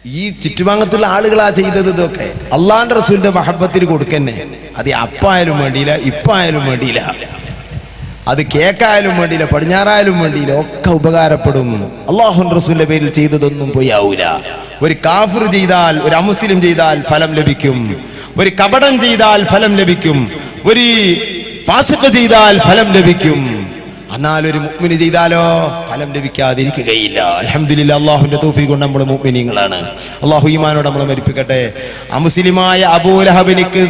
ഈ ചുറ്റുഭാഗത്തുള്ള ആളുകളാ ചെയ്തത്. ഇതൊക്കെ അള്ളാന്റെ റസൂലിന്റെ മഹബത്തിന് കൊടുക്കന്നെ. അത് അപ്പായാലും വേണ്ടിയില്ല, ഇപ്പായാലും വേണ്ടിയില്ല, അത് കേക്കായാലും വേണ്ടിയില്ല, പടിഞ്ഞാറായാലും വേണ്ടിയില്ല, ഒക്കെ ഉപകാരപ്പെടും. അള്ളാഹുന്റെ റസൂലിന്റെ പേരിൽ ചെയ്തതൊന്നും പോയാവൂല. ഒരു കാഫിർ ചെയ്താൽ, ഒരു അമുസ്ലിം ചെയ്താൽ ഫലം ലഭിക്കും. ഒരു കപടം ചെയ്താൽ ഫലം ലഭിക്കും. ഒരു ഫാസിഖ് ചെയ്താൽ ഫലം ലഭിക്കും. എന്നാൽ ഒരു മുഅ്മിൻ ചെയ്താലോ ഫലം ലഭിക്കാതിരിക്കുകയില്ല. അൽഹംദുലില്ലാഹ്, അല്ലാഹുവിന്റെ തൗഫീഖ് കൊണ്ട് നമ്മൾ മുഅ്മിനീങ്ങളാണ്. അല്ലാഹു ഈമാനോടെ നമ്മളെ മരിപ്പിക്കട്ടെ. അമുസ്ലിമായ അബൂലഹബിനിക്ക്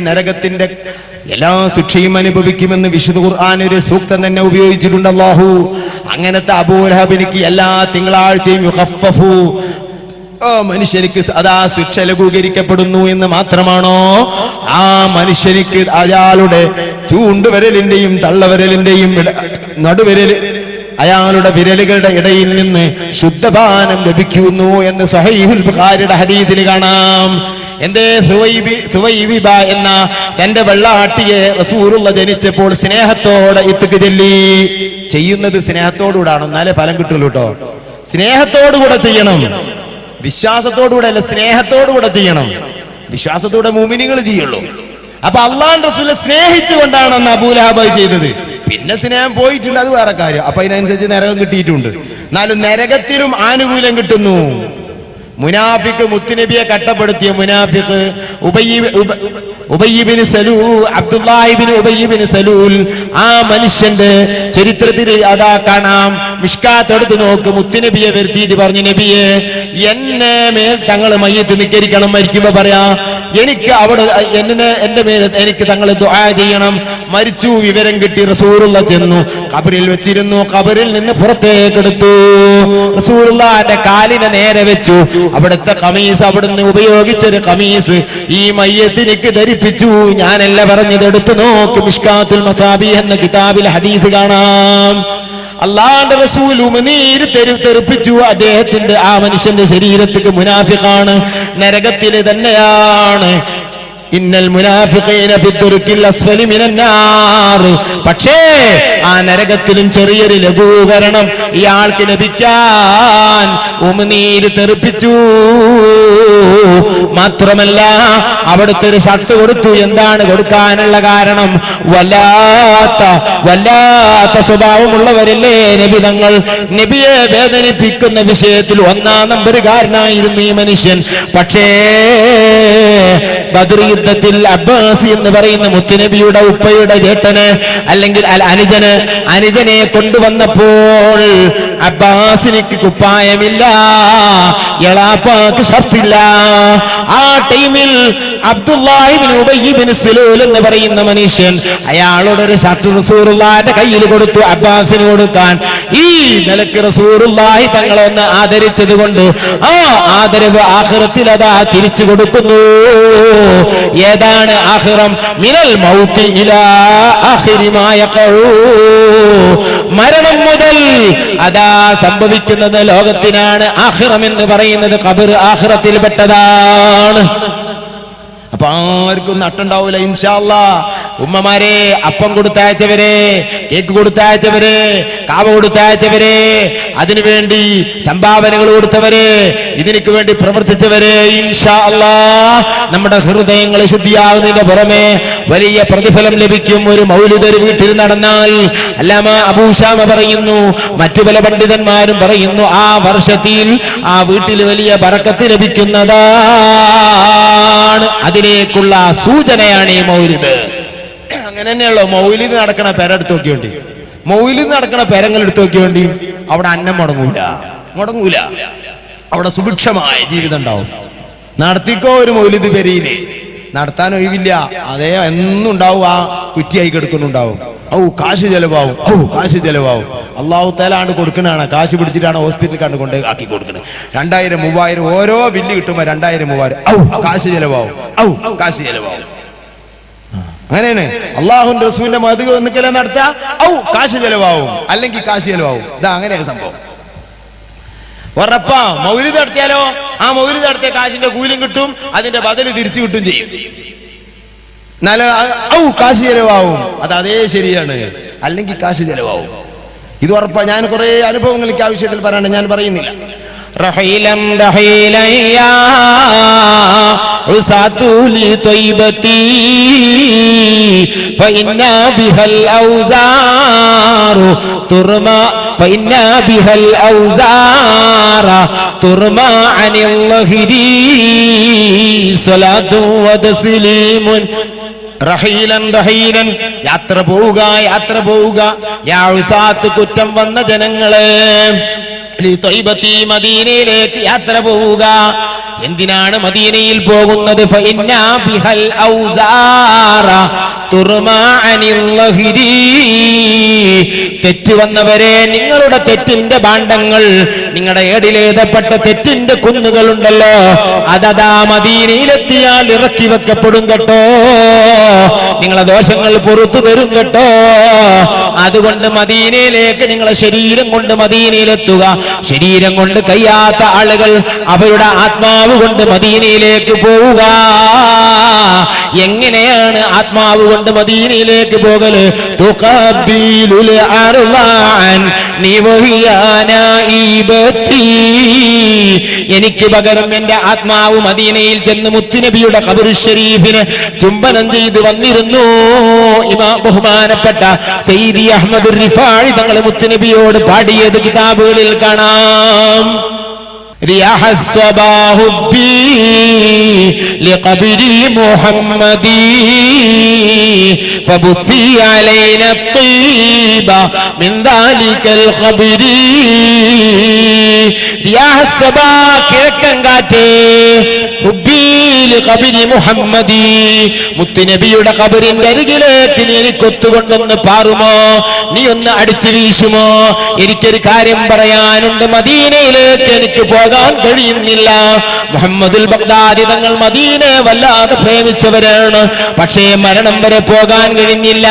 നരകത്തിന്റെ എല്ലാ ശിക്ഷയും അനുഭവിക്കുമെന്ന് വിശുദ്ധ ഖുർആൻ ഒരു സൂക്തം തന്നെ ഉപയോഗിച്ചിട്ടുണ്ട്. അല്ലാഹു അങ്ങനത്തെ അബൂലഹബിനിക്ക് എല്ലാ തിങ്കളാഴ്ചയും യുഖഫഫു, മനുഷ്യർക്ക് അതാ ശിക്ഷ ലഘൂകരിക്കപ്പെടുന്നു എന്ന് മാത്രമാണോ? ആ മനുഷ്യനിക്ക് അയാളുടെ ചൂണ്ടുവിരലിന്റെയും തള്ളവിരലിന്റെയും നടുവിരൽ, അയാളുടെ വിരലുകളുടെ ഇടയിൽ നിന്ന് ശുദ്ധപാനം ലഭിക്കുന്നു എന്ന് സ്വഹീഹുൽ ബുഖാരിയുടെ ഹദീസിൽ കാണാം. എന്റെ സുവൈബിബ എന്ന തന്റെ വെള്ളാട്ടിയെ റസൂലുള്ളാഹി ജനിച്ചപ്പോൾ സ്നേഹത്തോടെ ഇത്ത്ക്ക് ചൊല്ലി. ചെയ്യുന്നത് സ്നേഹത്തോടുകൂടാണ്, എന്നാലേ ഫലം കിട്ടുള്ളൂ കേട്ടോ. സ്നേഹത്തോടുകൂടെ ചെയ്യണം, വിശ്വാസത്തോടുകൂടെ അല്ല, സ്നേഹത്തോടുകൂടെ ചെയ്യണം. വിശ്വാസത്തോടെ മുഅ്മിനീങ്ങൾ ചെയ്യുള്ളൂ. അപ്പൊ അള്ളാഹുവിന്റെ റസൂലിനെ സ്നേഹിച്ചുകൊണ്ടാണ് അന്ന് അബൂലഹബ് ചെയ്തത്. പിന്നെ സ്നേഹം പോയിട്ടുണ്ട്, അത് വേറെ കാര്യം. അപ്പൊ അതിനനുസരിച്ച് നരകം കിട്ടിയിട്ടുണ്ട്. എന്നാലും നരകത്തിലും ആനുകൂല്യം കിട്ടുന്നു. മുനാഫിക്ക് മുത്തുനബിയെ കട്ടപ്പെടുത്തിയ മുനാഫിക്ക് ഉബയ്യ് ഇബ്നു സലൂൽ, അബ്ദുല്ലാഹി ഇബ്നു ഉബയ്യ് ഇബ്നു സലൂൽ, ആ മനുഷ്യന്റെ ചരിത്രത്തിൽ അതാ കാണാം. മിഷ്കാത്ത് എടുത്ത് നോക്ക്, മുത്തുനബിയെ വരുത്തിയിട്ട് പറഞ്ഞു, നബിയെ എന്നെ മേൽ തങ്ങൾ മയ്യത്ത് നിക്കരിക്കണം, മരിക്കുമ്പോ പറയാ എനിക്ക് അവിടെ എന്റെ മേൽ എനിക്ക് തങ്ങൾ ദുആ ചെയ്യണം. മരിച്ചു വിവരം കിട്ടി. റസൂലുള്ളാഹി ചെന്നു, ഖബറിൽ വെച്ചിരുന്നു. ഖബറിൽ നിന്ന് പുറത്തേക്കെടുത്തു. റസൂലുള്ളാഹിന്റെ കാലിനെ നേരെ വെച്ചു. അവിടുത്തെ ഖമീസ്, അവിടുന്ന് ഉപയോഗിച്ചൊരു ഖമീസ് ഈ മയ്യത്തിനിക്ക് ധരിപ്പിച്ചു. ഞാനല്ല പറഞ്ഞത്, എടുത്തു നോക്ക്. മിഷ്കാത്തുൽ മസാബീഹ് എന്ന കിതാബിൽ ഹദീസ് കാണാം. അല്ലാഹുവിന്റെ റസൂൽ ഉമിനീര് തെറിപ്പിച്ചു അദ്ദേഹത്തിന്റെ, ആ മനുഷ്യന്റെ ശരീരത്തിക്ക്. മുനാഫിഖാണ്, നരകത്തിൽ തന്നെയാണ്. ഇന്നൽ മുനാഫിഖീന ഫിദ്ദുർക്കിൽ അസ്ഫലി മിനന്നാർ. പക്ഷേ ആ നരകത്തിലും ചെറിയൊരു ലഘൂകരണം ഇയാൾക്ക് ലഭിക്കാൻ ഉമിനീര് തെറിപ്പിച്ചു. മാത്രമല്ല അവിടുത്തെ ഒരു ഷർട്ട് കൊടുത്തു. എന്താണ് കൊടുക്കാനുള്ള കാരണം? വല്ലാത്ത സ്വഭാവമുള്ളവരല്ലേ നബി തങ്ങൾ. നബിയെ വേദനിപ്പിക്കുന്ന വിഷയത്തിൽ ഒന്നാം നമ്പറുകാരനായിരുന്നു ഈ മനുഷ്യൻ. പക്ഷേ ബദർ യുദ്ധത്തിൽ അബ്ബാസ് എന്ന് പറയുന്ന മുത്തുനബിയുടെ ഉപ്പയുടെ ജേട്ടന് അല്ലെങ്കിൽ അനുജനെ കൊണ്ടുവന്നപ്പോൾ അബ്ബാസിനിക്ക് കുപ്പായമില്ല, എളാപ്പാക്ക് ഷർട്ടില്ല. ആ ടൈമിൽ അബ്ദുല്ലാഹി ഇബ്നു ഉബയ്യ് ഇബ്നു സലൂൽ എന്ന് പറയുന്ന മനുഷ്യൻ അയാളോടൊരു ഷർട്ട് റസൂലുള്ളാഹിന്റെ കയ്യിൽ കൊടുത്തു, അബ്ബാസിന് കൊടുക്കാൻ. ഈ നിലക്ക് റസൂലുള്ളാഹി തങ്ങളെ ഒന്ന് ആദരിച്ചത് കൊണ്ട് ആ ആദരവ് ആഖിറത്തിൽ അതാ തിരിച്ചു കൊടുക്കുന്നു. ഏതാണ് ആഖിറം? മിനൽ മൗതി ഇലാ ആഖിരി മാ യഖഉ. മരണം മുതൽ അതാ സംഭവിക്കുന്നത് ലോകത്തിനാണ് ആഖിറം എന്ന് പറയുന്നത്. ഖബർ ആഖിറത്തിൽ പെട്ടതാണ്. അപ്പൊ ആർക്കും നട്ടുണ്ടാവൂല ഇൻഷാ അല്ലാഹ്. ഉമ്മമാരെ, അപ്പം കൊടുത്തയച്ചവരെ, കേക്ക് കൊടുത്തയച്ചവരെ, കാവ കൊടുത്തയച്ചവരെ, അതിനുവേണ്ടി സംഭാവനകൾ കൊടുത്തവരെ, ഇതിനു വേണ്ടി പ്രവർത്തിച്ചവരെ, ഇൻഷാ അല്ലാഹ് നമ്മുടെ ഹൃദയങ്ങൾ ശുദ്ധിയാവുന്നതിന്റെ പുറമെ വലിയ പ്രതിഫലം ലഭിക്കും. ഒരു മൗലിദ് ഒരു വീട്ടിൽ നടന്നാൽ, അല്ലാമ അബൂ ശാമ പറയുന്നു, മറ്റു പല പണ്ഡിതന്മാരും പറയുന്നു, ആ വർഷത്തിൽ ആ വീട്ടിൽ വലിയ ബറക്കത്ത് ലഭിക്കുന്നതാണ്. അതിലേക്കുള്ള സൂചനയാണ് ഈ മൗലിദ്. അങ്ങനെ തന്നെയുള്ളൂ. മൗലിദ് നടക്കണ പെരെടുത്ത് നോക്കിയോണ്ടി, മൗലിദ് നടക്കണ പെരങ്ങൾ എടുത്തു നോക്കിയോണ്ടി, അവിടെ അന്നം മുടങ്ങൂല. അവിടെ സുഭിക്ഷമായ ജീവിതം ഉണ്ടാവും. നടത്തിക്കോ ഒരു മൗലിദ് പെരയില്, നടത്താൻ ഒഴിവില്ല. അതേ എന്നും ഉണ്ടാവും, ആ കുറ്റിയായി കിടക്കുന്നുണ്ടാവും. കാശ് ചെലവാവും, ചെലവാവും. അള്ളാഹു തആല കൊടുക്കണാണ്, കാശ് പിടിച്ചിട്ടാണ് ഹോസ്പിറ്റലിൽ കൊണ്ട് ആക്കി കൊടുക്കുന്നത്. 2000 3000 ഓരോ ബില്ല് കിട്ടുമ്പോ 2000 3000 കാശ് ചെലവാവും, കാശ് ചെലവാവും. അങ്ങനെയാണ് അള്ളാഹുവിന്റെ റസൂലിന്റെ മദ്ഹ് ഒന്നിക്കലെ നടത്താ, കാശ് ചെലവാവും, അല്ലെങ്കിൽ കാശ് ചെലവാവും. ഇതാ അങ്ങനെയാണ് സംഭവം. ഉറപ്പാ. മൗലിദ് നടത്തിയാലോ ആ മൗലിദ് നടത്തിയ കാശിന്റെ കൂലിയും കിട്ടും, അതിന്റെ ബദല് തിരിച്ചു കിട്ടും ചെയ്യും. നല്ല കാശ് ചെലവാവും. അത് അതേ ശരിയാണ്, അല്ലെങ്കിൽ കാശ് ചെലവാവും. ഇത് ഉറപ്പാ. ഞാൻ കുറെ അനുഭവങ്ങൾ എനിക്ക് ആവശ്യത്തിൽ പറയാണ്ട് ഞാൻ പറയുന്നില്ല. റഹീലൻ റഹീലൻ യാ ഉസാതുലി ത്വയ്ബതി ഫഇന്നാ ബിഹൽ ഔസാറു തുർമാ ഫഇന്നാ ബിഹൽ ഔസാറ തുർമാ അനിൽ ലഹിരി സ്വലാത്തു വതസ്ലീമുൻ റഹീലൻ റഹീലൻ യാത്ര പോവുക യാത്ര പോവുക യാ ഉസാത്ത് കുറ്റം വന്ന ജനങ്ങളെ ത്വയ്ബതി മദീനയിലേക്ക് യാത്ര പോവുക. എന്തിനാണ് മദീനയിൽ പോകുന്നത്? ഫഇന്നാ ബിഹൽ ഔസാറ തുർമാ അനിൽ ലഹിരി തെറ്റ് വന്നവരെ നിങ്ങളുടെ തെറ്റിന്റെ ഭാണ്ഡങ്ങൾ, നിങ്ങളുടെ ഏടിലെഴുതപ്പെട്ട തെറ്റിന്റെ കുന്നുകളുണ്ടല്ലോ, അതതാ മദീനയിലെത്തിയാൽ ഇറക്കി വെക്കപ്പെടും കേട്ടോ. നിങ്ങളെ ദോഷങ്ങൾ പുറത്തു തരും കേട്ടോ. അതുകൊണ്ട് മദീനയിലേക്ക് നിങ്ങളെ ശരീരം കൊണ്ട് മദീനയിലെത്തുക. ശരീരം കൊണ്ട് കഴിയാത്ത ആളുകൾ അവരുടെ ആത്മാവ് കൊണ്ട് മദീനയിലേക്ക് പോവുക. എങ്ങനെയാണ് ആത്മാവ് കൊണ്ട് മദീനയിലേക്ക് പോകല്? തുഖബിലുൽ അർവാൻ നിവഹിയാനായിബതി, എനിക്ക് പകരം എന്റെ ആത്മാവ് മദീനയിൽ ചെന്ന് മുത്തുനബിയുടെ ഖബർ ഷരീഫിന് ചുംബനം ചെയ്ത് വന്നിരുന്നു. ഇമാം ബഹുമാനപ്പെട്ട സയ്യിദി അഹ്മദ് റിഫാഇ തങ്ങൾ മുത്തുനബിയോട് പാടിയത് കിതാബുകളിൽ കാണാം. رياح الصباح بي لقبر محمد فبثي علينا الطيبة من ذلك الخبر. رياح الصباح കിഴക്കൻ കാറ്റ് ഹുബ്ബി ലിഖബരി മുഹമ്മദി, മുത്തുനബിയുടെ ഖബറിന്റെ അരികിലേക്ക് നീ എനിക്കൊത്തുകൊണ്ടൊന്ന് പാറുമോ, നീ ഒന്ന് അടിച്ചു വീശുമോ? എനിക്കൊരു കാര്യം പറയാനുണ്ട്. മദീനയിലേക്ക് എനിക്ക് പോകാൻ കഴിയുന്നില്ല. മുഹമ്മദുൽ ബഗ്ദാദി തങ്ങൾ മദീനയെ വല്ലാതെ പ്രേമിച്ചവരാണ്. പക്ഷേ മരണം വരെ പോകാൻ കഴിഞ്ഞില്ല.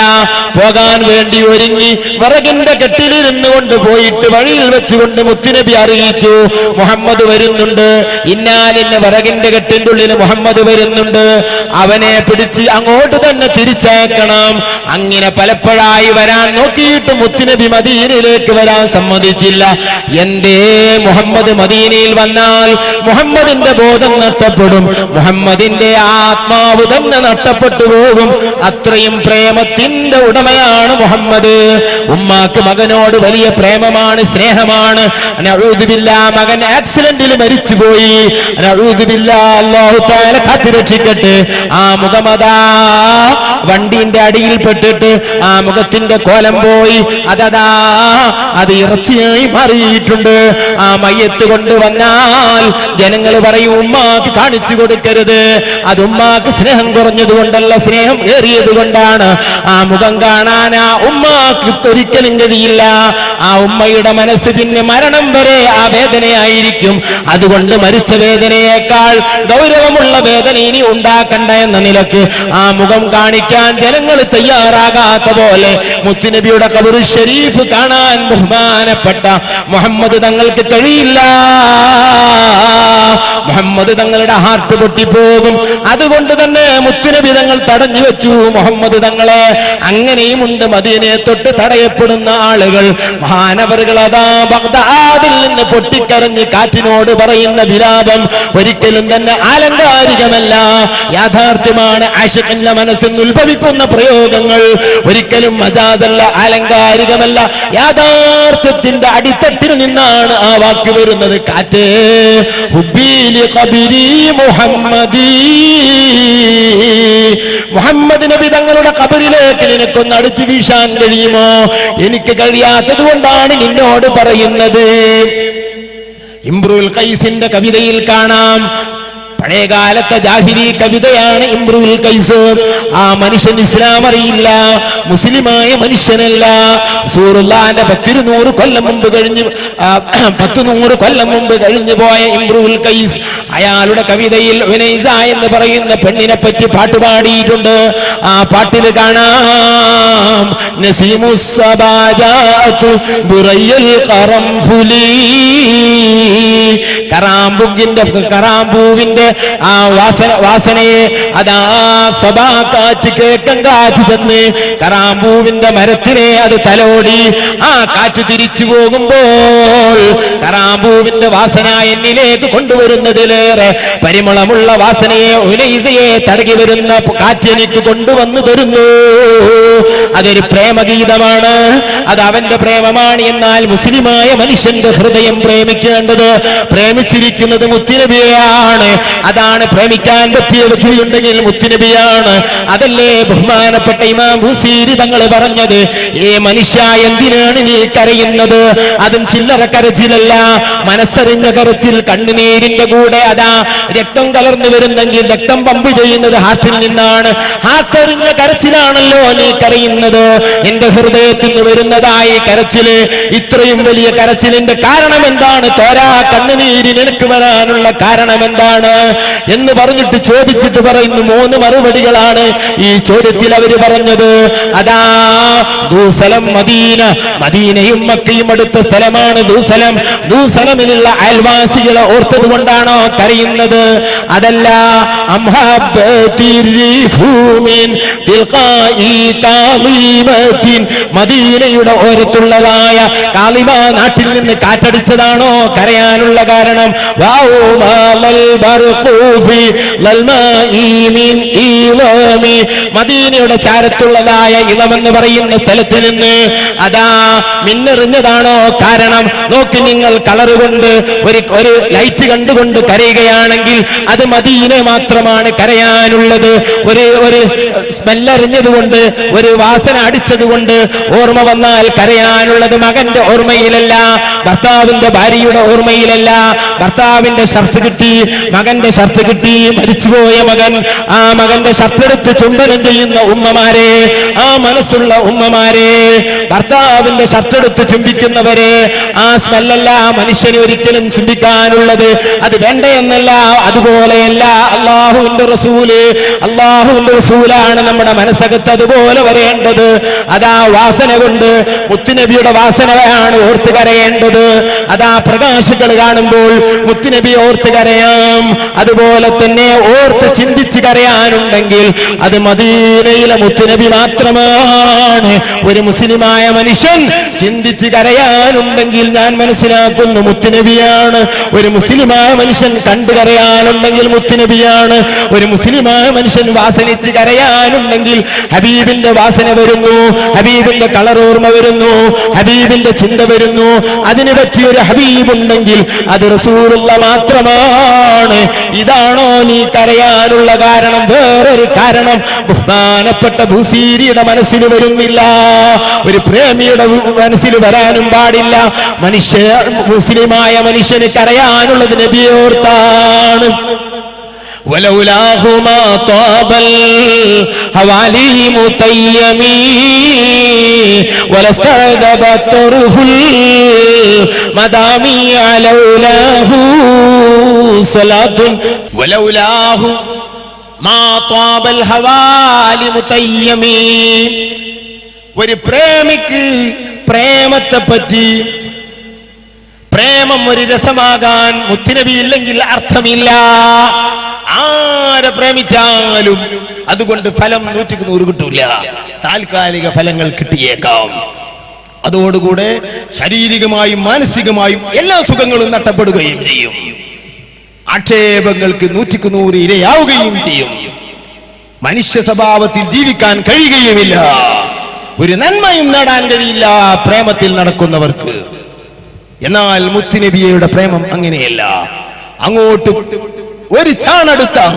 പോകാൻ വേണ്ടി ഒരുങ്ങി വിറകിന്റെ കെട്ടിലിരുന്നു കൊണ്ട് പോയിട്ട് വഴിയിൽ വെച്ചുകൊണ്ട് മുത്തുനബി അറിയിച്ചു, മുഹമ്മദ് വരുന്നുണ്ട്. ഇന്നാലിന്റെ വിറകിന്റെ കെട്ടിന്റെ ഉള്ളിൽ മുഹമ്മദ് വരുന്നുണ്ട്, അവനെ പിടിച്ച് അങ്ങോട്ട് തന്നെ തിരിച്ചേക്കണം. അങ്ങനെ പലപ്പോഴായി വരാൻ നോക്കിയിട്ട് മുത്തുനബി മദീനയിലേക്ക് വരാൻ സമ്മതിച്ചില്ല. എന്തേ? മുഹമ്മദ് മദീനയിൽ വന്നാൽ മുഹമ്മദിന്റെ ബോധം നഷ്ടപ്പെടും, മുഹമ്മദിന്റെ ആത്മാവ് തന്നെ നഷ്ടപ്പെട്ടു പോകും. അത്രയും പ്രേമത്തിന്റെ ഉടമയാണ് മുഹമ്മദ്. ഉമ്മാക്ക് മകനോട് വലിയ പ്രേമമാണ്, സ്നേഹമാണ്. നഊദു ബില്ലാഹ്, മകൻ ആക്സിഡന്റിൽ മരിച്ചുപോയി. നഊദു ബില്ലാഹ്, അല്ലാഹു തആല കാത്തുരക്ഷിക്കട്ടെ. ആ മുഖമതാ വണ്ടിന്റെ അടിയിൽ പെട്ടിട്ട് ആ മുഖത്തിന്റെ കോലം പോയി. അത് ഇറച്ചിയായി മാറിയിട്ടുണ്ട്. ആ മയ്യത്ത് കൊണ്ടുവന്നാൽ ജനങ്ങൾ പറയും ഉമ്മാക്ക് കാണിച്ചു കൊടുക്കരുത്. അത് ഉമ്മാക്ക് സ്നേഹം കുറഞ്ഞത് കൊണ്ടല്ല, സ്നേഹം ഏറിയത് കൊണ്ടാണ്. ആ മുഖം കാണാൻ ആ ഉമ്മാക്ക് ഒരിക്കലും കഴിയില്ല. ആ ഉമ്മയുടെ മനസ്സ് പിന്നെ മരണം വരെ ആ വേദനയായിരിക്കും. അതുകൊണ്ട് മരിച്ച വേദനയേക്കാൾ ഗൗരവമുള്ള വേദന ഇനി ഉണ്ടാക്കണ്ട എന്ന നിലക്ക് ആ മുഖം കാണിക്കാൻ ജനങ്ങൾ തയ്യാറാകാത്ത പോലെ മുത്തുനബിയുടെ ഖബർ ഷരീഫ് കാണാൻ ബഹുമാനപ്പെട്ട മുഹമ്മദ് തങ്ങൾക്ക് കഴിയില്ല. മുഹമ്മദ് തങ്ങളുടെ ഹാർട്ട് പൊട്ടിപ്പോകും. അതുകൊണ്ട് തന്നെ മുത്തുനബി തങ്ങൾ തടഞ്ഞു വെച്ചു മുഹമ്മദ് തങ്ങളെ. അങ്ങനെയും ഉണ്ട് മദീനയെ തൊട്ട് തടയപ്പെടുന്ന ആളുകൾ. മഹാനവറുകൾ അതാ ബഗ്ദാദിൽ നിന്ന് പൊട്ടിക്കരഞ്ഞ് കാറ്റിനോട് പറയുന്ന വിലാപം ഒരിക്കലും തന്നെ ആലങ്കാരികമല്ല, യാഥാർത്ഥ്യമാണ്. ആശിഖിന്റെ മനസ്സിൽ നിന്ന് ഉത്ഭവിക്കുന്ന പ്രയോഗങ്ങൾ ഒരിക്കലും മജാസല്ല, ആലങ്കാരികമല്ല. യാഥാർത്ഥ്യത്തിന്റെ അടിത്തട്ടിൽ നിന്നാണ് ആ വാക്ക് വരുന്നത്. കാറ്റ് ഹുബ്ബി ലിഖബരി മുഹമ്മദി, മുഹമ്മദ് നബി തങ്ങളുടെ ഖബറിലേക്ക് നിനക്കൊന്ന് അടുത്ത് വീശാൻ കഴിയുമോ? എനിക്ക് കഴിയാത്തത് കൊണ്ടാണ് നിന്നോട് പറയുന്നത്. ഇംറുൽ ഖൈസിന്റെ കവിതയിൽ കാണാം, പഴയകാലത്തെ ജാഹിലി കവിതയാണ് ഇംറുൽ ഖൈസ്. ആ മനുഷ്യൻ ഇസ്ലാം അറിയില്ല, മുസ്ലിമായ മനുഷ്യനല്ല. റസൂലുള്ളാഹിന്റെ 100 കൊല്ലം മുമ്പ് കഴിഞ്ഞു പോയ ഇംറുൽ ഖൈസ്, അയാളുടെ കവിതയിൽ ഉനൈസ എന്ന് പറയുന്ന പെണ്ണിനെ പറ്റി പാട്ടുപാടിയിട്ടുണ്ട്. ആ പാട്ടിൽ കാണാം, നസീമുസ് സബാജാതു ബുറയ്യൽ ഖറംഫുലി കറാമ്പൂവിന്റെ ആ വാസനയെ അതാ സബാ കാറ്റ് കിഴക്കൻ കാറ്റ് ചെന്ന് കറാമ്പൂവിന്റെ മരത്തിനെ അത് തലോടി ആ കാറ്റ് തിരിച്ചു പോകുമ്പോൾ കറാമ്പൂവിന്റെ വാസന എന്നിലേക്ക് കൊണ്ടുവരുന്നതിലേറെ പരിമളമുള്ള വാസനയെ ഉനൈസയെ തടകി വരുന്ന കാറ്റ് എനിക്ക് കൊണ്ടുവന്നു തരുന്നു. അതൊരു പ്രേമഗീതമാണ്, അത് അവന്റെ പ്രേമമാണ്. എന്നാൽ മുസ്ലിമായ മനുഷ്യന്റെ ഹൃദയം പ്രേമിക്കേണ്ടത്, പ്രേമിച്ചിരിക്കുന്നത് മുത്തുനബിയെയാണ്. അതാണ് പ്രേമിക്കാൻ പറ്റിയ വ്യക്തിയുണ്ടെങ്കിൽ മുത്തുനബിയാണ്. അതല്ലേ ബഹുമാനപ്പെട്ട ഇമാം ബുസീരി തങ്ങൾ പറഞ്ഞത്, ഏ മനുഷ്യ എന്തിനാണ് നീ കരയുന്നത്? അതും ചില്ലറ കരച്ചിലല്ല, മനസ്സറിഞ്ഞ കരച്ചിൽ. കണ്ണുനീരിന്റെ കൂടെ അതാ രക്തം കലർന്നു വരുന്നെങ്കിൽ രക്തം പമ്പ് ചെയ്യുന്നത് ഹാർട്ടിൽ നിന്നാണ്. ഹാർട്ടറിഞ്ഞ കരച്ചിലാണല്ലോ നീ കരയുന്നത്. എന്റെ ഹൃദയത്തിൽ നിന്ന് വരുന്നതായി കരച്ചില്, ഇത്രയും വലിയ കരച്ചിലിന്റെ കാരണം എന്താണ്? തോരാ കണ്ണുനീര് നിനക്ക് വരാനുള്ള കാരണം എന്താണ് എന്ന് പറഞ്ഞിട്ട് ചോദിച്ചിട്ട് പറയുന്നു 3 മറുപടികളാണ് ഈ ചോദ്യത്തിൽ അവര് പറഞ്ഞത്. അതാ ദൂസലം മദീന, മദീനയും മക്കയും അടുത്ത സ്ഥലമാണ് ദൂസലം. ദൂസലമിലുള്ള അയൽവാസികളെ ഓർത്തത് കൊണ്ടാണോ കരയുന്നത്? അതല്ല, മദീനയുടെ ഓരത്തുള്ളതായ കാളിമ നാട്ടിൽ നിന്ന് കാറ്റടിച്ചതാണോ കരയാനുള്ള കാരണം? മദീനയുടെ ചാരത്തുള്ളതായ ഇളമെന്ന് പറയുന്ന സ്ഥലത്ത് നിന്ന് അതാ മിന്നെറിഞ്ഞതാണോ കാരണം? നോക്കി നിങ്ങൾ, കളറ് കൊണ്ട് ഒരു ലൈറ്റ് കണ്ടുകൊണ്ട് കരയുകയാണെങ്കിൽ അത് മദീന മാത്രമാണ് കരയാനുള്ളത്. ഒരു സ്മെല്ലറിഞ്ഞതുകൊണ്ട്, ഒരു വാസന അടിച്ചതുകൊണ്ട് ഓർമ്മ വന്നാൽ കരയാനുള്ളത് മകന്റെ ഓർമ്മയിലല്ല, ഭർത്താവിന്റെ ഭാര്യയുടെ ഓർമ്മയിലല്ല. ഭർത്താവിന്റെ ഷർട്ട് കിട്ടി, മകന്റെ ഷർട്ട് കിട്ടി, മരിച്ചുപോയ മകൻ, ആ മകന്റെ ഷർട്ടെടുത്ത് ചുംബനം ചെയ്യുന്ന ഉമ്മമാരെ, ആ മനസ്സുള്ള ഉമ്മമാരെ, ഭർത്താവിന്റെ ഷർട്ടെടുത്ത് ചുംബിക്കുന്നവരെ, ആ സ്മെല്ലല്ല മനുഷ്യന് ഒരിക്കലും ചുംബിക്കാനുള്ളത്. അത് വേണ്ടയെന്നല്ല, അതുപോലെയല്ല അള്ളാഹുവിന്റെ റസൂലാണ് നമ്മുടെ മനസ്സകത്ത് അതുപോലെ വരേണ്ടത്. അതാ വാസന കൊണ്ട് മുത്തുനബിയുടെ വാസനയാണ് ഓർത്ത് കരയേണ്ടത്. അതാ പ്രകാശികൾ കാണുമ്പോൾ മുത്തുനബി ഓർത്ത് കരയാം. അതുപോലെ തന്നെ ഓർത്ത് ചിന്തിച്ച് കരയാനുണ്ടെങ്കിൽ അത് മദീനയിലെ മുത്തുനബി മാത്രമാണ്. ഒരു മുസ്ലിമായ മനുഷ്യൻ ചിന്തിച്ച് കരയാനുണ്ടെങ്കിൽ ഞാൻ മനസ്സിലാക്കുന്നു മുത്തുനബിയാണ്. ഒരു മുസ്ലിമായ മനുഷ്യൻ കണ്ടു കരയാനുണ്ടെങ്കിൽ മുത്തുനബിയാണ്. ഒരു മുസ്ലിമായ മനുഷ്യൻ വാസനിച്ച് കരയാനുണ്ടെങ്കിൽ ഹബീബിന്റെ വാസന വരുന്നു, ഹബീബിന്റെ കളർ ഓർമ്മ വരുന്നു, ഹബീബിന്റെ ചിന്ത വരുന്നു. അതിന് പറ്റിയൊരു ഹബീബുണ്ടെങ്കിൽ അത് റസൂലുള്ള മാത്രമാണ്. ഇതാണോ നീ കരയാനുള്ള കാരണം? വേറൊരു കാരണം ബഹുമാനപ്പെട്ട ബുസീരിയുടെ മനസ്സിൽ വരുന്നില്ല, ഒരു പ്രേമിയുടെ മനസ്സിൽ വരാനും പാടില്ല. മുസ്ലിമായ മനുഷ്യന് കരയാനുള്ളത് നബിയോർത്താണ്. ولولاه ما طاب الحوالي متيمي ولاستعذب الطرف المدامي لولاه صلاة ولولاه ما طاب الحوالي متيمي. ഒരു പ്രേമിക്ക് പ്രേമത്തെ പറ്റി, പ്രേമം ഒരു രസമാകാൻ മുത്തുനബി ഇല്ലെങ്കിൽ അർത്ഥമില്ല. ആരെ പ്രേമിച്ചാലും അതുകൊണ്ട് ഫലം 100% കിട്ടൂല, താൽക്കാലിക ഫലങ്ങൾ കിട്ടിയേക്കാം. അതോടുകൂടെ ശാരീരികമായും മാനസികമായും എല്ലാ സുഖങ്ങളും നഷ്ടപ്പെടുകയും ചെയ്യും, ആക്ഷേപങ്ങൾക്ക് 100% ഇരയാവുകയും ചെയ്യും, മനുഷ്യ സ്വഭാവത്തിൽ ജീവിക്കാൻ കഴിയുകയുമില്ല, ഒരു നന്മയും നേടാൻ കഴിയില്ല പ്രേമത്തിൽ നടക്കുന്നവർക്ക്. എന്നാൽ മുത്തുനബിയുടെ പ്രേമം അങ്ങനെയല്ല. അങ്ങോട്ട് ഒരു ചാണെടുത്താൽ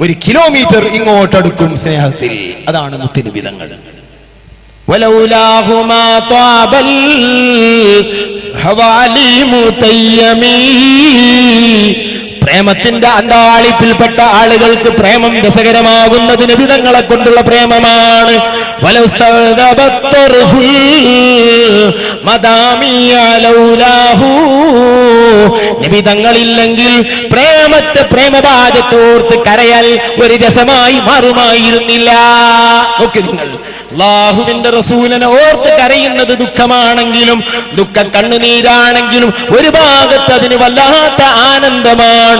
1 കിലോമീറ്റർ ഇങ്ങോട്ടടുക്കും സ്നേഹത്തിൽ. അതാണ് മുത്തുനബി തങ്ങൾ. വലൗലാഹു മാ ത്വാബൽ ഹവാലി മുതയ്യമി. പ്രേമത്തിന്റെ അന്താളിപ്പിൽപ്പെട്ട ആളുകൾക്ക് പ്രേമം രസകരമാകുന്നത് നബി തങ്ങളെ കൊണ്ടുള്ള പ്രേമമാണ്. നബി തങ്ങളില്ലെങ്കിൽ പ്രേമഭാജത്തോർത്ത് കരയാൽ ഒരു രസമായി മാറുമായിരുന്നില്ല. ഓക്കെ, നിങ്ങൾ അല്ലാഹുവിന്റെ റസൂലിനെ ഓർത്ത് കരയുന്നത് ദുഃഖമാണെങ്കിലും ദുഃഖ കണ്ണുനീരാണെങ്കിലും ഒരു ഭാഗത്ത് അതിന് വല്ലാത്ത ആനന്ദമാണ്.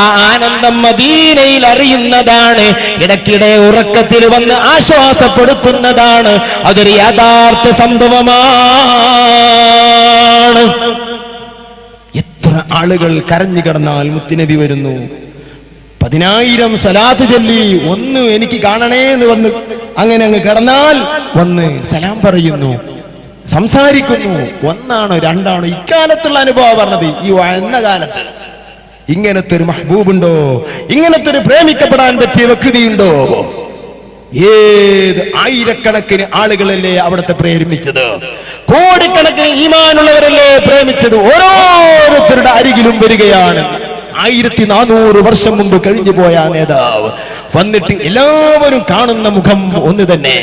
ആ ആനന്ദം മദീനയിൽ അറിയുന്നതാണ്. ഇടയ്ക്കിടെ ഉറക്കത്തിൽ വന്ന് ആശ്വാസപ്പെടുത്തുന്നതാണ്. അതൊരു യഥാർത്ഥ സംഭവമാണ്. എത്ര ആളുകൾ കരഞ്ഞു കിടന്നാൽ മുത്തുനബി വരുന്നു. 10,000 സലാത്ത് ചൊല്ലി ഒന്ന് എനിക്ക് കാണണേ എന്ന് വന്ന് അങ്ങനെ അങ്ങ് കിടന്നാൽ വന്ന് സലാം പറയുന്നു, സംസാരിക്കുന്നു. ഒന്നാണോ രണ്ടാണോ ഇക്കാലത്തുള്ള അനുഭവം പറഞ്ഞത്. ഈ വന്ന കാലത്ത് ഇങ്ങനത്തെ ഒരു മഹബൂബുണ്ടോ? ഇങ്ങനത്തെ ഒരു പ്രേമിക്കപ്പെടാൻ പറ്റിയ വ്യക്തിയുണ്ടോ? ഏത് ആയിരക്കണക്കിന് ആളുകളല്ലേ അവിടുത്തെ പ്രേമിച്ചത്, കോടിക്കണക്കിന് ഈമാനുള്ളവരല്ലേ പ്രേമിച്ചത്. ഓരോരുത്തരുടെ അരികിലും വരികയാണ്. 1400 വർഷം മുമ്പ് കഴിഞ്ഞു പോയ നേതാവ് വന്നിട്ട് എല്ലാവരും കാണുന്ന മുഖം ഒന്ന് തന്നെ.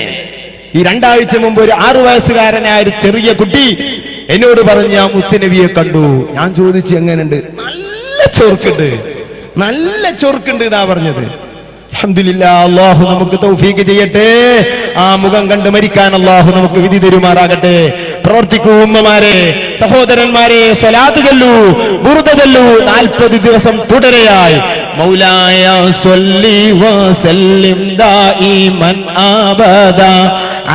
ഈ 2 ആഴ്ച മുമ്പ് ഒരു 6 വയസ്സുകാരനായ ഒരു ചെറിയ കുട്ടി എന്നോട് പറഞ്ഞു, ഞാൻ മുത്തുനബിയെ കണ്ടു. ഞാൻ ചോദിച്ചു എങ്ങനെയുണ്ട്? നല്ല ചൊറുക്കുണ്ട് എന്നാ പറഞ്ഞത്. അൽഹംദുലില്ലാഹ്, അല്ലാഹു നമുക്ക് തൗഫീഖ് ചെയ്യട്ടെ. ആ മുഖം കണ്ട് മരിക്കാൻ അല്ലാഹു നമുക്ക് വിധി തരുമാറാകട്ടെ. പ്രവർത്തിക്കൂ ഉമ്മമാരെ, സഹോദരന്മാരെ, സ്വലാത്ത് ചൊല്ലൂ, ബുർദ ചൊല്ലൂ. 40 ദിവസം തുടരെയായി മൗലായ സ്വല്ലി വസല്ലിം ദായിമൻ അബദാ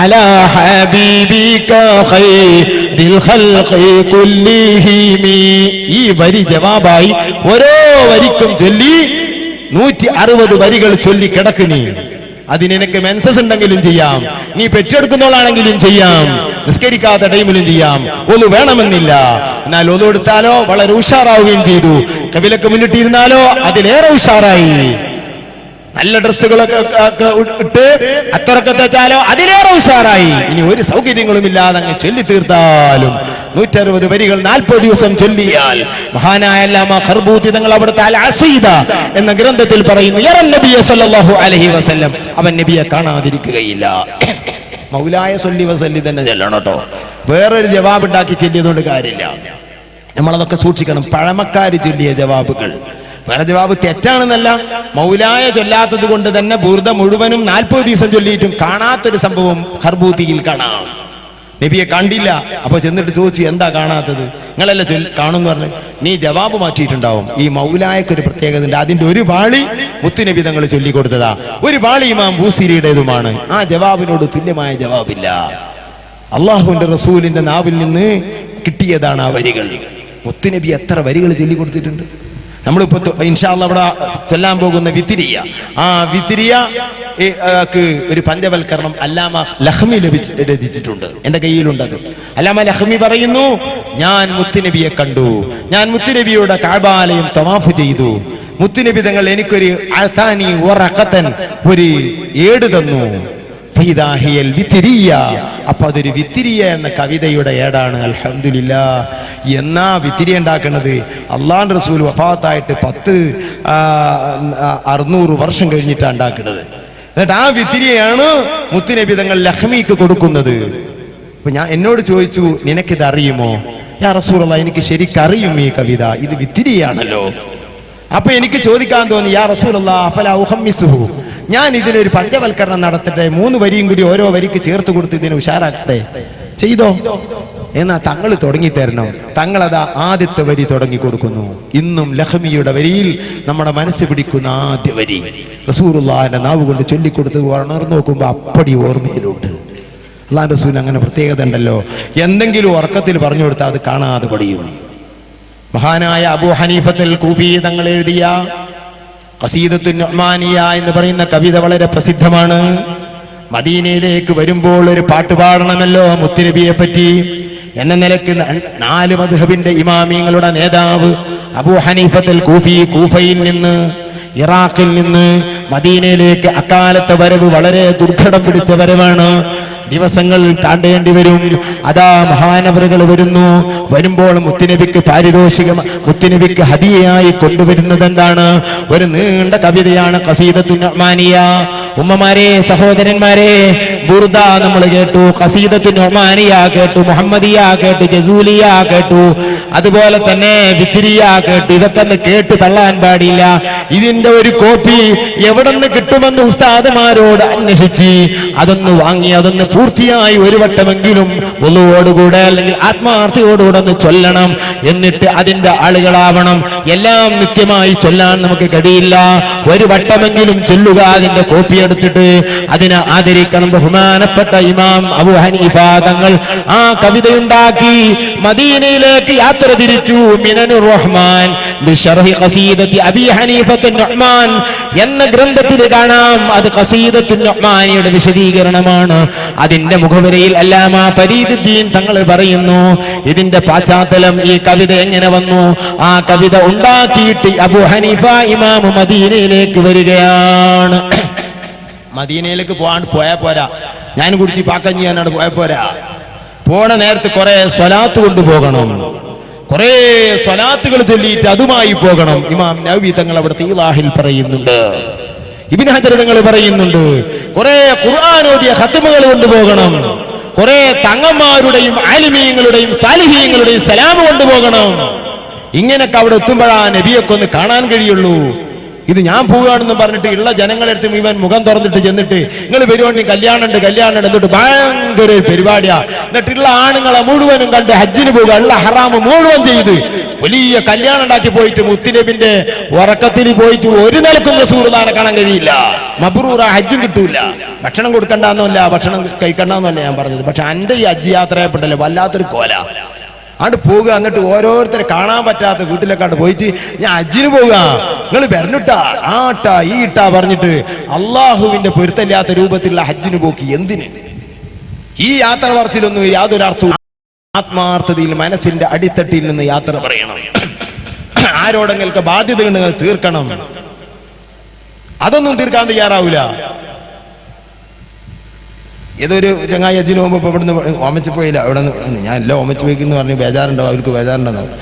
അലാ ഹബീബിക ഖൈറിൽ ഖൽഖി കുല്ലിഹിം. ഈ വരി ജവാബായി ഓരോ വരിക്കും ചൊല്ലി 160 വരികൾ ചൊല്ലി കിടക്കുന്നീ. അതിനെനിക്ക് മെൻസസ് ഉണ്ടെങ്കിലും ചെയ്യാം, നീ പെറ്റെടുക്കുന്നോളാണെങ്കിലും ചെയ്യാം, നിസ്കരിക്കാത്ത ടൈമിലും ചെയ്യാം. ഒന്നു വേണമെന്നില്ല. എന്നാൽ ഒന്നു എടുത്താലോ വളരെ ഉഷാറാവുകയും ചെയ്തു. കബിലക്ക് മുന്നിട്ടിരുന്നാലോ അതിലേറെ ഉഷാറായി. നല്ല ഡ്രസ്സുകളൊക്കെ ഇട്ട് അത്തറൊക്കെ വെച്ചാലോ അതിലേറെ ഉഷാറായി. ഇനി ഒരു സൗകര്യങ്ങളും ഇല്ലാതെ അങ്ങ് ചൊല്ലി തീർത്താലും 160 വരികൾ 40 ദിവസം ചൊല്ലിയാൽ മഹാനായ അല്ലാമ ഖർബൂതി തങ്ങൾ അവിടുത്തെ അൽ അസീദ എന്ന ഗ്രന്ഥത്തിൽ പറയുന്നു, യറൻ നബിയ സല്ലല്ലാഹു അലൈഹി വസല്ലം, അവൻ നബിയെ കാണാതിരിക്കുകയില്ല. മൗലായ സ്വല്ലി വസല്ലി തന്നെ ചെല്ലണം കേട്ടോ. വേറൊരു ജവാബ് ഉണ്ടാക്കി ചൊല്ലിയതുകൊണ്ട് കാര്യമില്ല. നമ്മളതൊക്കെ സൂക്ഷിക്കണം. പഴമക്കാര് ചൊല്ലിയ ജവാബുകൾ വേറെ ജവാബ് തെറ്റാണെന്നല്ല, മൗലായ ചൊല്ലാത്തത് കൊണ്ട് തന്നെ ബുർദ മുഴുവനും 40 ദിവസം ചൊല്ലിയിട്ടും കാണാത്തൊരു സംഭവം ഖർബൂതിയിൽ കാണാം. നബിയെ കണ്ടില്ല. അപ്പൊ ചെന്നിട്ട് ചോദിച്ചു, എന്താ കാണാത്തത്? നിങ്ങളല്ല കാണുമെന്ന് പറഞ്ഞു. നീ ജവാബ് മാറ്റിയിട്ടുണ്ടാവും. ഈ മൗലായക്കൊരു പ്രത്യേകത ഉണ്ട്. അതിന്റെ ഒരു പാളി മുത്തുനബി തങ്ങൾ ചൊല്ലിക്കൊടുത്തതാ, ഒരു പാളി ഇമാം ബൂസിരിയുടേതുമാണ്. ആ ജവാബിനോട് തുല്യമായ ജവാബില്ല. അള്ളാഹുവിന്റെ റസൂലിന്റെ നാവിൽ നിന്ന് കിട്ടിയതാണ് ആ വരികൾ. മുത്തുനബി എത്ര വരികൾ ചൊല്ലിക്കൊടുത്തിട്ടുണ്ട്. നമ്മളിപ്പോ ഇൻഷാ അല്ലാഹ് അവിടെ ചൊല്ലാൻ പോകുന്ന വിത്തിരിയ, ആ വിത്തിരിയ ഒരു പഞ്ചവൽക്കരണം അല്ലാമ ലഖ്മി രചിച്ചിട്ടുണ്ട്. എന്റെ കയ്യിലുണ്ടത്. അല്ലാമ ലഖ്മി പറയുന്നു, ഞാൻ മുത്തുനബിയെ കണ്ടു, ഞാൻ മുത്തുനബിയുടെ കഅബാലയം തവാഫ് ചെയ്തു. മുത്തുനബി തങ്ങൾ എനിക്കൊരു അതാനി വറഖതൻ, ഒരു ഏട് തന്നു. ഫൈദാഹിയൽ വിത്തിരിയ, അപ്പൊ അതൊരു വിത്തിരിയ എന്ന കവിതയുടെ ഏടാണ്. അൽഹംദുലില്ലാഹ്. എന്നാ വിത്തിരിയ ഉണ്ടാക്കുന്നത്? അള്ളാഹുവിന്റെ റസൂൽ വഫാത്തായിട്ട് 600 വർഷം കഴിഞ്ഞിട്ടാണ് ഉണ്ടാക്കുന്നത്. എന്നിട്ട് ആ വിത്തിരിയാണ് മുത്തുനബി തങ്ങൾ ലഖ്മിക്ക് കൊടുക്കുന്നത്. അപ്പൊ ഞാൻ എന്നോട് ചോദിച്ചു, നിനക്കിത് അറിയുമോ? യാ റസൂലല്ലാഹ്, എനിക്ക് ശരിക്കറിയും ഈ കവിത, ഇത് വിത്തിരിയാണല്ലോ. അപ്പൊ എനിക്ക് ചോദിക്കാൻ തോന്നി, യാ റസൂലല്ലാഹ് അഫലാ ഉഖമ്മിസുഹു, ഞാൻ ഇതിനൊരു പഞ്ചവൽക്കരണം നടത്തട്ടെ, 3 വരിയും കൂടി ഓരോ വരിക്ക് ചേർത്ത് കൊടുത്ത് ഇതിനെ ഉഷാറാക്കട്ടെ. ചെയ്തോ? എന്നാ തങ്ങൾ തുടങ്ങി തരണം. തങ്ങളതാ ആദ്യത്തെ വരി തുടങ്ങി കൊടുക്കുന്നു. ഇന്നും ലഖ്മിയുടെ വരിയിൽ നമ്മുടെ മനസ്സ് പിടിക്കുന്ന ആദ്യ വരി റസൂലുള്ളാഹിന്റെ നാവ് കൊണ്ട് ചൊല്ലിക്കൊടുത്ത് ഉണർന്നു നോക്കുമ്പോ അപ്പടി ഓർമ്മയിലുണ്ട്. അല്ലാഹുവിന്റെ റസൂൽ അങ്ങനെ പ്രത്യേകത ഉണ്ടല്ലോ. എന്തെങ്കിലും ഉറക്കത്തിൽ പറഞ്ഞു കൊടുത്താൽ അത് കാണാതെ പഠിയും. മഹാനായ അബൂ ഹനീഫത്തുൽ കൂഫി തങ്ങൾ എഴുതിയ ഖസീദത്തുൻ നുഅ്മാനിയ എന്ന് പറയുന്ന കവിത വളരെ പ്രസിദ്ധമാണ്. മദീനയിലേക്ക് വരുമ്പോൾ ഒരു പാട്ട് പാടണമല്ലോ മുത്തുനബിയെ പറ്റി എന്ന നിലയ്ക്ക് 4 മദ്ഹബിന്റെ ഇമാമിങ്ങളുടെ നേതാവ് അബൂ ഹനീഫത്തുൽ കൂഫി കൂഫയിൽ നിന്ന്, ഇറാഖിൽ നിന്ന് മദീനയിലേക്ക് അക്കാലത്തെ വരവ് വളരെ ദുർഘടം പിടിച്ച വരവാണ്. ദിവസങ്ങൾ താണ്ടേണ്ടി വരും. അതാ മഹാനവറുകൾ വരുന്നു. വരുമ്പോൾ മുത്തുനബിക്ക് പാരിതോഷികം, മുത്തുനബിക്ക് ഹദിയയായി കൊണ്ടുവരുന്നത് എന്താണ്? ഒരു നീണ്ട കവിതയാണ് ഖസീദത്തുൻ നുഅ്മാനിയ. ഉമ്മമാരെ, സഹോദരന്മാരെ, ബുർദ നമ്മൾ കേട്ടു, ഖസീദത്തുൻ നുഅ്മാനിയ കേട്ടു, മുഹമ്മദിയ കേട്ടു, ജസൂലിയ കേട്ടു, അതുപോലെ തന്നെ വിക്രിയ കേട്ടു. ഇതൊക്കെ ഒന്ന് കേട്ട് തള്ളാൻ പാടില്ല. ഇതിന്റെ ഒരു കോപ്പി എവിടെ നിന്ന് കിട്ടുമെന്ന് ഉസ്താദുമാരോട് അന്വേഷിച്ച് അതൊന്ന് വാങ്ങി അതൊന്ന് പൂർത്തിയായി ഒരു വട്ടമെങ്കിലും വുളുവോടുകൂടെ അല്ലെങ്കിൽ ആത്മാർത്ഥയോടുകൂടെ ഒന്ന് ചൊല്ലണം. എന്നിട്ട് അതിന്റെ ആളുകളാവണം. എല്ലാം നിത്യമായി ചൊല്ലാൻ നമുക്ക് കഴിയില്ല. ഒരു വട്ടമെങ്കിലും ചൊല്ലുക. അതിന്റെ കോപ്പി എടുത്തിട്ട് അതിനെ ആദരിക്കണം. ബഹുമാനപ്പെട്ട ഇമാം അബൂ ഹനീഫ തങ്ങൾ ആ കവിതയുണ്ടാക്കി മദീനയിലേക്ക് യാത്ര തിരിച്ചു. മിനനുർ റഹ്മാൻ ബിശർഹി ഖസീദത്തി അബീ ഹനീഫത്തുൻ നുഅ്മാൻ എന്ന ഗ്രന്ഥത്തിൽ കാണാം. അത് ഖസീദത്തുൻ നുഅ്മാനിയുടെ വിശദീകരണമാണ്. അതിന്റെ മുഖവരയിൽ അല്ലാമ ഫരീദുദ്ദീൻ തങ്ങൾ പറയുന്നു, ഇതിന്റെ പശ്ചാത്തലം, ഈ കവിത എങ്ങനെ വന്നു? ആ കവിത ഉണ്ടാക്കിയിട്ട് അബൂ ഹനീഫ ഇമാം മദീനയിലേക്ക് വരികയാണ്. മദീനയിലേക്ക് പോയാ പോരാ, ഞാൻ കുടിച്ച് പാക്കം ചെയ്യാനാണ് പോയാ പോരാ. പോണ നേരത്ത് കുറെ സ്വലാത്ത് കൊണ്ടുപോകണം. കുറെ സ്വലാത്തുകൾ ചൊല്ലിയിട്ട് അതുമായി പോകണം. ഇമാം നവവി തങ്ങൾ അവിടുത്തെ ഇലാഹിൽ പറയുന്നുണ്ട്, ഇബ്നു ഹജർ തങ്ങൾ പറയുന്നുണ്ട്, കുറെ ഖുർആൻ ഓതിയ ഖത്മുകൾ കൊണ്ടുപോകണം. കുറെ തങ്ങന്മാരുടെയും ആലിമീങ്ങളുടെയും സാലിഹീങ്ങളുടെയും സലാം കൊണ്ടുപോകണം. ഇങ്ങനൊക്കെ അവിടെ എത്തുമ്പോഴാണ് നബിയൊക്കെ ഒന്ന് കാണാൻ കഴിയുള്ളൂ. ഇത് ഞാൻ പോവുകയാണെന്ന് പറഞ്ഞിട്ട് ഉള്ള ജനങ്ങളെടുത്ത് മുഴുവൻ മുഖം തുറന്നിട്ട് ചെന്നിട്ട് നിങ്ങൾ വരുവാണെങ്കിൽ കല്യാണം ഉണ്ട് എന്നിട്ട് ഭയങ്കര പരിപാടിയാ. എന്നിട്ടുള്ള ആണുങ്ങളെ മുഴുവനും കണ്ട് ഹജ്ജിന് പോവുക, ഉള്ള ഹറാമ് മുഴുവൻ ചെയ്ത് വലിയ കല്യാണം ഉണ്ടാക്കി പോയിട്ട് മുത്തുനബിന്റെ ഉറക്കത്തിൽ പോയിട്ട് ഒരു നിലക്കും റസൂലുള്ളാഹിനെ കാണാൻ കഴിയില്ല. മബ്റൂറ ഹജ്ജും കിട്ടൂല. ഭക്ഷണം കൊടുക്കണ്ടെന്നല്ല, ഭക്ഷണം കഴിക്കണ്ടെന്നല്ല ഞാൻ പറഞ്ഞത്. പക്ഷെ എന്റെ ഈ ഹജ്ജ് യാത്രയപ്പെട്ടല്ലേ വല്ലാത്തൊരു കോല. ആണ്ട് പോവുക, എന്നിട്ട് ഓരോരുത്തരെ കാണാൻ പറ്റാത്ത വീട്ടിലേക്കാണ്ട് പോയിട്ട് ഞാൻ ഹജ്ജിന് പോവുക, നിങ്ങൾ വരണിട്ടാ ആട്ടാ ഈ ഇട്ടാ പറഞ്ഞിട്ട് അള്ളാഹുവിന്റെ പൊരുത്തല്ലാത്ത രൂപത്തിലുള്ള ഹജ്ജിന് പോക്കി എന്തിന്? ഈ യാത്ര പറച്ചിലൊന്നും യാതൊരു അർത്ഥവും. ആത്മാർത്ഥതയിൽ മനസ്സിന്റെ അടിത്തട്ടിൽ നിന്ന് യാത്ര പറയണം. ആരോടെങ്കിലും ബാധ്യതകൾ തീർക്കണം. അതൊന്നും തീർക്കാൻ തയ്യാറാവൂല. ഏതൊരു ചങ്ങായി ഹജ്ജിന് പോകുമ്പോൾ ഇപ്പൊ ഇവിടുന്ന് ഓമച്ച് പോയില്ല, അവിടെ നിന്ന് ഞാൻ എല്ലാം ഓമച്ച് പോയിക്കെന്ന് പറഞ്ഞ് ബേജാറുണ്ടാവും, അവർക്ക് ബേജാറുണ്ടെന്നാവും.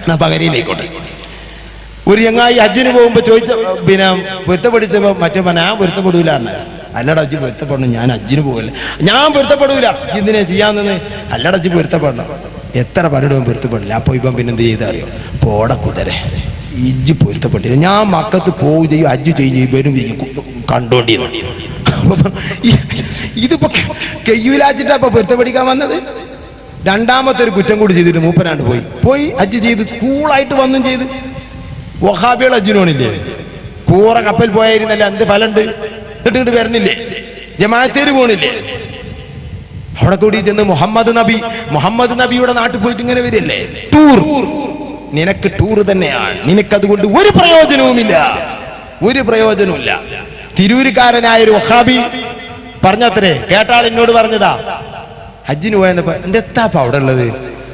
എന്നാ പകരിയിലേക്കോട്ടെ. ഒരു ചങ്ങായി ഹജ്ജിന് പോകുമ്പോ ചോദിച്ച പിന്നെ പൊരുത്തപ്പെടിച്ചപ്പോ മറ്റേ ഞാൻ പൊരുത്തപ്പെടൂല പറഞ്ഞ. അല്ലട അജ്ജി പൊരുത്തപ്പെടണം, ഞാൻ ഹജ്ജിന് പോകില്ല, ഞാൻ പൊരുത്തപ്പെടൂല. ഇതിനെ ചെയ്യാന്ന്. അല്ലട അജ്ജി പൊരുത്തപ്പെടണം. എത്ര പലരും പൊരുത്തപ്പെടില്ല. അപ്പൊ ഇപ്പം പിന്നെന്ത് ചെയ്താ അറിയോ? പോട കുതിരെ ഇജ്ജ് പൊരുത്തപ്പെട്ടില്ല, ഞാൻ മക്കത്ത് പോവുകയും ചെയ്യും, ഹജ്ജ് ചെയ്യും, വരും ചെയ്യും, കണ്ടോണ്ടിരുന്നു. ഇതിപ്പോ കയ്യൂലാച്ചിട്ടാ ഇപ്പൊ പൊരുത്തപ്പെടിക്കാൻ വന്നത്. രണ്ടാമത്തെ ഒരു കുറ്റം കൂടി ചെയ്തിട്ട് മൂപ്പനാണ്ട് പോയി ഹജ്ജ് ചെയ്ത് കൂളായിട്ട് വന്നും ചെയ്ത്. വഹാബികൾ ഹജ്ജിനോണില്ലേ, കൂറ കപ്പൽ പോയായിരുന്നല്ലേ, എന്ത് ഫലമുണ്ട്? എന്നിട്ട് വരണില്ലേ? ജമാഅത്തേര് പോണില്ലേ? അവിടെ കൂടി ചെന്ന് മുഹമ്മദ് നബിയുടെ നാട്ടിൽ പോയിട്ട് ഇങ്ങനെ വരില്ലേ? ടൂർ. നിനക്ക് ടൂർ തന്നെയാണ്. നിനക്കതുകൊണ്ട് ഒരു പ്രയോജനവുമില്ല, ഒരു പ്രയോജനവുമില്ല. തിരൂരുകാരനായ ഒരു വഹാബി പറഞ്ഞത്രേ, കേട്ടാൾ എന്നോട് പറഞ്ഞതാ, ഹജ്ജിന് പോയപ്പോ എന്റെ എത്താപ്പ അവിടെ ഉള്ളത്,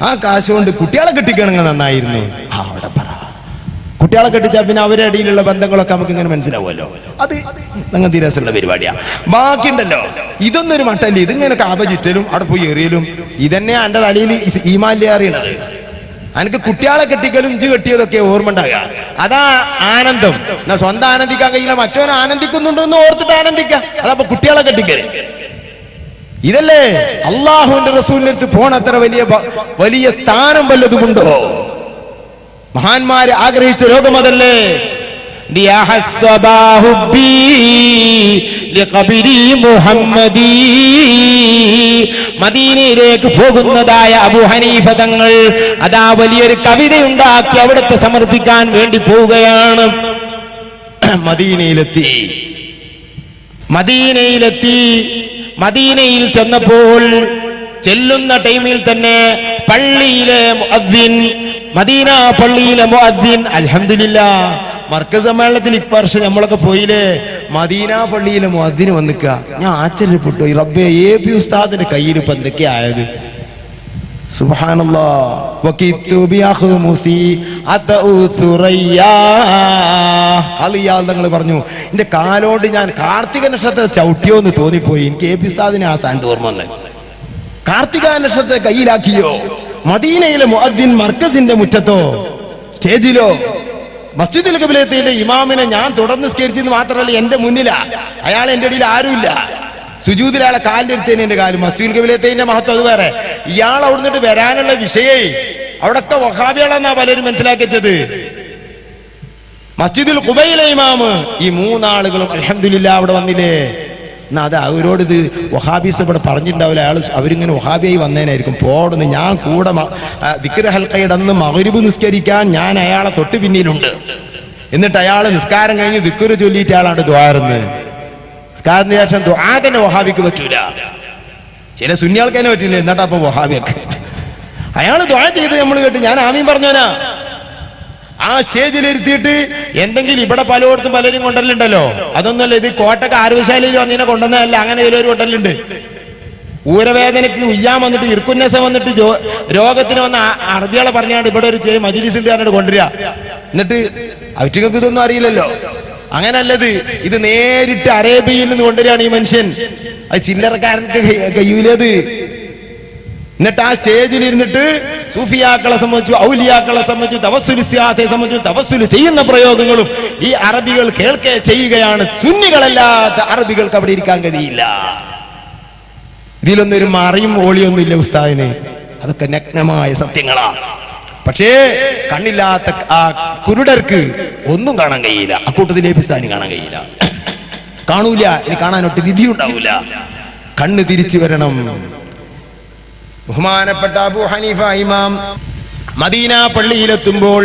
ആ കാശ് കൊണ്ട് കുട്ടികളെ കെട്ടിക്കണമെങ്കിൽ നന്നായിരുന്നു. അവിടെ പറ, കുട്ടികളെ കെട്ടിച്ചാൽ പിന്നെ അവരുടെ ഇടയിലുള്ള ബന്ധങ്ങളൊക്കെ നമുക്ക് ഇങ്ങനെ മനസ്സിലാവുമല്ലോ. അത് അങ്ങനത്തെ രസമുള്ള പരിപാടിയാ. ബാക്കിയുണ്ടല്ലോ, ഇതൊന്നൊരു മട്ടല്ലേ, ഇതിങ്ങനെ കാബ ചുറ്റലും അവിടെ പോയി എറിയലും. ഇതന്നെയാ എന്റെ തലയിൽ ഈമാനിലെ അറിയണത്. എനിക്ക് കുട്ടികളെ കെട്ടിക്കലും ഇഞ്ച് കെട്ടിയതൊക്കെ ഓർമ്മ ഉണ്ടാകുക. അതാ ആനന്ദം. എന്നാ സ്വന്തം ആനന്ദിക്കാൻ കഴിയില്ല, മറ്റവൻ ആനന്ദിക്കുന്നുണ്ടോ എന്ന് ഓർത്തിട്ട് ആനന്ദിക്കാം. അതപ്പോ കുട്ടികളെ കെട്ടിക്കല്. ഇതല്ലേ അള്ളാഹുവിന്റെ റസൂലിനടുത്ത് പോണത്ര വലിയ സ്ഥാനം വല്ലതുമുണ്ടോ? മഹാന്മാര് ആഗ്രഹിച്ച ലോകം അതല്ലേ. മദീനയിലേക്ക് പോകുന്നതായ അബൂ ഹനീഫ തങ്ങൾ അതാ വലിയൊരു കവിതയുണ്ടാക്കി അവിടത്തെ സമർപ്പിക്കാൻ വേണ്ടി പോവുകയാണ്. മദീനയിൽ ചെന്നപ്പോൾ ചെല്ലുന്ന ടൈമിൽ തന്നെ പള്ളിയിലെ മുഅദ്ദിൻ, മദീന പള്ളിയിലെ മുഅദ്ദിൻ, അൽഹംദുലില്ലാഹ് മർക്കസ് സമ്മേളനത്തിൽ ഇപ്രാവശ്യം നമ്മളൊക്കെ പോയില്ലേ, മദീന പള്ളിയിലെ മുഅദ്ദിന് വന്നിക്ക. ഞാൻ ആശ്ചര്യപ്പെട്ടു, റബ്ബേ, എ പി ഉസ്താദിന്റെ കയ്യിൽ ഇപ്പൊ എന്തൊക്കെയായത്. സുബ്ഹാനല്ലാഹ്. വകിത്തു ബിഅഖ്മുസി അതഉ തുറയ്യാ. ഖളിയാൽ തങ്ങൾ പറഞ്ഞു, എന്റെ കാലോട് ഞാൻ കാർത്തിക നക്ഷത്രത്തെ ചവിട്ടിയോ എന്ന് തോന്നിപ്പോയി. എനിക്ക് എ പി ഉസ്താദിനെ ആ സ്ഥാനത്ത് ഓർമ്മ വന്ന്. കാർത്തിക നക്ഷത്രത്തെ കയ്യിലാക്കിയോ? മദീനയിലെ മുഅദ്ദിൻ മർക്കസിന്റെ മുറ്റത്തോ സ്റ്റേജിലോ മസ്ജിദുൽ ഖിബ്ലത്തിലെ ഇമാമിനെ ഞാൻ തുടർന്ന് സ്കരിച്ചെന്ന് മാത്രമല്ല, എന്റെ മുന്നിലാ. അയാൾ എന്റെ ഇടയിൽ ആരുമില്ല. സുജൂദിൽ അയാളെ കാലിന്റെ അടുത്തേന് എന്റെ കാല്. മസ്ജിദുൽ ഖിബ്ലത്തിന്റെ മഹത്വം അത് വേറെ. ഇയാൾ അവിടുന്ന് വരാനുള്ള വിഷയേ അവിടൊക്കെ വഹാബികളെന്നാ പലരും മനസ്സിലാക്കിച്ചത്. മസ്ജിദുൽ ഖുബയിലെ ഇമാമ് ഈ മൂന്നാളുകളും അൽഹംദുലില്ലാ അവിടെ വന്നില്ലേ. എന്നാ അത് അവരോട് ഇത് വഹാബീസ് ഇവിടെ പറഞ്ഞിട്ടുണ്ടാവില്ല. അവരിങ്ങനെ വഹാബിയായി വന്നേനായിരിക്കും. പോടുന്ന് ഞാൻ കൂടെ ദിക്ർ ഹൽക്കയിടന്ന് മഗ്രിബ് നിസ്കരിക്കാൻ ഞാൻ അയാളെ തൊട്ട് പിന്നിലുണ്ട്. എന്നിട്ട് അയാൾ നിസ്കാരം കഴിഞ്ഞ് ദിക്ർ ചൊല്ലിയിട്ട് അയാളാണ് ദ്വാരുന്നത്. നിസ്കാരത്തിന് ശേഷം ദുആ തന്നെ വഹാബിക്ക് പറ്റൂല. ചില സുന്നികൾക്ക് തന്നെ പറ്റില്ല. എന്നിട്ടാ അപ്പൊ വഹാബിയൊക്കെ അയാൾ ദുആ ചെയ്ത് നമ്മൾ കേട്ട് ഞാൻ ആമീൻ പറഞ്ഞോനാ. ആ സ്റ്റേജിൽ ഇരുത്തിയിട്ട് എന്തെങ്കിലും ഇവിടെ പലയിടത്തും പലരും കൊണ്ടല്ലുണ്ടല്ലോ, അതൊന്നുമല്ല. ഇത് കോട്ടക്ക് ആരോഗ്യശാലയിൽ വന്നതിനെ കൊണ്ടുവന്നതല്ല. അങ്ങനെ ഇതിലൊരു കൊണ്ടല്ലുണ്ട്. ഊരവേദനയ്ക്ക് ഉയ്യാൻ വന്നിട്ട് ഇർക്കുന്നസം വന്നിട്ട് രോഗത്തിന് വന്ന അറബികളെ പറഞ്ഞാണ്ട് ഇവിടെ ഒരു മജ്‌ലിസ് ഉണ്ട് പറഞ്ഞിട്ട് കൊണ്ടുവരിക. എന്നിട്ട് അവറ്റങ്ങൾക്ക് ഇതൊന്നും അറിയില്ലല്ലോ. അങ്ങനല്ലത്. ഇത് നേരിട്ട് അറേബ്യയിൽ നിന്ന് കൊണ്ടുവരികയാണ് ഈ മനുഷ്യൻ. അത് ചില്ലറക്കാരനക്ക് കഴിയൂലത്. എന്നിട്ട് ആ സ്റ്റേജിൽ ഇരുന്നിട്ട് സൂഫിയാക്കളെ സംബന്ധിച്ചു, ഔലിയാക്കളെ സംബന്ധിച്ചു, തവസ്സുൽ സിയാസയെ സംബന്ധിച്ചു തവസ്സുൽ ചെയ്യുന്ന പ്രയോഗങ്ങളും ഈ അറബികൾ കേൾക്കെ ചെയ്യുകയാണ്. സുന്നികളല്ലാത്ത അറബികൾക്ക് അവിടെ ഇരിക്കാൻ കഴിയില്ല. ഇതിലൊന്നും ഒരു മറിയും ഓളിയൊന്നും ഇല്ല ഉസ്താദിന്. അതൊക്കെ നഗ്നമായ സത്യങ്ങളാണ്. പക്ഷേ കണ്ണില്ലാത്ത ആ കുരുടർക്ക് ഒന്നും കാണാൻ കഴിയില്ല. അക്കൂട്ടത്തിലെ പിസ്താനി കാണാൻ കഴിയില്ല. കാണൂല. ഇനി കാണാനൊട്ട് വിധിയുണ്ടാവൂല. കണ്ണ് തിരിച്ചു വരണം. ബഹുമാനപ്പെട്ട അബൂ ഹനീഫ ഇമാം മദീന പള്ളിയിലെത്തുമ്പോൾ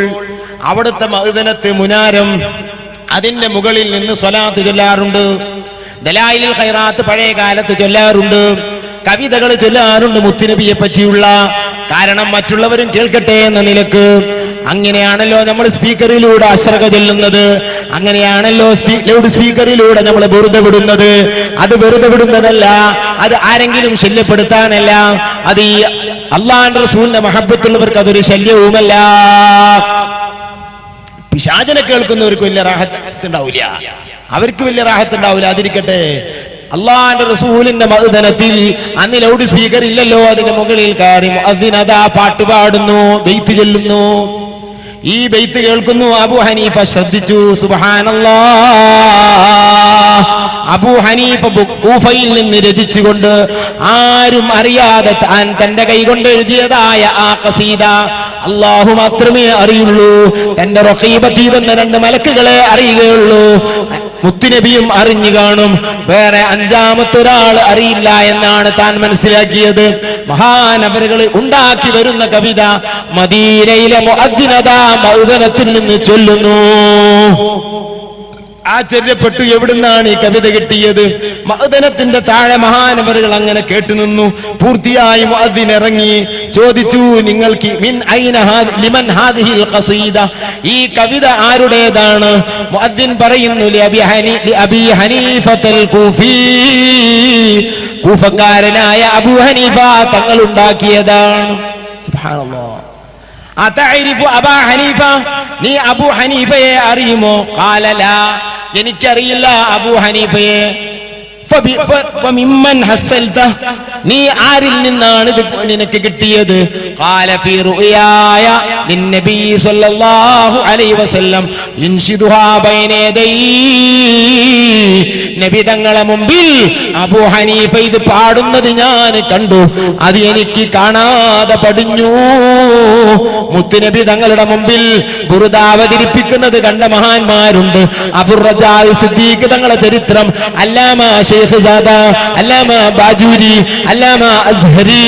അവിടുത്തെ മഅ്ദനത്ത് മുനാരം, അതിന്റെ മുകളിൽ നിന്ന് സ്വലാത്ത് ചൊല്ലാറുണ്ട്. ദലായിലുൽ ഖൈറാത്ത് പഴയ കാലത്ത് ചൊല്ലാറുണ്ട്. കവിതകൾ ചൊല്ലാറുണ്ട് മുത്തുനബിയെ പറ്റിയുള്ള. കാരണം മറ്റുള്ളവരും കേൾക്കട്ടെ എന്ന നിലക്ക്. അങ്ങനെയാണല്ലോ നമ്മൾ സ്പീക്കറിലൂടെ അശ്രക ചൊല്ലുന്നത്. അങ്ങനെയാണല്ലോ ലൗഡ് സ്പീക്കറിലൂടെ നമ്മൾ വെറുതെ വിടുന്നത്. അത് വെറുതെ വിടുന്നതല്ല, അത് ആരെങ്കിലും ശല്യപ്പെടുത്താനല്ല. അത് ഈ അല്ലാഹുവിന്റെ റസൂലിന്റെ മഹബ്ബത്തുള്ളവർക്ക് അതൊരു ശല്യവുമല്ല. പിശാചിനെ കേൾക്കുന്നവർക്ക് വലിയ റാഹത്ത് ഉണ്ടാവില്ല. അവർക്ക് വലിയ റാഹത്ത് ഉണ്ടാവില്ല. അതിരിക്കട്ടെ, അല്ലാഹുവിന്റെ റസൂലിന്റെ മഅ്ദനത്തിൽ അന്ന് ലൗഡ് സ്പീക്കർ ഇല്ലല്ലോ. അതിന്റെ മുകളിൽ കയറി മുഅദ്ദിൻ അതാ പാട്ട് പാടുന്നു, ബൈത്ത് ചൊല്ലുന്നു. ഈ ബൈത്ത് കേൾക്കുന്നു. അബൂ ഹനീഫ ശ്രദ്ധിച്ചു. സുബ്ഹാനല്ലാഹ്. അബൂ ഹനീഫ കൂഫയിൽ നിന്ന് രചിച്ചുകൊണ്ട് ആരും അറിയാതെ താൻ തന്റെ കൈകൊണ്ട് എഴുതിയതായ ആ ഖസീദ അല്ലാഹു മാത്രമേ അറിയുള്ളൂ. തന്റെ റഖീബത്തീദ് എന്ന രണ്ട് മലക്കുകളെ അറിയുകയുള്ളൂ. മുത്തുനബിയും അറിഞ്ഞു കാണും. വേറെ അഞ്ചാമത്തൊരാൾ അറിയില്ല എന്നാണ് താൻ മനസ്സിലാക്കിയത്. മഹാനവറുകൾ ഉണ്ടാക്കി വരുന്ന കവിത മദീനയിലെ മുഅദ്ദിനദാ മഅ്ദനത്തിൽ നിന്ന് ചൊല്ലുന്നു. ആശ്ചര്യപ്പെട്ടു, എവിടുന്നാണ് ഈ കവിത കിട്ടിയത്? മഅ്ദനത്തിന്റെ താഴെ മഹാനവറുകൾ അങ്ങനെ കേട്ടുനിന്നു. പൂർത്തിയായി മുഅദ്ദിൻ ഇറങ്ങി ചോദിച്ചു, നിങ്ങൾക്ക് ലിമൻ ഹാദിഹിൽ ഖസീദ, ഈ കവിത ആരുടേതാണ്? മുഅദ്ദിൻ പറയുന്നു, അബീ ഹനീഫത്തുൽ കൂഫി, കൂഫക്കാരനായ അബൂ ഹനീഫ തങ്ങൾ ഉണ്ടാക്കിയതാണ്. സുബ്ഹാനല്ലാഹ്. അതഅരിഫു അബാ ഹനീഫ, നീ അബൂ ഹനീഫയെ അറിയുമോ? ഖാല ലാ, എനിക്കറിയില്ല അബൂ ഹനീഫയെ. ഫമിമ്മൻ ഹസ്സൽത, നീ ആരിൽ നിന്നാണ് ഇത് നിനക്ക് കിട്ടിയത്? ഖാല ഫീ റുയായ ലിന്നബി സ്വല്ലല്ലാഹു അലൈഹി വസല്ലം യൻഷിദുഹാ ബൈന യദൈ, നബി തങ്ങളെ മുമ്പിൽ അബൂ ഹനീഫ ഇത് പാടുന്നത് ഞാൻ കണ്ടു. അത് എനിക്ക് കാണാതെ പടിഞ്ഞു. മുത്തുനബി തങ്ങളുടെ മുമ്പിൽ ബുറുദ അവതരിപ്പിക്കുന്നത് കണ്ട മഹാന്മാരുണ്ട്. അബുറജാ സിദ്ദീഖ് തങ്ങളുടെ ചരിത്രം അല്ലാമ ശൈഖ് സാദ, അല്ലാമ ബാജൂരി, അല്ലാമ അസ്ഹരി,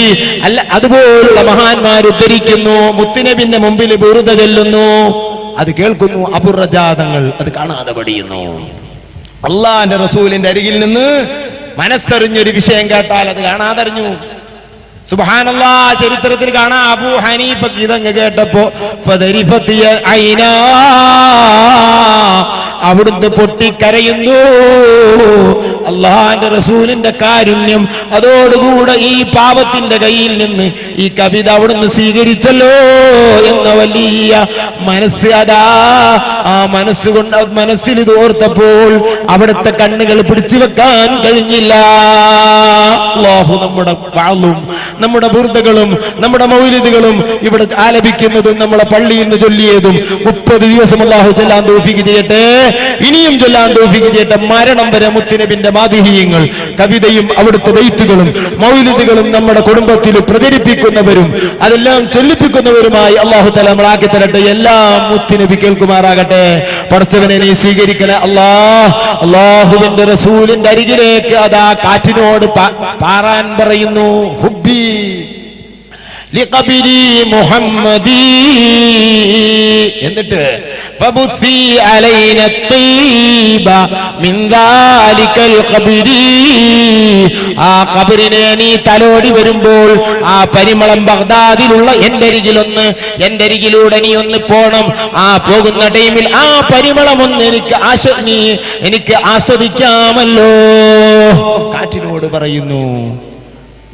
അതുപോലുള്ള മഹാന്മാർ ഉദ്ധരിക്കുന്നു. മുത്തുനബിന്റെ മുമ്പിൽ ബുറുദ ചൊല്ലുന്നു. അത് കേൾക്കുന്നു അബുറജാ തങ്ങൾ. അത് കാണാതെ പടിയുന്നു. അല്ലാഹുവിന്റെ റസൂലിന്റെ അരികിൽ നിന്ന് മനസ്സറിഞ്ഞൊരു വിഷയം കേട്ടാൽ അത് കാണാതറിഞ്ഞു. സുബ്ഹാനല്ലാഹ്. ചരിത്രത്തിൽ കാണാം, അബൂ ഹനീഫക്ക് ഇതങ്ങ് കേട്ടപ്പോ അവിടുന്ന് പൊട്ടിക്കരയുന്നു. അള്ളാന്റെ റസൂലിന്റെ കാരുണ്യം, അതോടുകൂടെ ഈ പാപത്തിന്റെ കയ്യിൽ നിന്ന് ഈ കവിത അവിടുന്ന് സ്വീകരിച്ചല്ലോ എന്ന വലിയ മനസ്സ്, അതാ ആ മനസ്സുകൊണ്ട് മനസ്സിൽ ഇത് ഓർത്തപ്പോൾ അവിടുത്തെ കണ്ണുകൾ പിടിച്ചു വെക്കാൻ കഴിഞ്ഞില്ല. അല്ലാഹു നമ്മുടെ വാളും നമ്മുടെ ബുർദകളും നമ്മുടെ മൗലിദുകളും ഇവിടെ ആലപിക്കുന്നതും നമ്മളെ പള്ളിയിൽ നിന്ന് ചൊല്ലിയതും 30 ദിവസം അല്ലാഹു ചൊല്ലാൻ തൗഫീഖ് ചെയ്യട്ടെ, ഇനിയും ചൊല്ലാൻ തൗഫീഖ് ചെയ്യട്ടെ. മരണം വരെ മുത്തുനബിന്റെ മാദിഹീയങ്ങൾ, കവിതയും അവിടുത്തെ ബൈത്തുകളും മൗലിദുകളും നമ്മുടെ കുടുംബത്തിൽ പ്രചരിപ്പിക്കുന്നവരും അതെല്ലാം ചൊല്ലിപ്പിക്കുന്നവരുമായി അല്ലാഹു തആല നമ്മളാക്കി തരട്ടെ. എല്ലാം മുത്തുനബി കേൾക്കുമാറാകട്ടെ. പടച്ചവനെ നീ സ്വീകരിക്കണേ അല്ലാഹ്. അല്ലാഹുവിന്റെ റസൂലിന്റെ അരികിലേക്ക് അതാ കാറ്റിനോട് പാറാൻ പറയുന്നു. ഹുബ്ബി ലിഖബരി മുഹമ്മദി, എന്നിട്ട് ഫബുത്തി അലൈന ത്വീബ മിൻ ദാലികൽ ഖബരി, ആ ഖബറിനെ നീ തലോടി വരുമ്പോൾ ആ പരിമളം ബഗ്ദാദിലുള്ള എൻ്റെ അരികിലൂടെ നീ ഒന്ന് പോണം. ആ പോകുന്ന ടൈമിൽ ആ പരിമളം ഒന്ന് എനിക്ക് ആസ്വദിക്കാമല്ലോ. കാറ്റിനോട് പറയുന്നു.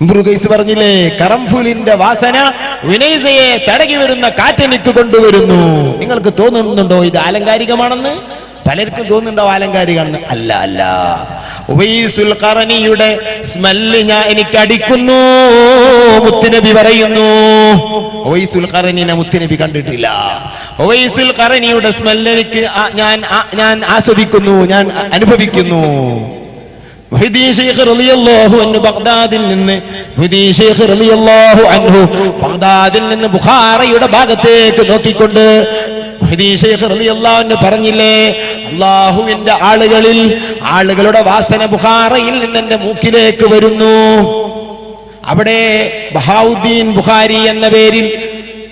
ഇംറുഖൈസ് പറഞ്ഞില്ലേ, കറംഫുലിന്റെ വാസന വിനൈസയെ തടകി വരുന്ന കാറ്റെനിക്ക് കൊണ്ടുവരുന്നു. നിങ്ങൾക്ക് തോന്നുന്നുണ്ടോ ഇത് ആലങ്കാരികമാണെന്ന്? പലർക്കും തോന്നുന്നുണ്ടോ ആലങ്കാരികമാണെന്ന്? അല്ല അല്ല. ഉവൈസുൽ ഖറനിയുടെ സ്മെല്ല് എനിക്ക് അടിക്കുന്നു, മുത്തുനബി പറയുന്നു. ഉവൈസുൽ ഖറനിനെ മുത്തുനബി കണ്ടിട്ടില്ല. ഉവൈസുൽ ഖറനിയുടെ സ്മെല്ല് എനിക്ക് ഞാൻ ആസ്വദിക്കുന്നു, ഞാൻ അനുഭവിക്കുന്നു. മുഹ്യിദ്ദീൻ ശൈഖ് റളിയല്ലാഹു അൻഹു ബഗ്ദാദിൽ നിന്ന് ബുഖാറയുടെ ഭാഗത്തേക്ക് നോക്കിക്കൊണ്ട് മുഹ്യിദ്ദീൻ ശൈഖ് റളിയല്ലാഹു അൻഹു പറഞ്ഞില്ലേ, അല്ലാഹുവിന്റെ ആളുകളുടെ വാസന ബുഖാറയിൽ നിന്ന് എന്റെ മൂക്കിലേക്ക് വരുന്നു. അവിടെ ബഹാവുദ്ദീൻ ബുഖാരി എന്ന പേരിൽ,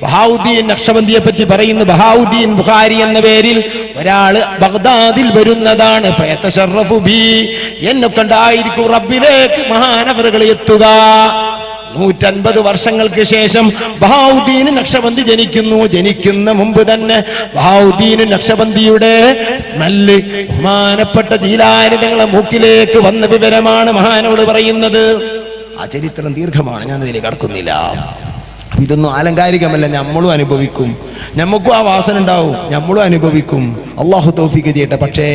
ബഹാവുദ്ദീൻ നഖ്ശബന്ദിയെ പറ്റി പറയുന്നു, ബഹാവുദ്ദീൻ ബുഖാരി എന്ന പേരിൽ ഒരാള് ബഗ്ദാദിൽ വരുന്നതാണ്. ഫയതശറഫു ബി, എന്നെ കണ്ടായിരിക്കും റബ്ബിലേക്ക് മഹാനവറുകൾ എത്തുക. 150 വർഷങ്ങൾക്ക് ശേഷം ബഹാവുദ്ദീൻ നഖ്ശബന്ദി ജനിക്കുന്നു. ജനിക്കുന്ന മുമ്പ് തന്നെ ബഹാവുദ്ദീൻ നഖ്ശബന്ദിയുടെ സ്മെല്ല് ബഹുമാനപ്പെട്ട ജീലാനി തങ്ങളുടെ മൂക്കിലേക്ക് വന്ന വിവരമാണ് മഹാനോട് പറയുന്നത്. ആ ചരിത്രം ദീർഘമാണ്, ഞാൻ അതിലേക്ക് കടക്കുന്നില്ല. ഇതൊന്നും ആലങ്കാരികമല്ല, നമ്മളും അനുഭവിക്കും. നമുക്കും ആ വാസന ഉണ്ടാവും, നമ്മളും അനുഭവിക്കും. അള്ളാഹു തൗഫീഖ് ചെയ്യട്ടെ. പക്ഷേ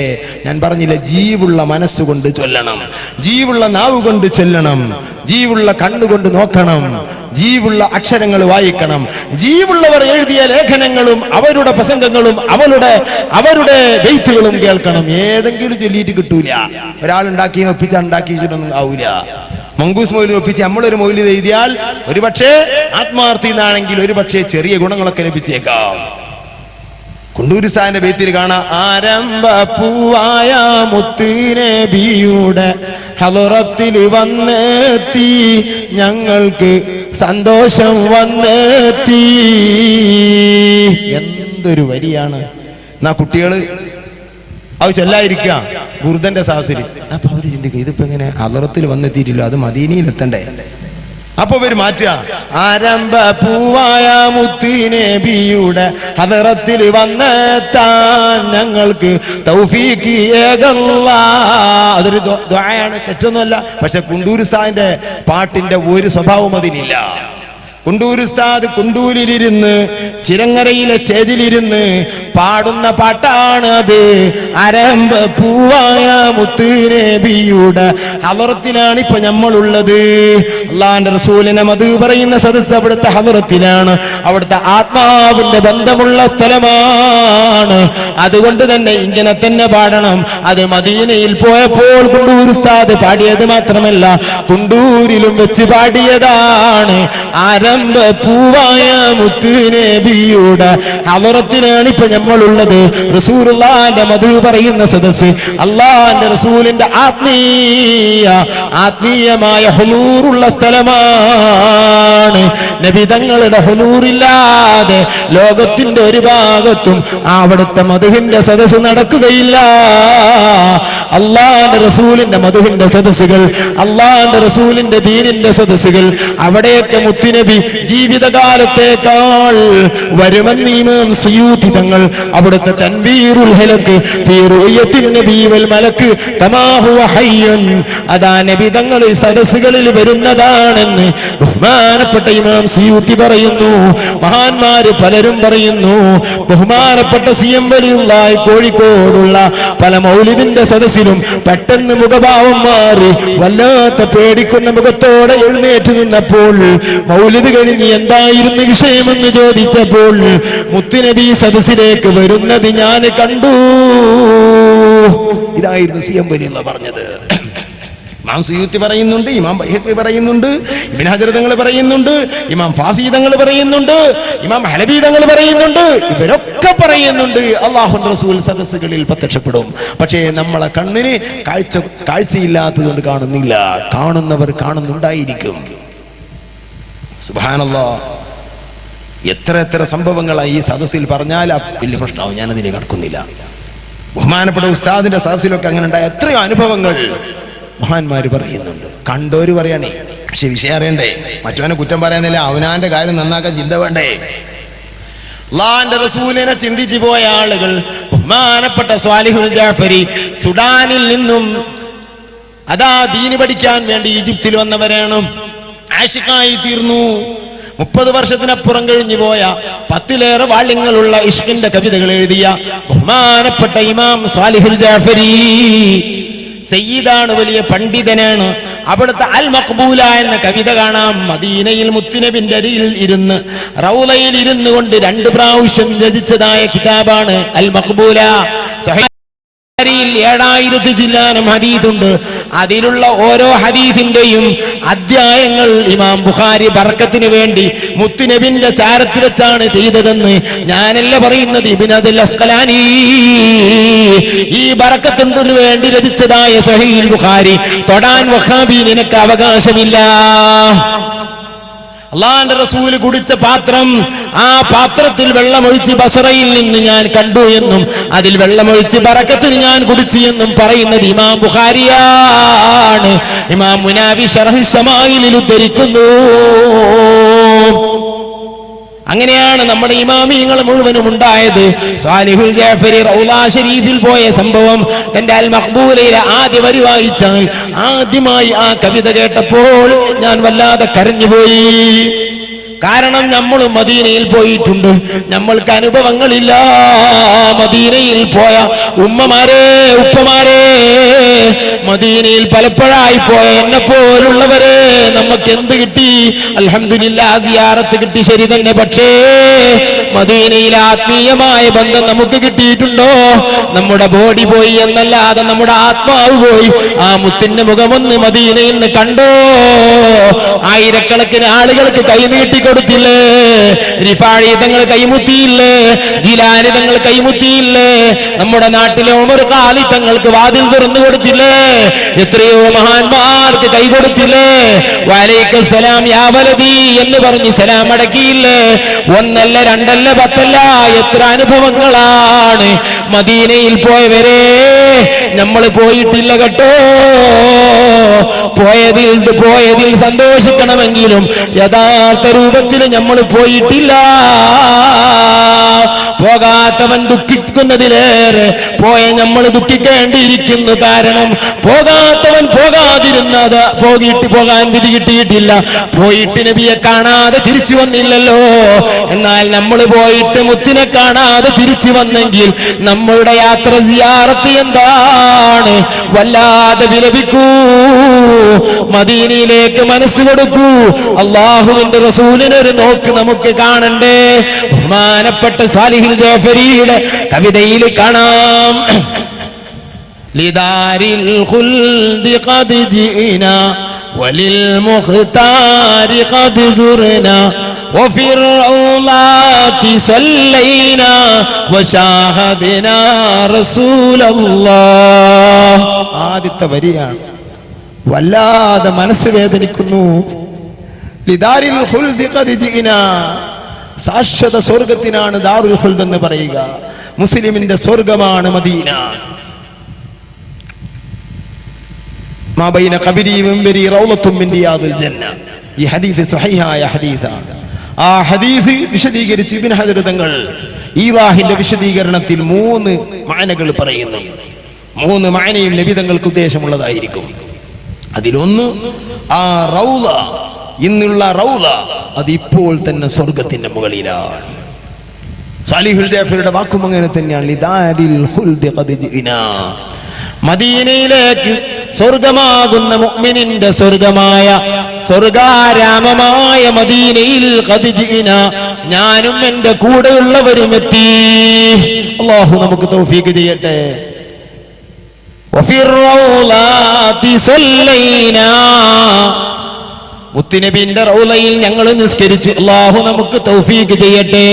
ഞാൻ പറഞ്ഞില്ല, ജീവുള്ള മനസ്സുകൊണ്ട് ചൊല്ലണം, ജീവുള്ള നാവ് കൊണ്ട് ചൊല്ലണം, ജീവുള്ള കണ്ണുകൊണ്ട് നോക്കണം, ജീവുള്ള അക്ഷരങ്ങൾ വായിക്കണം. ജീവുള്ളവർ എഴുതിയ ലേഖനങ്ങളും അവരുടെ പ്രസംഗങ്ങളും അവരുടെ ബൈത്തുകളും കേൾക്കണം. ഏതെങ്കിലും ചൊല്ലിയിട്ട് കിട്ടൂല. ഒരാളുണ്ടാക്കി ഒപ്പിച്ചുണ്ടാക്കിയിട്ടൊന്നും ആവൂല. മങ്കൂസ് മൗലിദ് ഒപ്പിച്ച് നമ്മളൊരു മൗലിദ് എഴുതിയാൽ ഒരുപക്ഷെ ആത്മാർത്ഥി എന്നാണെങ്കിൽ ഒരുപക്ഷെ ചെറിയ ഗുണങ്ങളൊക്കെ ലഭിച്ചേക്കാം. കുണ്ടൂർ സാന്റെ ബൈത്തിൽ കാണാം, ആരംഭ പൂവായ മുത്തുനബിയുടെ ഹളറത്തിൽ വന്നെത്തി, ഞങ്ങൾക്ക് സന്തോഷം വന്നെത്തി. എന്തൊരു വരിയാണ്! എന്നാ കുട്ടികള് അത് ചൊല്ലാതിരിക്കുക ബുർദന്റെ സാഹസിൽ. അപ്പൊ അവര് ചിന്തിക്കുക, ഇതിപ്പോ എങ്ങനെ ഹളറത്തിൽ വന്നെത്തിയിട്ടില്ലോ, അത് മദീനയിൽ എത്തണ്ടേ? അപ്പൊ ഇവര് മാറ്റുക, ആരംഭ പൂവായ മുത്തുനബിയുടെ ഹളറത്തിൽ വന്നെത്താൻ ഞങ്ങൾക്ക് തൗഫീഖ് ഏകല്ലാഹ്. അതൊരു ദുആയാണ്, തെറ്റൊന്നുമല്ല. പക്ഷെ കുണ്ടൂർ ഉസ്താദിന്റെ പാട്ടിന്റെ ഒരു സ്വഭാവം അതിനില്ല. കുണ്ടൂർ ഉസ്താദ് കുണ്ടൂരിലിരുന്ന് ചിരങ്ങരയിലെ സ്റ്റേജിലിരുന്ന് പാടുന്ന പാട്ടാണ് അത്. ആരംഭ പൂവായ മുത്തുനബിയുടെ ഹളറത്തിലാണ് ഇപ്പൊ നമ്മളുള്ളത്. അള്ളാന്റെ റസൂലിനെ മധു പറയുന്ന സദസ്സ് അവിടുത്തെ ഹളറത്തിലാണ്, അവിടുത്തെ ആത്മാവിന്റെ ബന്ധമുള്ള സ്ഥലമാണ്. അതുകൊണ്ട് തന്നെ ഇങ്ങനെ തന്നെ പാടണം. അത് മദീനയിൽ പോയപ്പോൾ കുണ്ടൂർ ഉസ്താദ് പാടിയത് മാത്രമല്ല, കുണ്ടൂരിലും വെച്ച് പാടിയതാണ്. ആരംഭ പൂവായ മുത്തുനബിയുടെ ഹളറത്തിലാണ് ഇപ്പൊ നമ്മളുള്ളത്. റസൂലുള്ളാഹിന്റെ മധു പറയുന്ന സദസ്സ് അള്ളാഹിന്റെ റസൂലിന്റെ ആത്മീയമായ ഹുലൂറുള്ള സ്ഥലമാണ്. നബി തങ്ങളുടെ ഹുലൂറില്ലാതെ ലോകത്തിന്റെ ഒരു ഭാഗത്തും അവിടുത്തെ മധുഹിന്റെ സദസ്സ് നടക്കുകയില്ല. അള്ളാഹിന്റെ റസൂലിന്റെ മധുഹിന്റെ സദസ്സുകൾ, അള്ളാഹിന്റെ റസൂലിന്റെ ദീനിന്റെ സദസ്സുകൾ, അവിടെയൊക്കെ മുത്തുനബി ജീവിതകാലത്തേക്കാൾ വരുമെന്ന് ഇമാം സുയൂത്തി തങ്ങൾ അവിടുത്തെ തൻവീറുൽ ഹലക്ക് ഫീ റുയത്തിൻ നബി വൽ മലക്ക് കമാ ഹുവ ഹയ്യൻ, അതാ നബി തങ്ങൾ സദസ്സുകളിൽ വരുന്നതാണെന്ന് ബഹുമാനപ്പെട്ട ഇമാം സുയൂത്തി പറയുന്നു. മഹാന്മാര് പലരും പറയുന്നു. ബഹുമാനപ്പെട്ട CM വലിയുള്ളാഹി കോഴിക്കോടുള്ള പല മൗലിദിന്റെ സദസ്സിലും പെട്ടെന്ന് മുഖഭാവം മാറി വല്ലാത്ത പേടിക്കുന്ന മുഖത്തോടെ എഴുന്നേറ്റ് നിന്നപ്പോൾ മൗലിദ് കഴിഞ്ഞ് എന്തായിരുന്നു വിഷയമെന്ന് ചോദിച്ചപ്പോൾ മുത്തുനബി സദസ്സിലേക്ക് വരുന്നത് ഞാൻ കണ്ടു. ഇതായിരുന്നു CM വലിയുള്ള പറഞ്ഞത്. ഇമാം സുയൂത്തി പറയുന്നുണ്ട്, ഇമാം ബൈഹഖി പറയുന്നുണ്ട്, ഇബ്നു ഹജർ തങ്ങൾ പറയുന്നുണ്ട്, ഇമാം ഫാസി തങ്ങൾ പറയുന്നുണ്ട്, ഇമാം ഹലബി തങ്ങൾ പറയുന്നുണ്ട്, ഇവരൊക്കെ പറയുന്നുണ്ട് അല്ലാഹുവിന്റെ റസൂൽ സദസ്സുകളിൽ പ്രത്യക്ഷപ്പെടും. പക്ഷേ നമ്മളെ കണ്ണിന് കാഴ്ചയില്ലാത്തതുകൊണ്ട് കാണുന്നില്ല. കാണുന്നവർ കാണുന്നുണ്ടായിരിക്കും. സുബ്ഹാനല്ലാഹ്, എത്ര സംഭവങ്ങളായി ഈ സദസ്സിൽ പറഞ്ഞാൽ വലിയ പ്രശ്നമാവും. ഞാനതിലേക്ക് കടക്കുന്നില്ല. ബഹുമാനപ്പെട്ട ഉസ്താദിന്റെ സദസ്സിലൊക്കെ അങ്ങനെ ഉണ്ടായ എത്രയോ അനുഭവങ്ങൾ മഹാന്മാര് പറയുന്നുണ്ട്. കണ്ടോര് പറയണേ, പക്ഷെ വിഷയം അറിയണ്ടേ. മറ്റവനെ കുറ്റം പറയാനില്ല, അവനാന്റെ കാര്യം നന്നാക്കാൻ ചിന്ത വേണ്ടേ. അല്ലാഹുവിന്റെ റസൂലിനെ ചിന്തിച്ചു പോയ ആളുകൾ, ബഹുമാനപ്പെട്ട സ്വാലിഹുൽ ജാഫരി സുഡാനിൽ നിന്നും അതാ ദീന് പഠിക്കാൻ വേണ്ടി ഈജിപ്തിൽ വന്നവരാണ്. ആശിഖായി തീർന്നു. 30 വർഷത്തിനപ്പുറം കഴിഞ്ഞു പോയ 10ലേറെ വാള്യങ്ങളുള്ള ഇഷ്കിന്റെ കവിതകൾ എഴുതിയ ബഹുമാനപ്പെട്ട ഇമാം സ്വാലിഹുൽ ജാഫരി സയ്യിദാണ്, വലിയ പണ്ഡിതനാണ്. അവിടുത്തെ അൽ മഖ്ബൂല എന്ന കവിത കാണാം. മദീനയിൽ മുത്തുനബിന്റെ അരികിൽ ഇരുന്ന് റൗളയിൽ ഇരുന്നു കൊണ്ട് 2 പ്രാവശ്യം രചിച്ചതായ കിതാബാണ് അൽ മഖ്ബൂല. 7000 ചില്ലാനം ഹദീസുണ്ട്. അതിലുള്ള ഓരോ ഹദീസിന്റെയും അധ്യായങ്ങൾ ഇമാം ബുഖാരി ബർക്കത്തിന് വേണ്ടി മുത്തുനബിന്റെ ചാരത്തിൽ വെച്ചാണ് ചെയ്തതെന്ന് ഞാനല്ല പറയുന്നത്, ഇബ്നു അബ്ദുൽ അസ്ഖലാനി ഈ ബർക്കത്തിന് വേണ്ടി രചിച്ചതായ സഹീഹുൽ ബുഖാരി തൊടാൻ വഹാബി നിനക്ക് അവകാശമില്ല. അല്ലാഹുവിന്റെ റസൂൽ കുടിച്ച പാത്രം, ആ പാത്രത്തിൽ വെള്ളമൊഴിച്ച് ബസറയിൽ നിന്ന് ഞാൻ കണ്ടു എന്നും അതിൽ വെള്ളമൊഴിച്ച് ബറക്കത്തിന് ഞാൻ കുടിച്ചു എന്നും പറയുന്നത് ഇമാം ബുഖാരിയാണ്. ഇമാം മുനാവി ശർഹ് ശമായിലിൽ ഉദ്ധരിക്കുന്നു. അങ്ങനെയാണ് നമ്മുടെ ഇമാമിയങ്ങൾ മുഴുവനും ഉണ്ടായത്. സ്വാലിഹുൽ ജാഫരി റൗള ശരീഫിൽ പോയ സംഭവം തന്റെ അൽ മഖ്ബൂലയിലെ ആദ്യ വരി വായിച്ചാൽ ആദ്യമായി ആ കവിത കേട്ടപ്പോൾ ഞാൻ വല്ലാതെ കരഞ്ഞുപോയി. കാരണം നമ്മൾ മദീനയിൽ പോയിട്ടുണ്ട്, നമ്മൾക്ക് അനുഭവങ്ങളില്ല. മദീനയിൽ പോയ ഉമ്മമാരെ, ഉപ്പമാരെ, മദീനയിൽ പലപ്പോഴായി പോയ എന്നെ പോലുള്ളവരെ നമുക്ക് എന്ത് കിട്ടി? അൽഹംദുലില്ലാഹ് സിയാറത്ത് കിട്ടി, ശരി തന്നെ. പക്ഷേ മദീനയിൽ ആത്മീയമായ ബന്ധം നമുക്ക് കിട്ടിയിട്ടുണ്ടോ? നമ്മുടെ ബോഡി പോയി എന്നല്ലാതെ നമ്മുടെ ആത്മാവ് പോയി. ആ മുത്തിന്റെ മുഖമൊന്ന് മദീനയിൽ നിന്ന് കണ്ടോ? ആയിരക്കണക്കിന് ആളുകൾക്ക് കൈനീട്ടി കൊടുത്തില്ലേ? റിഫാഴി തങ്ങൾ കൈമുത്തിയില്ലേ? ജിലാനി തങ്ങൾ കൈമുത്തിയില്ലേ? നമ്മുടെ നാട്ടിലെ ഉമർ ഖാലി തങ്ങൾക്ക് വാതിൽ തുറന്നു കൊടുത്തില്ലേ? എത്രയോ മഹാന്മാർക്ക് കൈ കൊടുത്തില്ലേ? വഅലൈക്കും സലാം യാ വലദി എന്ന് പറഞ്ഞ് സലാം അടക്കിയില്ലേ? 1 അല്ല 2 അല്ല 10 അല്ല, എത്ര അനുഭവങ്ങളാണ്. മദീനയിൽ പോയവരെ നമ്മൾ പോയിട്ടില്ല കേട്ടോ. പോയതിൽ സന്തോഷിക്കണമെങ്കിലും യഥാർത്ഥ രൂപത്തിൽ നമ്മൾ പോയിട്ടില്ല. പോകാത്തവൻ ദുഃഖിക്കുന്നതിലേറെ പോയ നമ്മൾ ദുഃഖിക്കേണ്ടിയിരിക്കുന്നു. കാരണം പോകാത്തവൻ പോകാതിരുന്നത് പോകാൻ വിധി കിട്ടിയിട്ടില്ല. പോയിട്ട് നബിയെ കാണാതെ തിരിച്ചു വന്നില്ലല്ലോ. എന്നാൽ നമ്മൾ പോയിട്ട് മുത്തിനെ കാണാതെ തിരിച്ചു വന്നെങ്കിൽ നമ്മളുടെ യാത്ര സിയാറത്ത് എന്താണ്? വല്ലാതെ വിലപിക്കൂ, മദീനയിലേക്ക് മനസ്സ് കൊടുക്കൂ. അല്ലാഹുവിന്റെ റസൂലിനൊരു നോക്ക് നമുക്ക് കാണണ്ടേ? ബഹുമാനപ്പെട്ട സാലിഹുൽ ജാഫരിയുടെ കവിതയിൽ കാണാം, ലിദാരിൽ ഖുൽദി ഖദ് ജീനാ വലിൽ മുഖ്താരി ഖദ് സുർനാ വഫി റൗളാതി സല്ലൈനാ വശാഹദ്നാ റസൂലല്ലാഹ്. ആദ്യത്തെ വരിയാണ്. വല്ലാതെ മനസ്സ് വേദനിക്കുന്നു. ലിദാരിൽ ഖുൽദി ഖദ് ജീനാ, ശാശ്വത സ്വർഗത്തിനാണ് ദാറുൽ ഖുൽദ് എന്ന് പറയുക. മുസ്ലിമിന്റെ സ്വർഗമാണ് മദീന. മാ ബൈന ഖബരി വ മിൻബരി റൗളത്തും മിൻ റിയാദിൽ ജന്ന. ഈ ഹദീസ് സ്വഹീഹായ ഹദീസാണ്. ആ ഹദീസ് വിശദീകരിച്ച് ഇബ്നു ഹജർ തങ്ങൾ ഈവാഹിന്റെ വിശദീകരണത്തിൽ 3 മാനകൾ പറയുന്നു. 3 മാനയും നബി തങ്ങൾക്ക് ഉദ്ദേശമുള്ളതായിരിക്കും. അതിലൊന്ന് ആ റൗള, ഇന്നുള്ള റൗള അത് ഇപ്പോൾ തന്നെ സ്വർഗത്തിന്റെ മുകളിലാണ്. സാലിഹുൽ ജാഫിയുടെ വാക്കും അങ്ങനെ തന്നെയാണ്. ലിദാരിൽ ഖുൽദി ഖദ് ജിനാ, മദീനയിലേക്ക് സ്വർഗമാകുന്ന മുഅ്മിനിന്റെ സ്വർഗമായ സ്വർഗാരാമമായ മദീനയിൽ ഖദ് ജിനാ, ഞാനും എന്റെ കൂടെയുള്ളവരും എത്തി. അല്ലാഹു നമുക്ക് തൗഫീഖ് ചെയ്യട്ടെ. വഫിർ റൗളാതി സല്ലൈനാ, മുത്തുനബിന്റെ റൗളയിൽ ഞങ്ങൾ നിസ്കരിച്ചു. അല്ലാഹു നമുക്ക് തൗഫീഖ് ചെയ്യട്ടെ.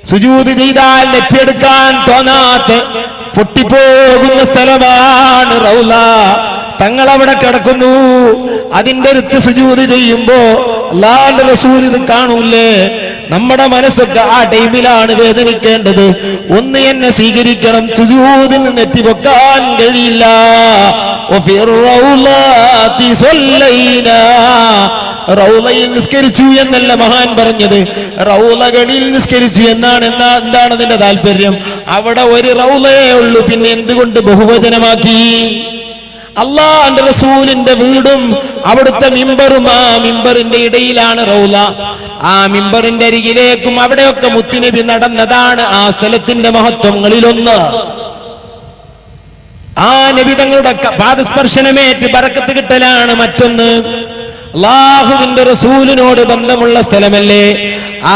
സുജൂദ് ചെയ്താൽ നെറ്റിയെടുക്കാൻ തോന്നാത്ത പൊട്ടിപ്പോകുന്ന സ്ഥലമാണ് റൗള. തങ്ങൾ അവിടെ കിടക്കുന്നു. അതിന്റെ അടുത്ത് സുജൂദ് ചെയ്യുമ്പോ അല്ലാഹുവിന്റെ റസൂൽ ഇത് കാണൂലേ? നമ്മുടെ മനസ്സൊക്കെ ആ ടൈമിലാണ് വേദനിക്കേണ്ടത്. ഒന്ന് എന്നെ സ്വീകരിക്കണം, സുജൂദിന് നെറ്റി വെക്കാൻ കഴിയില്ല. റൗളയിൽ നിസ്കരിച്ചു എന്നല്ല മഹാൻ പറഞ്ഞത്, റൗളകളിൽ നിസ്കരിച്ചു എന്നാണ്. എന്താണ് അതിന്റെ താല്പര്യം? അവിടെ ഒരു റൗളയേ ഉള്ളൂ, പിന്നെ എന്തുകൊണ്ട് ബഹുവചനമാക്കി? അല്ലാഹുവിന്റെ റസൂലിന്റെ വീടും അവിടുത്തെ മിമ്പറും, ആ മിമ്പറിന്റെ ഇടയിലാണ് റൗള. ആ മിമ്പറിന്റെ അരികിലേക്കും അവിടെയൊക്കെ മുത്തുനബി നടന്നതാണ് ആ സ്ഥലത്തിന്റെ മഹത്വങ്ങളിലൊന്ന്. ആ നബി തങ്ങളുടെ പാദസ്പർശനമേറ്റ് ബറക്കത്ത് കിട്ടലാണ് മറ്റൊന്ന്. അല്ലാഹുവിന്റെ റസൂലിനോട് ബന്ധമുള്ള സ്ഥലമല്ലേ?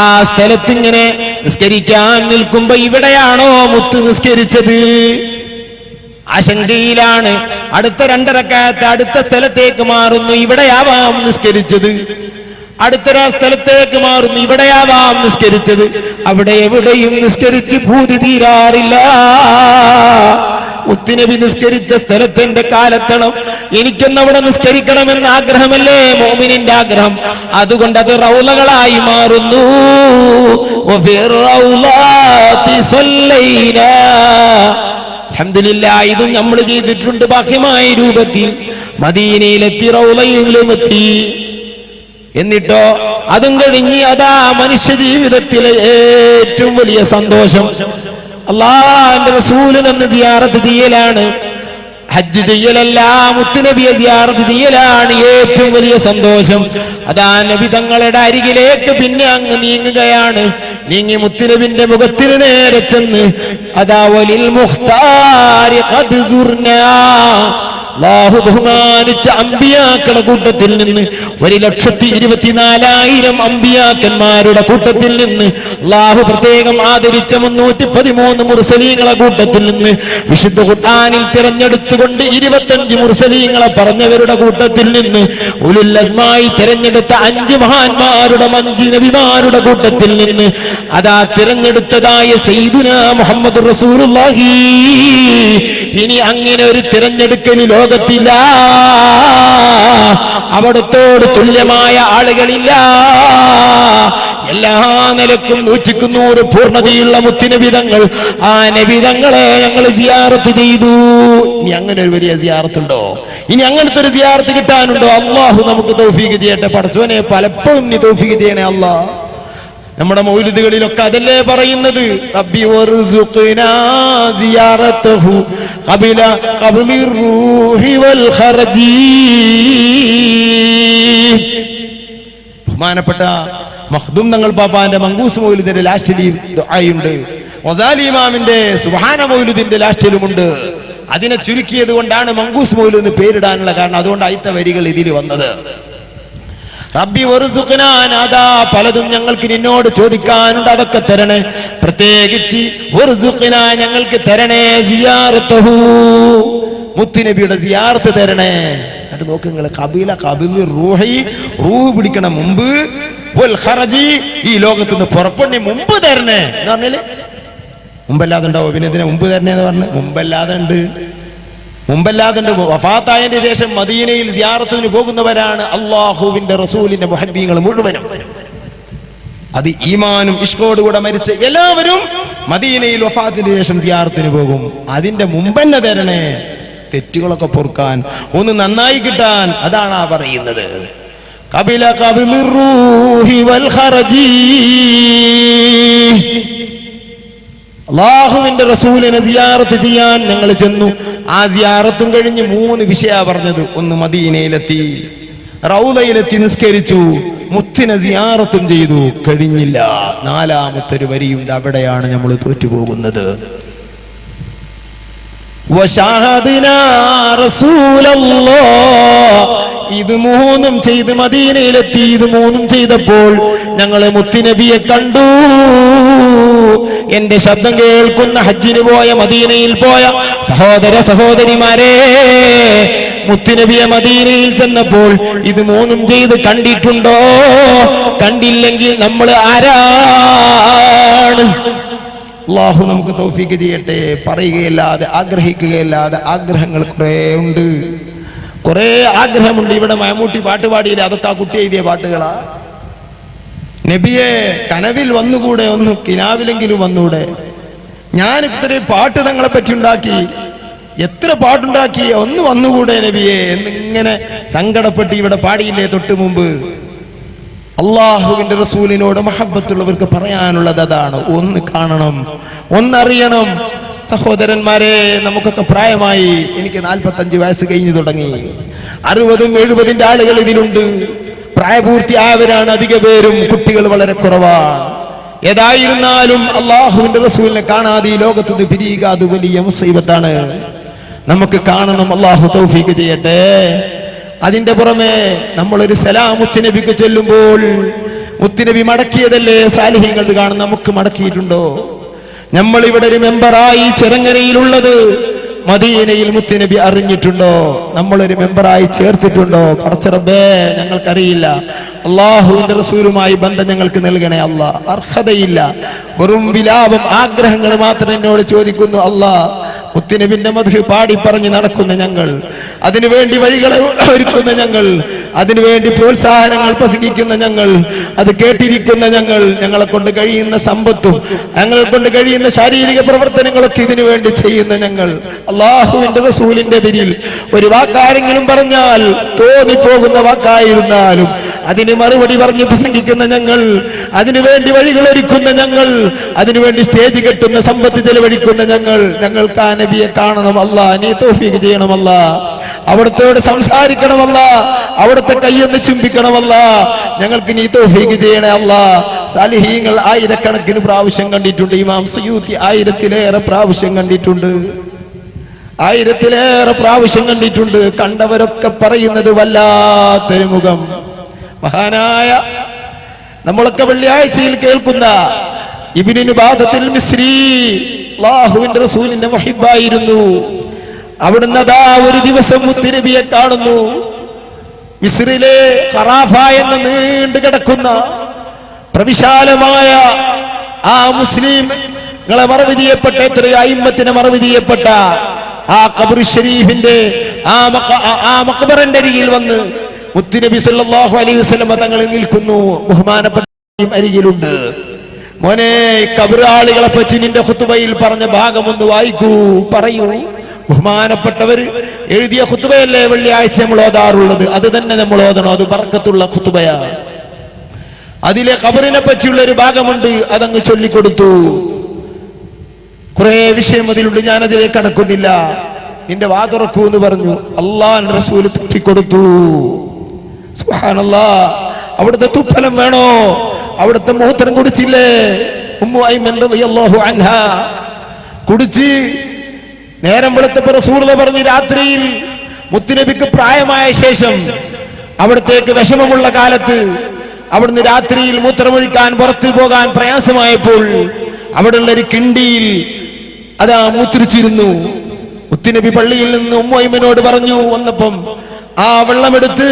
ആ സ്ഥലത്തിങ്ങനെ നിസ്കരിക്കാൻ നിൽക്കുമ്പോ ഇവിടെയാണോ മുത്ത് നിസ്കരിച്ചത്? ആശങ്കയിലാണ്. അടുത്ത 2 റക്അത്ത് അടുത്ത സ്ഥലത്തേക്ക് മാറുന്നു, ഇവിടെയാവാം നിസ്കരിച്ചത്. അടുത്ത സ്ഥലത്തേക്ക് മാറുന്നു, ഇവിടെയാവാം നിസ്കരിച്ചത്. അവിടെ എവിടെയും നിസ്കരിച്ച് ഭൂതി തീരാറില്ല. മുത്തുനബി നിസ്കരിച്ച സ്ഥലത്തിന്റെ കാലെത്തണം. എനിക്കൊന്നവിടെ നിസ്കരിക്കണമെന്ന ആഗ്രഹമല്ലേ മോമിനിന്റെ ആഗ്രഹം. അതുകൊണ്ട് അത് റൗളകളായി മാറുന്നു. അൽഹംദുലില്ലാഹ്, ഇതും നമ്മൾ ചെയ്തിട്ടുണ്ട് ബാഹ്യമായ രൂപത്തിൽ. മദീനയിലെത്തി, റൗളയിലുമെത്തി. എന്നിട്ടോ അതും കഴിഞ്ഞ് അതാ മനുഷ്യ ജീവിതത്തിലെ ഏറ്റവും വലിയ സന്തോഷം അല്ലാഹുവിന്റെ റസൂലിനെ സിയാറത്ത് ചെയ്യലാണ്. ഹജ്ജ് ചെയ്യലല്ല, മുത്തുനബിയെ സിയാറത്ത് ചെയ്യലാണ് ഏറ്റവും വലിയ സന്തോഷം. അതാ നബി തങ്ങളുടെ അരികിലേക്ക് പിന്നെ അങ്ങ് നീങ്ങുകയാണ്. നീങ്ങി മുത്തുനബിന്റെ മുഖത്തിന് നേരെ ചെന്ന് അതാ വലിൽ മുഖ്താരി ഖദ് സുർനാ, അല്ലാഹു ബഹുമാനിച്ച അമ്പിയാക്കളുടെ കൂട്ടത്തിൽ നിന്ന് 1,24,000 അമ്പിയാക്കന്മാരുടെ കൂട്ടത്തിൽ നിന്ന് അല്ലാഹു പ്രത്യേകം ആദരിച്ച 313 മുർസലീങ്ങളെ കൂട്ടത്തിൽ നിന്ന് വിശുദ്ധ ഖുർആനിൽ തിരഞ്ഞെടുത്തുകൊണ്ട് 25 മുർസലീങ്ങളെ പറഞ്ഞവരുടെ കൂട്ടത്തിൽ നിന്ന് ഉലുൽ അസ്മായി തിരഞ്ഞെടുത്ത 5 മഹാന്മാരുടെ 5 നബിമാരുടെ കൂട്ടത്തിൽ നിന്ന് അതാ തിരഞ്ഞെടുത്തതായ സയ്യിദുനാ മുഹമ്മദ് റസൂലുള്ളാഹി. ഇനി അങ്ങനെ ഒരു തിരഞ്ഞെടുക്കൽ ലോകത്തില്ല. അവിടത്തോട് തുല്യമായ ആളുകളില്ല. എല്ലാ നിലക്കും 100% പൂർണ്ണതയുള്ള മുത്തുനബിതങ്ങൾ, ആ നബിതങ്ങളെ ഞങ്ങൾ സിയാറത്ത് ചെയ്തു. ഇനി അങ്ങനെ ഒരു വലിയ സിയാറത്തുണ്ടോ? ഇനി അങ്ങനത്തെ ഒരു സിയാറത്ത് കിട്ടാനുണ്ടോ? അല്ലാഹു നമുക്ക് തൗഫീഖ് ചെയ്യട്ടെ. പടച്ചോനെ പലപ്പോഴും നീ തൗഫീഖ് ചെയ്യണേ അല്ലാഹ്. നമ്മുടെ മൗലിദുകളിലൊക്കെ അതല്ലേ പറയുന്നത്, റബ്ബി വർസുഖ്നാ സിയാറതഹു ഖബല ഖബ്ലിർ റൂഹി വൽ ഖർജി. ബഹുമാനപ്പെട്ട മഖ്ദൂം തങ്ങൾ പാപ്പാന്റെ മങ്കൂസ് മൗലിദിന്റെ ലാസ്റ്റിലും ദുആയുണ്ട്. ഗസാലി ഇമാമിന്റെ സുബ്ഹാന മൗലിദിന്റെ ലാസ്റ്റിലുമുണ്ട്. അതിനെ ചുരുക്കിയത് കൊണ്ടാണ് മങ്കൂസ് മൗലിദ് എന്ന് പേരിടാനുള്ള കാരണം. അതുകൊണ്ട് ആയിത്ത വരികൾ ഇതിൽ വന്നത്. റബ്ബി വർസുഖ്നാ, അതാ പലതും ഞങ്ങൾക്ക് നിന്നോട് ചോദിക്കാനുണ്ട്, അതൊക്കെ തരണേ. പ്രത്യേകിച്ച് വർസുഖ്നാ, ഞങ്ങൾക്ക് തരണേ സിയാറതഹു, മുത്തുനബിയുടെ സിയാറത്ത് തരണേ. എന്നിട്ട് നോക്ക് നിങ്ങൾ, ഖബില റൂഹി, റൂഹ് പിടിക്കണ മുമ്പ്, വൽ ഖർജി, ഈ ലോകത്ത് നിന്ന് പുറപ്പെടുന്ന മുമ്പ് തരണേ എന്ന് പറഞ്ഞാല് മുമ്പല്ലാതെ ഉണ്ടാവോ? പിന്നെ ഇതിനെ മുമ്പ് തരണേ എന്ന് പറഞ്ഞ് മുമ്പല്ലാതെ ഉണ്ട്. വഫാത്തായതിന്റെ ശേഷം മദീനയിൽ സിയാറത്തിന് പോകുന്നവരാണ് അല്ലാഹുവിന്റെ റസൂലിന്റെ മുഹബ്ബീങ്ങൾ മുഴുവനും. അത് ഈമാനും ഇഷ്കോടുകൂടെ മരിച്ച എല്ലാവരും മദീനയിൽ വഫാത്തിന്റെ ശേഷം സിയാറത്തിന് പോകും. അതിന്റെ മുമ്പന്നെ തരണേ, തെറ്റുകളൊക്കെ പൊറുക്കാൻ, ഒന്ന് നന്നായി കിട്ടാൻ. അതാണ് ആ പറയുന്നത്. ഖബില ഖബിലുർ റൂഹി വൽ ഖറജി. അല്ലാഹുവിന്റെ റസൂലിനെ സിയാറത്ത് ചെയ്യാൻ ഞങ്ങൾ ചെന്നു. ആ സിയാറത്തും കഴിഞ്ഞ് 3 വിഷയ പറഞ്ഞത്. ഒന്ന്, മദീനയിലെത്തി, റൗളയിലെത്തി നിസ്കരിച്ചു, മുത്തിനെ സിയാറത്തും ചെയ്തു, കഴിഞ്ഞില്ല. 4-ാമത്തെ ഒരു വരിയുണ്ട്, അവിടെയാണ് നമ്മൾ തോറ്റുപോകുന്നത്. വശാഹദിനാ റസൂലല്ലാഹ്. ഇത് 3ഉം ചെയ്ത് മദീനയിലെത്തി. ഇത് 3ഉം ചെയ്തപ്പോൾ ഞങ്ങൾ മുത്തുനബിയെ കണ്ടു. എന്റെ ശബ്ദം കേൾക്കുന്ന ഹജ്ജിന് പോയ, മദീനയിൽ പോയ സഹോദര സഹോദരിമാരെ, മുത്തുനബിയെ മദീനയിൽ ചെന്നപ്പോൾ ഇത് 3ഉം ചെയ്ത് കണ്ടിട്ടുണ്ടോ? കണ്ടില്ലെങ്കിൽ നമ്മൾ ആരാണ്? അല്ലാഹു നമുക്ക് തൗഫീഖ് ചെയ്യട്ടെ. പറയുകയല്ലാതെ ആഗ്രഹിക്കുകയല്ലാതെ ആഗ്രഹങ്ങൾ കുറേ ഉണ്ട്, കുറേ ആഗ്രഹമുണ്ട്. ഇവിടെ മമ്മൂട്ടി പാട്ട് പാടിയില്ലേ, അതൊക്കെ ആ കുട്ടി എഴുതിയ പാട്ടുകളാ. നബിയെ കനവിൽ വന്നുകൂടെ, ഒന്ന് കിനാവിലെങ്കിലും വന്നൂടെ? ഞാൻ ഇത്രയും പാട്ട് തങ്ങളെ പറ്റി ഉണ്ടാക്കി, എത്ര പാട്ടുണ്ടാക്കി, ഒന്ന് വന്നുകൂടെ നബിയെ എന്നിങ്ങനെ സങ്കടപ്പെട്ട് ഇവിടെ പാടിയില്ലേ തൊട്ട് മുമ്പ്? അള്ളാഹുവിന്റെ റസൂലിനോട് മഹബ്ബത്തുള്ളവർക്ക് പറയാനുള്ളത് അതാണ്. ഒന്ന് കാണണം, ഒന്നറിയണം. സഹോദരന്മാരെ, നമുക്കൊക്കെ പ്രായമായി. എനിക്ക് 45 വയസ്സ് കഴിഞ്ഞു തുടങ്ങി. 60ഉം 70ന്റെ ആളുകൾ ഇതിലുണ്ട്. പ്രായപൂർത്തിയായവരാണ് അധിക പേരും, കുട്ടികൾ വളരെ കുറവാണ്. ഏതായിരുന്നാലും അള്ളാഹുവിന്റെ റസൂലിനെ കാണാതെ ഈ ലോകത്ത് നിന്ന് പിരിയുക, അത് വലിയ മുസീബത്താണ്. നമുക്ക് കാണണം. അള്ളാഹു തൗഫീഖ് ചെയ്യട്ടെ. അതിന്റെ പുറമെ നമ്മളൊരു സലാം മുത്തുനബിക്ക് ചൊല്ലുമ്പോൾ, മുത്തുനബി മടക്കിയതല്ലേ സാലിഹ്യങ്ങൾ കാണും, നമുക്ക് മടക്കിയിട്ടുണ്ടോ? നമ്മൾ ഇവിടെ ഒരു മെമ്പറായി ചെറങ്ങരയിലുള്ളത് മദീനയിൽ മുത്തുനബി അറിഞ്ഞിട്ടുണ്ടോ? നമ്മളൊരു മെമ്പറായി ചേർത്തിട്ടുണ്ടോ? പടച്ച റബ്ബേ, ഞങ്ങൾക്കറിയില്ല. അള്ളാഹുവിന്റെ റസൂലുമായി ബന്ധം ഞങ്ങൾക്ക് നൽകണേ അല്ലാ. അർഹതയില്ല, വെറും വിലാപം, ആഗ്രഹങ്ങൾ മാത്രം എന്നോട് ചോദിക്കുന്നു അല്ലാ. മുത്തുനബിന്റെ മദ്ഹ് പാടി പറഞ്ഞ് നടക്കുന്ന ഞങ്ങൾ, അതിനുവേണ്ടി വഴികളെ ഒരുക്കുന്ന ഞങ്ങൾ, അതിനുവേണ്ടി പ്രോത്സാഹനങ്ങൾ പ്രസംഗിക്കുന്ന ഞങ്ങൾ, അത് കേട്ടിരിക്കുന്ന ഞങ്ങൾ, ഞങ്ങളെ കൊണ്ട് കഴിയുന്ന സമ്പത്തും ഞങ്ങളെ കൊണ്ട് കഴിയുന്ന ശാരീരിക പ്രവർത്തനങ്ങളൊക്കെ ഇതിനു വേണ്ടി ചെയ്യുന്ന ഞങ്ങൾ, അള്ളാഹുവിന്റെ റസൂലിന്റെ പേരിൽ ഒരു വാക്കാരെങ്കിലും പറഞ്ഞാൽ തോന്നിപ്പോകുന്ന വാക്കായിരുന്നാലും അതിന് മറുപടി പറഞ്ഞ് പ്രസംഗിക്കുന്ന ഞങ്ങൾ, അതിനുവേണ്ടി വഴികൾ ഒരുക്കുന്ന ഞങ്ങൾ, അതിനുവേണ്ടി സ്റ്റേജ് കെട്ടുന്ന, സമ്പത്ത് ചെലവഴിക്കുന്ന ഞങ്ങൾ, ഞങ്ങൾക്ക് ആ നബിയെ കാണണം അല്ലാ. നീ തൗഫീഖ് ചെയ്യണമല്ല. അവിടുത്തോട് സംസാരിക്കണമല്ല. അവിടുത്തെ കൈയൊന്ന് ചുംബിക്കണമല്ല. ഞങ്ങൾക്ക് നീ തൗഫീഖ് ചെയ്യണേ അല്ലാ. സാലിഹീങ്ങൾ 1000കണക്കിന് പ്രാവശ്യം കണ്ടിട്ടുണ്ട്. ഇമാം സയൂത്തി 1000-ലേറെ പ്രാവശ്യം കണ്ടിട്ടുണ്ട്. 1000-ലേറെ പ്രാവശ്യം കണ്ടിട്ടുണ്ട്. കണ്ടവരൊക്കെ പറയുന്നത് വല്ലാത്തൊരു മുഖം. മഹാനായ നമ്മളൊക്കെ വെള്ളിയാഴ്ചയിൽ കേൾക്കുന്ന ഇബ്നു ബാദത്തുൽ മിസ്രി അല്ലാഹുവിന്റെ റസൂലിന്റെ മുഹിബ്ബായിരുന്നു. അവിടുന്ന് അതാ ഒരു ദിവസം മുത്തുനബിയെ കാണുന്നു. മിസ്രിലെ ഖറാഫ എന്ന നീണ്ടു കിടക്കുന്ന പ്രവിശാലമായ ആ മുസ്ലിംകളെ മറവ് ചെയ്യപ്പെട്ട, എത്രയോ അയിമ്മത്തിനെ മറവ് ചെയ്യപ്പെട്ട ആ ഖബർ ഷരീഫിന്റെ ആ മഖബറിന്റെ അരികിൽ വന്ന് മുത്തുനബി സല്ലല്ലാഹു അലൈഹി വസല്ലം തങ്ങൾ നിൽക്കുന്നു. ബഹുമാനപ്പെട്ട അരികിലുണ്ട്. മോനെ, ഖബറാളികളെ പറ്റി നിന്റെ ഖുതുബയിൽ പറഞ്ഞ ഭാഗം ഒന്ന് വായിക്കൂ, പറയൂ. ബഹുമാനപ്പെട്ടവര് എഴുതിയ ഖുതുബയല്ലേ വെള്ളിയാഴ്ച നമ്മൾ ഓതാറുള്ളത്? അത് തന്നെ നമ്മൾ ഓതണം. അത് ബർക്കത്തുള്ള ഖുതുബയാണ്. അതിലെ ഖബറിനെ പറ്റിയുള്ള ഒരു ഭാഗമുണ്ട്, അതങ്ങ് ചൊല്ലിക്കൊടുത്തു. കുറെ വിഷയം അതിലുണ്ട്, ഞാൻ അതിലേക്ക് കടക്കുന്നില്ല. നിന്റെ വാ തുറക്കൂ എന്ന് പറഞ്ഞു. അല്ലാഹുവിന്റെ റസൂൽ തുപ്പിക്കൊടുത്തു. സുബ്ഹാനല്ലാഹ്. അവിടുത്തെ തുപ്പലം വേണോ? അവിടുത്തെ മൂത്രം കുടിച്ചില്ലേ ഉമ്മു ഐമൻ റളിയല്ലാഹു അൻഹാ? കുടിച്ച് നേരം വെളുത്തപ്പോൾ റസൂലുള്ളാഹി പറഞ്ഞു, രാത്രിയിൽ മുത്തുനബിക്ക് പ്രായമായ ശേഷം അവിടത്തേക്ക് വിഷമമുള്ള കാലത്ത് അവിടുന്ന് രാത്രിയിൽ മൂത്രമൊഴിക്കാൻ പുറത്തു പോകാൻ പ്രയാസമായപ്പോൾ അവിടെയുള്ള ഒരു കിണ്ടിയിൽ അതാ മൂത്രിച്ചിരുന്നു. മുത്തുനബി പള്ളിയിൽ നിന്ന് ഉമ്മു ഐമനോട് പറഞ്ഞു, വന്നപ്പം ആ വെള്ളമെടുത്ത്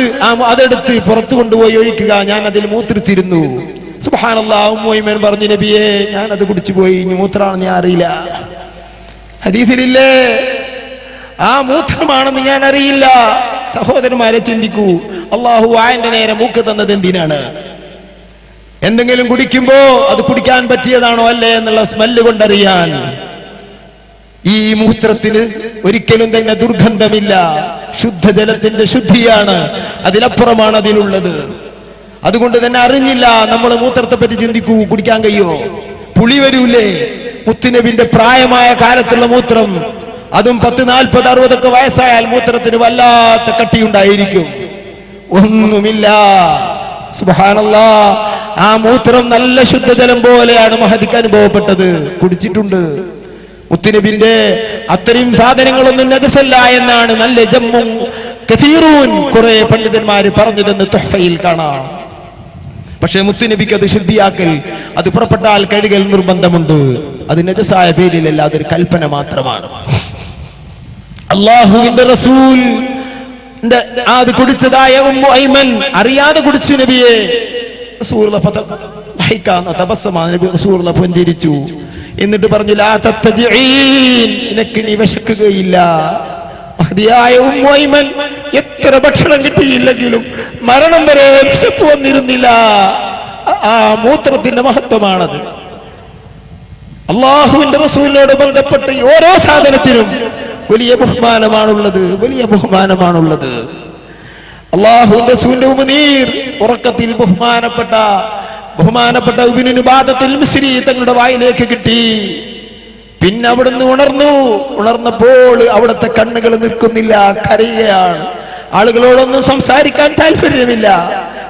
അതെടുത്ത് പുറത്തു കൊണ്ടുപോയി ഒഴിക്കുക, ഞാൻ അതിൽ മൂത്രിച്ചിരുന്നു. സുബ്ഹാനല്ലാഹ്. ഉമ്മു ഐമൻ പറഞ്ഞു, നബിയെ ഞാൻ അത് കുടിച്ചു പോയി, ഇനി മൂത്രമാണെന്ന് ഞാൻ അറിയില്ല. ഹദീസിലില്ലേ, ആ മൂത്രമാണെന്ന് ഞാൻ അറിയില്ല. സഹോദരന്മാരെ ചിന്തിക്കൂ, അള്ളാഹു ആയന്റെ നേരെ മൂക്ക് തന്നത് എന്തിനാണ്? എന്തെങ്കിലും കുടിക്കുമ്പോ അത് കുടിക്കാൻ പറ്റിയതാണോ അല്ലേ എന്നുള്ള സ്മെല്ല് കൊണ്ടറിയാൻ. ഈ മൂത്രത്തിന് ഒരിക്കലും തന്നെ ദുർഗന്ധമില്ല. ശുദ്ധജലത്തിന്റെ ശുദ്ധിയാണ്, അതിലപ്പുറമാണ് അതിലുള്ളത്. അതുകൊണ്ട് തന്നെ അറിഞ്ഞില്ല. നമ്മൾ മൂത്രത്തെ പറ്റി ചിന്തിക്കൂ, കുടിക്കാൻ കഴിയോ? പുളി വരൂലേ? മുത്തുനബിന്റെ പ്രായമായ കാലത്തുള്ള മൂത്രം, അതും 10, 40, 60 വയസ്സായാൽ മൂത്രത്തിന് വല്ലാത്ത കട്ടിയുണ്ടായിരിക്കും. ഒന്നുമില്ല. സുബ്ഹാനല്ലാഹ്. ആ മൂത്രം നല്ല ശുദ്ധജലം പോലെയാണ് മഹദിക്ക് അനുഭവപ്പെട്ടത്. കുടിച്ചിട്ടുണ്ട്. മുത്തുനബിന്റെ അത്രയും സാധനങ്ങളൊന്നും നജസല്ല എന്നാണ് നല്ല ജമ്മും കസീറൂൻ കുറെ പണ്ഡിതന്മാര് പറഞ്ഞതെന്ന് തുഹ്ഫയിൽ കാണാം. പക്ഷേ മുത്തുനബിക്ക് അത് ശുദ്ധിയാക്കൽ, അത് പുറപ്പെട്ടാൽ കഴുകൽ നിർബന്ധമുണ്ട്. അത് നജസായ പേരിലല്ല, അതൊരു കൽപ്പന മാത്രമാണ്. അല്ലാഹുവിന്റെ റസൂൽ അത് കുടിച്ചതായ ഉമ്മു ഐമൻ അറിയാതെ കുടിച്ചു നബിയെ. റസൂലുള്ളാഹി പുഞ്ചിരിച്ചു. എന്നിട്ട് പറഞ്ഞു, ലാ തത്തജിഈൻ, നിനക്ക് നീ വിശക്കുകയില്ല. മഹദിയായ ഉമ്മു ഐമൻ എത്ര ഭക്ഷണം കിട്ടിയില്ലെങ്കിലും മരണം വരെ വിശപ്പ് വന്നിരുന്നില്ല. ആ മൂത്രത്തിന്റെ മഹത്വമാണത്. അള്ളാഹുവിന്റെ റസൂലിനോട് ബന്ധപ്പെട്ട് ഓരോ സാധനത്തിനും വലിയ ബഹുമാനമാണുള്ളത്, വലിയ ബഹുമാനമാണുള്ളത്. അള്ളാഹുവിന്റെ റസൂലിന്റെ ഉമനീർ ഉറക്കത്തിൽ ബഹുമാനപ്പെട്ട ഇബ്നു ബാദത്തുൽ മിസ്രി തങ്ങളുടെ വായിലേക്ക് കിട്ടി. പിന്നെ അവിടുന്ന് ഉണർന്നപ്പോൾ അവിടുത്തെ കണ്ണുകൾ നിൽക്കുന്നില്ല, കരയുകയാണ്. ആളുകളോടൊന്നും സംസാരിക്കാൻ താല്പര്യമില്ല,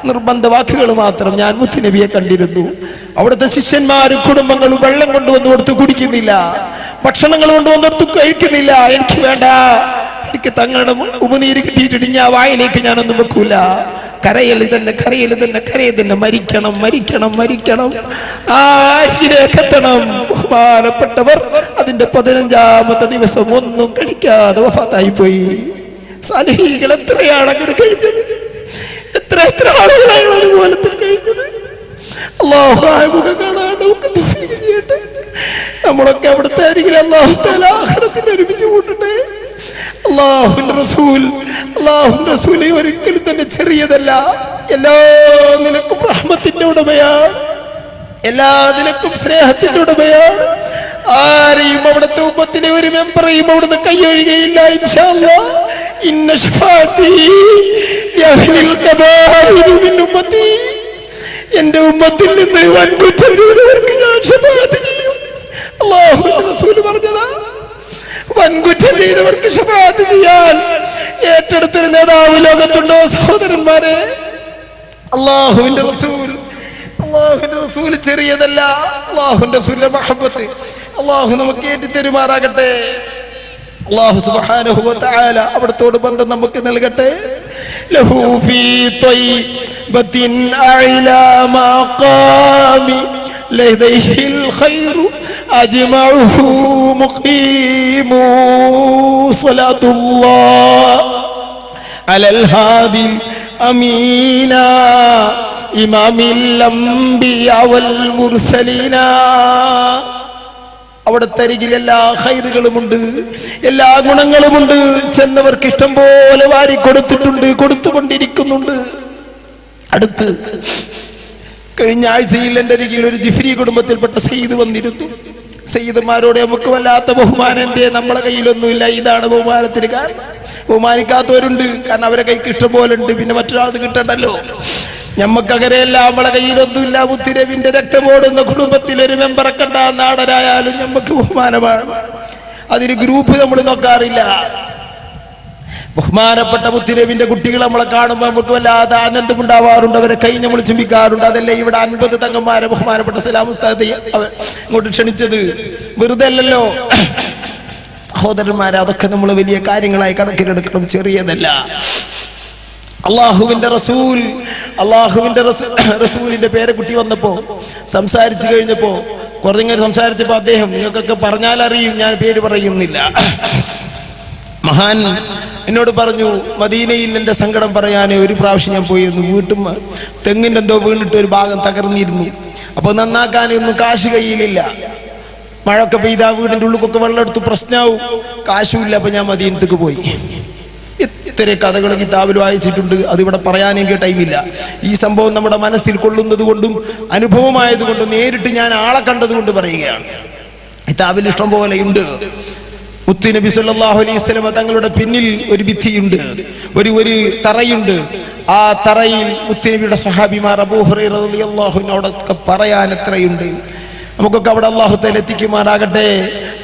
നിർബന്ധ വാക്കുകൾ മാത്രം. ഞാൻ മുത്തുനബിയെ കണ്ടിരുന്നു. അവിടുത്തെ ശിഷ്യന്മാരും കുടുംബങ്ങളും വെള്ളം കൊണ്ടുവന്ന് കൊടുത്ത് കുടിക്കുന്നില്ല, ഭക്ഷണങ്ങൾ കൊണ്ടുവന്നെടുത്ത് കഴിക്കുന്നില്ല. എനിക്ക് വേണ്ട, എനിക്ക് തങ്ങളുടെ ഉമനീര് കിട്ടിയിട്ടിട്ട് ഞാൻ വായിലേക്ക് ഞാനൊന്നും വെക്കൂല. കരയൽ തന്നെ, മരിക്കണം. ആരെത്തണം? ബഹുമാനപ്പെട്ടവർ അതിന്റെ 15ാമത്തെ ദിവസം ഒന്നും കഴിക്കാതെ വഫാത്തായി പോയി. സാലിഹീകൾ എത്രയാണ് അങ്ങനെ കഴിഞ്ഞത്? എത്ര ആളുകളാണ് അതുപോലെ കഴിഞ്ഞത്? അല്ലാഹു ആ മുഖം കാണാൻ നമുക്ക് തൗഫീഖ് ചെയ്യട്ടെ. നമ്മളൊക്കെ അവിടുത്തെ അരികിൽ അല്ലാഹു തആല ആഖിറത്തിൽ ഒരുമിച്ച് കൂട്ടട്ടെ. അല്ലാഹുവിന്റെ റസൂൽ ഒരിക്കലും തന്നെ ചെറിയതല്ല. എല്ലാ നിലക്കും റഹ്മത്തിന്റെ ഉടമയാണ്, എല്ലാ നിലക്കും സ്നേഹത്തിന്റെ ഉടമയാണ്. ആരെയും അവിടുത്തെ ഉമ്മത്തിലെ ഒരു മെമ്പറേയും അവിടുന്ന് കൈയൊഴുകയില്ല. ഇൻഷാ അല്ലാഹ്. ഇന്ന ശഫാഅതി ലിഅഹ്ലിൽ കബാഇരി മിൻ ഉമ്മത്തി, എന്റെ ഉമ്മത്തിൽ നിന്ന് വൻകുറ്റം ചെയ്തവർക്ക് ഞാൻ ശഫാഅത്ത് ചെയ്യും. അല്ലാഹുവിന്റെ റസൂൽ പറഞ്ഞതാ, വൻകുറ്റം ചെയ്തവർക്ക് ശഫാഅത്ത് ചെയ്യാൻ ഏറ്റെടുത്തൊരു നേതാവ് ലോകത്തുണ്ടോ സഹോദരന്മാരെ? അല്ലാഹുവിന്റെ റസൂൽ ചെറിയതല്ല. അല്ലാഹുവിന്റെ റസൂലിന്റെ മഹബ്ബത്ത് അല്ലാഹു നമുക്ക് ഏറ്റിത്തരുമാറാകട്ടെ. അല്ലാഹു സുബ്ഹാനഹു വ തആല അവിടത്തോട് ബന്ധം നമുക്ക് നൽകട്ടെ. ലഹു ഫീ ത്വയ്ബത്തിൻ അഅലാ മഖാമി ലദൈഹിൽ ഖൈറു അജ്മഉഹു മുഖീമു സ്വലാത്തുല്ലാഹ് അലൽ ഹാദിൽ അമീന ഇമാമിൽ അംബിയാ വൽ മുർസലീന. അവിടുത്തെ അരികിൽ എല്ലാ ഖൈറുകളുമുണ്ട്, എല്ലാ ഗുണങ്ങളുമുണ്ട്. ചെന്നവർക്ക് ഇഷ്ടം പോലെ വാരി കൊടുത്തിട്ടുണ്ട്, കൊടുത്തുകൊണ്ടിരിക്കുന്നുണ്ട്. അടുത്ത് കഴിഞ്ഞ ആഴ്ചയിൽ എൻ്റെ അരികിൽ ഒരു ജിഫ്രി കുടുംബത്തിൽപ്പെട്ട സയ്യിദ് വന്നിരുന്നു. സയ്യിദുമാരോട് നമുക്ക് വല്ലാത്ത ബഹുമാനം. എന്തേ? നമ്മളെ കയ്യിലൊന്നുമില്ല. ഇതാണ് ബഹുമാനത്തിന് കാരണം. ബഹുമാനിക്കാത്തവരുണ്ട്, കാരണം അവരെ കൈക്ക് ഇഷ്ടം പോലെ ഉണ്ട്. പിന്നെ മറ്റൊരാൾക്ക് കിട്ടണ്ടല്ലോ. ഞമ്മക്കങ്ങനെയല്ല, നമ്മളെ കയ്യിലൊന്നുമില്ല. മുത്തുനബിന്റെ രക്തമോടുന്ന കുടുംബത്തിലൊരു മെമ്പറെ കണ്ട നാടരായാലും ഞമ്മക്ക് ബഹുമാനമാണ്. അതിന് ഗ്രൂപ്പ് നമ്മൾ നോക്കാറില്ല. ബഹുമാനപ്പെട്ട മുത്തുനബിന്റെ കുട്ടികൾ നമ്മളെ കാണുമ്പോൾ നമുക്ക് വല്ലാതെ ആനന്ദമുണ്ടാവാറുണ്ട്. അവരെ കൈ നമ്മൾ ചുംബിക്കാറുണ്ട്. അതല്ലേ ഇവിടെ 50 തങ്ങന്മാരെ ബഹുമാനപ്പെട്ട സലാം ഉസ്താദ് ഇങ്ങോട്ട് ക്ഷണിച്ചത് വെറുതെ അല്ലല്ലോ സഹോദരന്മാരെ. അതൊക്കെ നമ്മൾ വലിയ കാര്യങ്ങളായി കണക്കിലെടുക്കണം, ചെറിയതല്ല. അള്ളാഹുവിന്റെ റസൂലിന്റെ പേരക്കുട്ടി വന്നപ്പോ സംസാരിച്ചു കഴിഞ്ഞപ്പോ കുറഞ്ഞ സംസാരിച്ചപ്പോ അദ്ദേഹം, നിങ്ങൾക്കൊക്കെ പറഞ്ഞാൽ അറിയും, ഞാൻ പേര് പറയുന്നില്ല, മഹാൻ എന്നോട് പറഞ്ഞു, മദീനയിൽ എൻ്റെ സങ്കടം പറയാൻ ഒരു പ്രാവശ്യം ഞാൻ പോയിരുന്നു. വീട്ടും തെങ്ങിൻ്റെ എന്തോ വീണിട്ട് ഒരു ഭാഗം തകർന്നിരുന്നു. അപ്പോൾ നന്നാക്കാനൊന്നും കാശ് കയ്യിലില്ല. മഴയൊക്കെ പെയ്താ വീടിൻ്റെ ഉള്ളിലൊക്കെ വെള്ളം എടുത്ത് പ്രശ്നമാവും, കാശുമില്ല. അപ്പൊ ഞാൻ മദീനത്തേക്ക് പോയി. ഇത്ര കഥകൾ കിതാബിൽ വായിച്ചിട്ടുണ്ട്, അതിവിടെ പറയാൻ എനിക്ക് ടൈമില്ല. ഈ സംഭവം നമ്മുടെ മനസ്സിൽ കൊള്ളുന്നത് കൊണ്ടും അനുഭവമായതുകൊണ്ടും നേരിട്ട് ഞാൻ ആളെ കണ്ടത് കൊണ്ട് പറയുകയാണ്. കിതാബിൽ ഇഷ്ടം പോലെയുണ്ട്. മുത്തുനബി സല്ലല്ലാഹു അലൈഹി വസല്ലം തങ്ങളുടെ പിന്നിൽ ഒരു ഭിത്തിയുണ്ട്, ഒരു തറയുണ്ട്. ആ ആ തറയിൽ മുത്തുനബിയുടെ സ്വഹാബിമാർ അബൂ ഹുറൈറ റളിയല്ലാഹു അൻഹുവിനോടൊക്കെ പറയാൻ എത്രയുണ്ട്. നമുക്കൊക്കെ അവിടെ അല്ലാഹു തആല എത്തിക്കുമാറാകട്ടെ.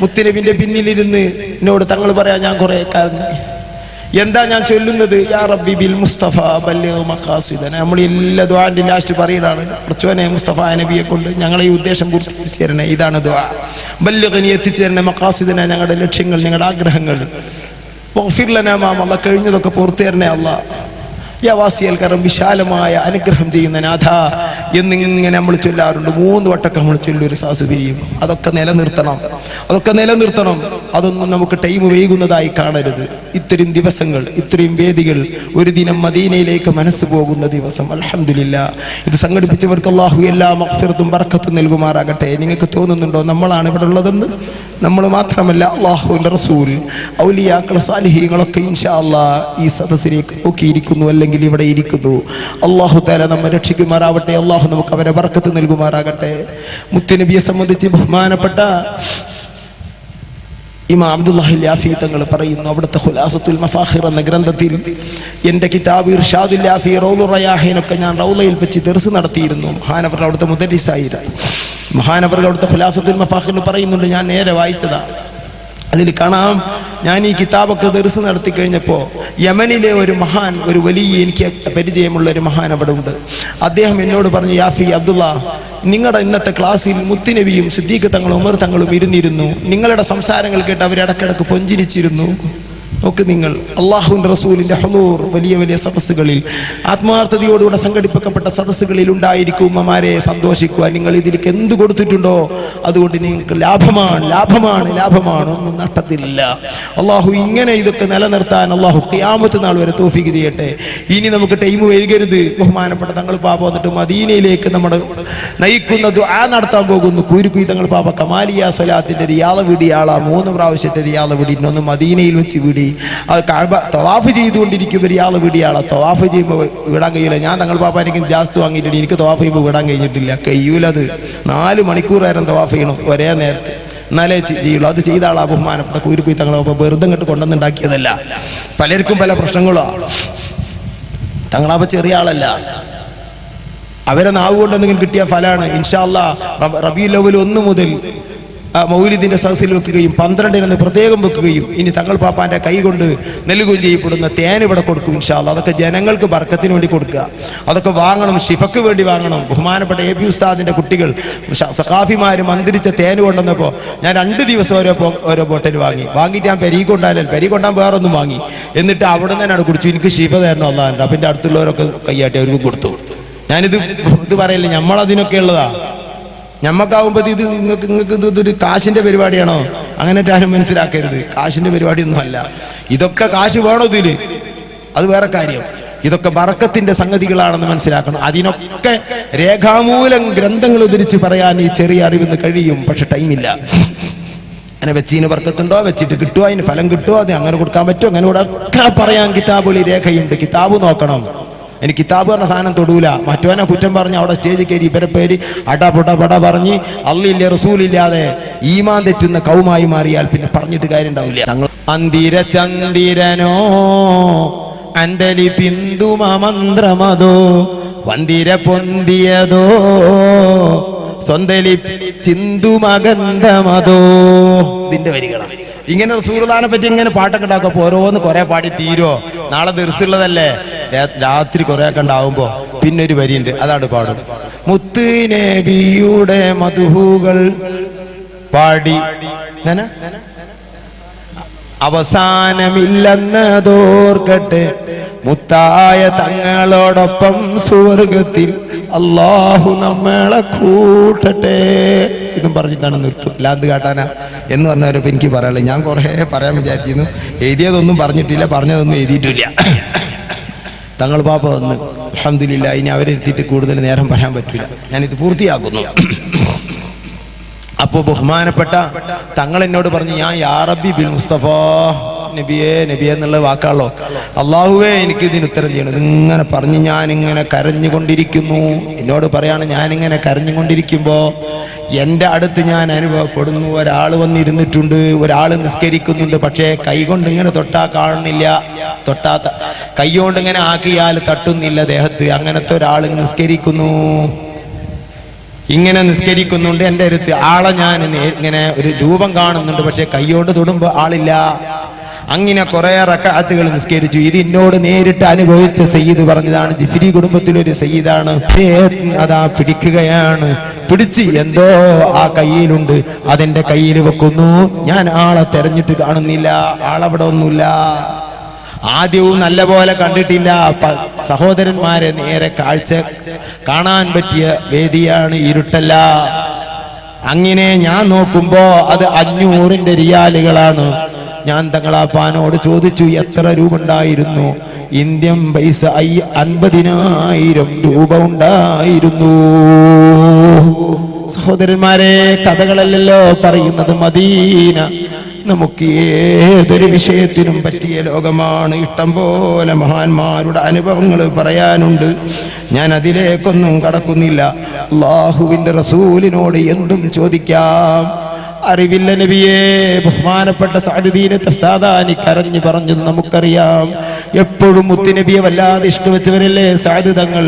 മുത്തുനബിന്റെ പിന്നിലിരുന്ന് എന്നോട് തങ്ങൾ പറയാൻ ഞാൻ കുറെ കരഞ്ഞു. എന്താ ഞാൻ ചൊല്ലുന്നത്? യാ റബ്ബി ബിൽ മുസ്തഫ ബല്ലിഗ് മഖാസിദന. നമ്മൾ എല്ലാ ദുആന്റെ ലാസ്റ്റ് പറയുന്നതാണ്, കുറച്ചോനെ മുസ്തഫ നബിയെ കൊണ്ട് ഞങ്ങളെ ഈ ഉദ്ദേശം പൂർത്തീകരിച്ചു തരണേ. ഇതാണ് ദുആ. ബല്ലിഗ്നി എത്തിച്ചേരണേ മഖാസിദന, ഞങ്ങളുടെ ലക്ഷ്യങ്ങൾ, ഞങ്ങളുടെ ആഗ്രഹങ്ങൾ. വഗ്ഫിർ ലനാ മാ മള, കഴിഞ്ഞതൊക്കെ പൂർത്തി തരണേ അല്ലാഹ്. യാ വാസിയൽ കറം, വിശാലമായ അനുഗ്രഹം ചെയ്യുന്ന നാഥ എന്നിങ്ങനെ നമ്മൾ ചൊല്ലാറുണ്ട്. 3 വട്ടമൊക്കെ നമ്മൾ ചൊല്ലൊരു സാസ് പിരിയും. അതൊക്കെ നിലനിർത്തണം, അതൊക്കെ നിലനിർത്തണം. അതൊന്നും നമുക്ക് ടൈം വൈകുന്നതായി കാണരുത്. ഇത്രയും ദിവസങ്ങൾ, ഇത്രയും വേദികൾ, ഒരു ദിനം മദീനയിലേക്ക് മനസ്സ് പോകുന്ന ദിവസം. അൽഹംദുലില്ലാഹ്, ഇത് സംഘടിപ്പിച്ചവർക്ക് അല്ലാഹു എല്ലാ മഗ്ഫിറത്തും ബർക്കത്തും നൽകുമാറാകട്ടെ. നിങ്ങൾക്ക് തോന്നുന്നുണ്ടോ നമ്മളാണ് ഇവിടെ ഉള്ളതെന്ന്? നമ്മൾ മാത്രമല്ല, അല്ലാഹുവിൻ്റെ റസൂൽ, ഔലിയാക്കൾ, സാലിഹീങ്ങളൊക്കെ ഇൻഷാ അല്ലാഹ് ഈ സദസ്സിലേക്ക് നോക്കിയിരിക്കുന്നു, അല്ലെങ്കിൽ ഇവിടെ ഇരിക്കുന്നു. അല്ലാഹു തആല നമ്മെ രക്ഷിക്കുമാറാവട്ടെ. അല്ലാഹു നമുക്ക് അവരെ ബർക്കത്ത് നൽകുമാറാകട്ടെ. മുത്തുനബിയെ സംബന്ധിച്ച് ബഹുമാനപ്പെട്ട ഇമാം അബ്ദുല്ലാഹിൽ യാഫി തങ്ങൾ പറയുന്നു, അവിടുത്തെ ഖുലാസത്തുൽ മഫാഖിർ എന്ന ഗ്രന്ഥത്തിൽ, എൻ്റെ കിതാബ് ഇർഷാദുൽ യാഫി, റൗളുർ റയാഹിനൊക്കെ ഞാൻ റൗളയിൽ വെച്ച് ദർസ് നടത്തിയിരുന്നു. മഹാനവർ അവിടുത്തെ മുദരിസായിരുന്നു. മഹാനവർ അവിടുത്തെ ഖുലാസത്തുൽ മഫാഖിർ പറയുന്നുണ്ട്, ഞാൻ നേരെ വായിച്ചതാ. അതിൽ കാണാം, ഞാൻ ഈ കിതാബൊക്കെ ദർസ് നടത്തി കഴിഞ്ഞപ്പോൾ യമനിലെ ഒരു മഹാൻ, ഒരു വലിയ, എനിക്ക് പരിചയമുള്ള ഒരു മഹാൻ അവിടെ ഉണ്ട്. അദ്ദേഹം എന്നോട് പറഞ്ഞു, യാഫി അബ്ദുള്ള, നിങ്ങളുടെ ഇന്നത്തെ ക്ലാസ്സിൽ മുത്തുനബിയും സിദ്ദീഖ് തങ്ങളും ഉമർ തങ്ങളും ഇരുന്നിരുന്നു. നിങ്ങളുടെ സംസാരങ്ങൾ കേട്ട് അവർ ഇടക്കിടക്ക് പൊഞ്ചിരിച്ചിരുന്നു. നോക്ക് നിങ്ങൾ, അല്ലാഹുവിൻ്റെ റസൂലിൻ്റെ ഹുളൂർ വലിയ വലിയ സദസ്സുകളിൽ, ആത്മാർത്ഥതയോടുകൂടെ സംഘടിപ്പിക്കപ്പെട്ട സദസ്സുകളിൽ ഉണ്ടായിരിക്കും. ഉമ്മമാരെ സന്തോഷിക്കുക. നിങ്ങൾ ഇതിലേക്ക് എന്ത് കൊടുത്തിട്ടുണ്ടോ അതുകൊണ്ട് നിങ്ങൾക്ക് ലാഭമാണ്, ലാഭമാണ്, ലാഭമാണ്, ഒന്നും നഷ്ടത്തിലില്ല. അള്ളാഹു ഇങ്ങനെ ഇതൊക്കെ നിലനിർത്താൻ അള്ളാഹു ഖിയാമത്ത് നാൾ വരെ തൗഫീഖ് ചെയ്യട്ടെ. ഇനി നമുക്ക് ടൈം വൈകരുത്. ബഹുമാനപ്പെട്ട തങ്ങൾ പാപ്പ വന്നിട്ട് മദീനയിലേക്ക് നമ്മുടെ നയിക്കുന്ന ദുആ നടത്താൻ പോകുന്നു. കൂരിക്കുയി തങ്ങൾ പാപ്പ കമാലിയ സ്വലാത്തിന്റെ റിയാള വീടിയാളാ 3 പ്രാവശ്യത്തെ റിയാള വീടി, ഒന്ന് മദീനയിൽ വെച്ച് വീടി. അത് കഅബ തവാഫ് ചെയ്തുകൊണ്ടിരിക്കുമ്പോൾ ഇയാളെ വീടിയാളെ തവാഫ് ചെയ്യുമ്പോൾ വിടാൻ കഴിയില്ല. ഞാൻ തങ്ങൾ പാപ്പ എനിക്ക് ജാസ്തി വാങ്ങിയിട്ടുണ്ട്, എനിക്ക് തവാഫ് ചെയ്യുമ്പോൾ വിടാൻ കഴിഞ്ഞിട്ടില്ല. കഴിയൂലത്. 4 മണിക്കൂർ തവാഫ് ചെയ്യണം ഒരേ നേരത്തെ, എന്നാലേ ചെയ്യുള്ളൂ. അത് ചെയ്ത ആളാ ബഹുമാനപ്പെട്ട കൂരിക്കുയി തങ്ങളെ വെറുതെ ഇങ്ങോട്ട് കൊണ്ടുവന്നുണ്ടാക്കിയതല്ല. പലർക്കും പല പ്രശ്നങ്ങളോ. തങ്ങളാപ്പ ചെറിയ ആളല്ല. അവരെ നാവ് കൊണ്ട് എന്തെങ്കിലും കിട്ടിയ ഫലാണ്. ഇൻഷാ അല്ലാഹ് റബീഉൽ അവ്വൽ 1 മുതൽ മൗലിദിന്റെ സദസ്സിൽ വെക്കുകയും 12 പ്രത്യേകം വെക്കുകയും ഇനി തങ്ങൾ പാപ്പാന്റെ കൈ കൊണ്ട് നൽകുകയും ചെയ്യപ്പെടുന്ന തേൻ ഇവിടെ കൊടുക്കും ഇൻഷാ അല്ലാഹ്. അതൊക്കെ ജനങ്ങൾക്ക് ബർക്കത്തിന് വേണ്ടി കൊടുക്കുക. അതൊക്കെ വാങ്ങണം, ഷിഫക്ക് വേണ്ടി വാങ്ങണം. ബഹുമാനപ്പെട്ട എ പി ഉസ്താദിന്റെ കുട്ടികൾ സഖാഫിമാര് മന്ത്രിച്ച തേൻ കൊണ്ടുവന്നപ്പോൾ ഞാൻ 2 ദിവസം ഓരോ ബോട്ടൽ വാങ്ങിയിട്ട് ഞാൻ പെരി കൊണ്ടാൻ വേറൊന്നും വാങ്ങി. എന്നിട്ട് അവിടെ നിന്നാണ് കുടിച്ചു. എനിക്ക് ഷിഫ തരണം അല്ലാഹ്. അപ്പം എൻ്റെ അടുത്തുള്ളവരൊക്കെ കൈയാട്ടി അവർക്ക് കൊടുത്തു. ഞാനിത് പറയല്ലേ, നമ്മളതിനൊക്കെ ഉള്ളതാ. ഞമ്മക്കാവുമ്പോൾ ഇത് നിങ്ങൾക്ക് ഇതൊരു കാശിന്റെ പരിപാടിയാണോ? അങ്ങനെ ആരും മനസ്സിലാക്കരുത്. കാശിന്റെ പരിപാടിയൊന്നും അല്ല. ഇതൊക്കെ കാശ് വേണോ ഇതില്? അത് വേറെ കാര്യം. ഇതൊക്കെ ബറക്കത്തിന്റെ സംഗതികളാണെന്ന് മനസ്സിലാക്കണം. അതിനൊക്കെ രേഖാമൂലം ഗ്രന്ഥങ്ങൾ ഉദ്ധരിച്ച് പറയാൻ ഈ ചെറിയ അറിവിന്ന് കഴിയും. പക്ഷെ ടൈമില്ല. അങ്ങനെ വെച്ചതിന് ബർക്കത്തുണ്ടോ, വെച്ചിട്ട് കിട്ടുമോ, അതിന് ഫലം കിട്ടുമോ, അത് അങ്ങനെ കൊടുക്കാൻ പറ്റുമോ, അങ്ങനെ ഒക്കെ പറയാൻ കിതാബുകളിൽ രേഖയുണ്ട്. കിതാബ് നോക്കണം. എനിക്ക് കിതാബ് പറഞ്ഞ സാധനം തൊടൂല. മറ്റവനെ കുറ്റം പറഞ്ഞ് അവിടെ സ്റ്റേജിൽ കയറി ഇവരെ പേര് അടപട പറഞ്ഞ് അള്ളില്ല റസൂലില്ലാതെ ഈമാൻ തെറ്റുന്ന കൗമായി മാറിയാൽ പിന്നെ പറഞ്ഞിട്ട് കാര്യം ഉണ്ടാവില്ല. അന്തിര ചന്ദിരനോ അന്തലി പിന്തുമ മന്ത്രമതോ വന്തിര പൊന്തിയതോ സ്വന്തലി ചിന്തുമഗന്ധമതോ. ഇതിന്റെ വരികളാണ്. ഇങ്ങനെ റസൂലുള്ളാഹിനെ പറ്റി ഇങ്ങനെ പാട്ടൊക്കെ ഉണ്ടാക്കുമ്പോൾ ഓരോന്ന് കുറെ പാടി തീരോ? നാളെ ദർസുള്ളതല്ലേ, രാത്രി കുറെ ഒക്കെ ഉണ്ടാവുമ്പോ പിന്നെ ഒരു വരിയുണ്ട്, അതാണ് പാടും. മുത്ത് നബിയുടെ മദ്ഹുകൾ പാടി അവസാനമില്ലെന്നതോർക്കട്ടെ, മുത്തായ തങ്ങളോടൊപ്പം സ്വർഗത്തിൽ അല്ലാഹു നമ്മളെ കൂട്ടട്ടെ. ഇതും പറഞ്ഞിട്ടാണ് നിർത്തും. അല്ലാന്ത് കാട്ടാനാ എന്ന് പറഞ്ഞവരപ്പോൾ എനിക്ക് പറയാനുള്ളത്. ഞാൻ കുറേ പറയാൻ വിചാരിച്ചിരുന്നു. എഴുതിയതൊന്നും പറഞ്ഞിട്ടില്ല, പറഞ്ഞതൊന്നും എഴുതിയിട്ടില്ല. തങ്ങൾ പാപ്പ വന്ന് അൽഹംദുലില്ലാ. ഇനി അവരെത്തിയിട്ട് കൂടുതൽ നേരം പറയാൻ പറ്റില്ല. ഞാനിത് പൂർത്തിയാക്കുന്നു. അപ്പോൾ ബഹുമാനപ്പെട്ട തങ്ങൾ എന്നോട് പറഞ്ഞു, ഞാൻ യാ റബ്ബി ബിൽ മുസ്തഫ, നബിയേ നബിയെ എന്നുള്ള വാക്കാണല്ലോ. അള്ളാഹുവേ എനിക്ക് ഇതിന് ഉത്തരം ചെയ്യണം. ഇതിങ്ങനെ പറഞ്ഞ് ഞാനിങ്ങനെ കരഞ്ഞുകൊണ്ടിരിക്കുന്നു. എന്നോട് പറയാണ്, ഞാനിങ്ങനെ കരഞ്ഞുകൊണ്ടിരിക്കുമ്പോൾ എൻ്റെ അടുത്ത് ഞാൻ അനുഭവപ്പെടുന്നു, ഒരാൾ വന്നിരുന്നിട്ടുണ്ട്, ഒരാൾ നിസ്കരിക്കുന്നുണ്ട്, പക്ഷേ കൈകൊണ്ട് ഇങ്ങനെ തൊട്ടാ കാണുന്നില്ല, തൊട്ടാത്ത കൈകൊണ്ട് ഇങ്ങനെ ആക്കിയാൽ തട്ടുന്നില്ല ദേഹത്ത്. അങ്ങനത്തെ ഒരാൾ നിസ്കരിക്കുന്നു, ഇങ്ങനെ നിസ്കരിക്കുന്നുണ്ട്. എൻ്റെ അടുത്ത് ആളെ ഞാൻ ഇങ്ങനെ ഒരു രൂപം കാണുന്നുണ്ട്, പക്ഷെ കൈകൊണ്ട് തൊടുമ്പോൾ ആളില്ല. അങ്ങനെ കുറെ റക്അത്തുകൾ നിസ്കരിച്ചു. ഇത് എന്നോട് നേരിട്ട് അനുഭവിച്ച സയ്യിദ് പറഞ്ഞതാണ്. ജിഫ്രി കുടുംബത്തിലൊരു സയ്യിദാണ്. അതാ പിടിക്കുകയാണ്, പിടിച്ച് എന്തോ ആ കയ്യിലുണ്ട്, അതെന്റെ കയ്യിൽ വെക്കുന്നു. ഞാൻ ആളെ തെരഞ്ഞിട്ട് കാണുന്നില്ല, ആളവിടെ ഒന്നുമില്ല. ആദ്യവും നല്ല പോലെ കണ്ടിട്ടില്ല. സഹോദരന്മാരെ നേരെ കാഴ്ച കാണാൻ പറ്റിയ വേദിയാണ്, ഇരുട്ടല്ല. അങ്ങനെ ഞാൻ നോക്കുമ്പോ അത് 500 റിയാലുകളാണ്. ഞാൻ തങ്ങളാപ്പാനോട് ചോദിച്ചു, എത്ര രൂപ ഉണ്ടായിരുന്നു? ഇന്ത്യൻ പൈസ 50,000 രൂപ ഉണ്ടായിരുന്നു. സഹോദരന്മാരെ, കഥകളല്ലല്ലോ പറയുന്നത്, മദീന നമുക്ക് ഏതൊരു വിഷയത്തിനും പറ്റിയ ലോകമാണ്. ഇഷ്ടം പോലെ മഹാന്മാരുടെ അനുഭവങ്ങൾ പറയാനുണ്ട്. ഞാൻ അതിലേക്കൊന്നും കടക്കുന്നില്ല. അല്ലാഹുവിൻ്റെ റസൂലിനോട് എന്തും ചോദിക്കാം. അറിവില്ല നബിയെ. ബഹുമാനപ്പെട്ട സഅദുദ്ദീൻ തഫ്താദാനി കരഞ്ഞു പറഞ്ഞത് നമുക്കറിയാം. എപ്പോഴും മുത്തുനബിയെ വല്ലാതെ ഇഷ്ടവെച്ചവരല്ലേ സഅദ് തങ്ങൾ.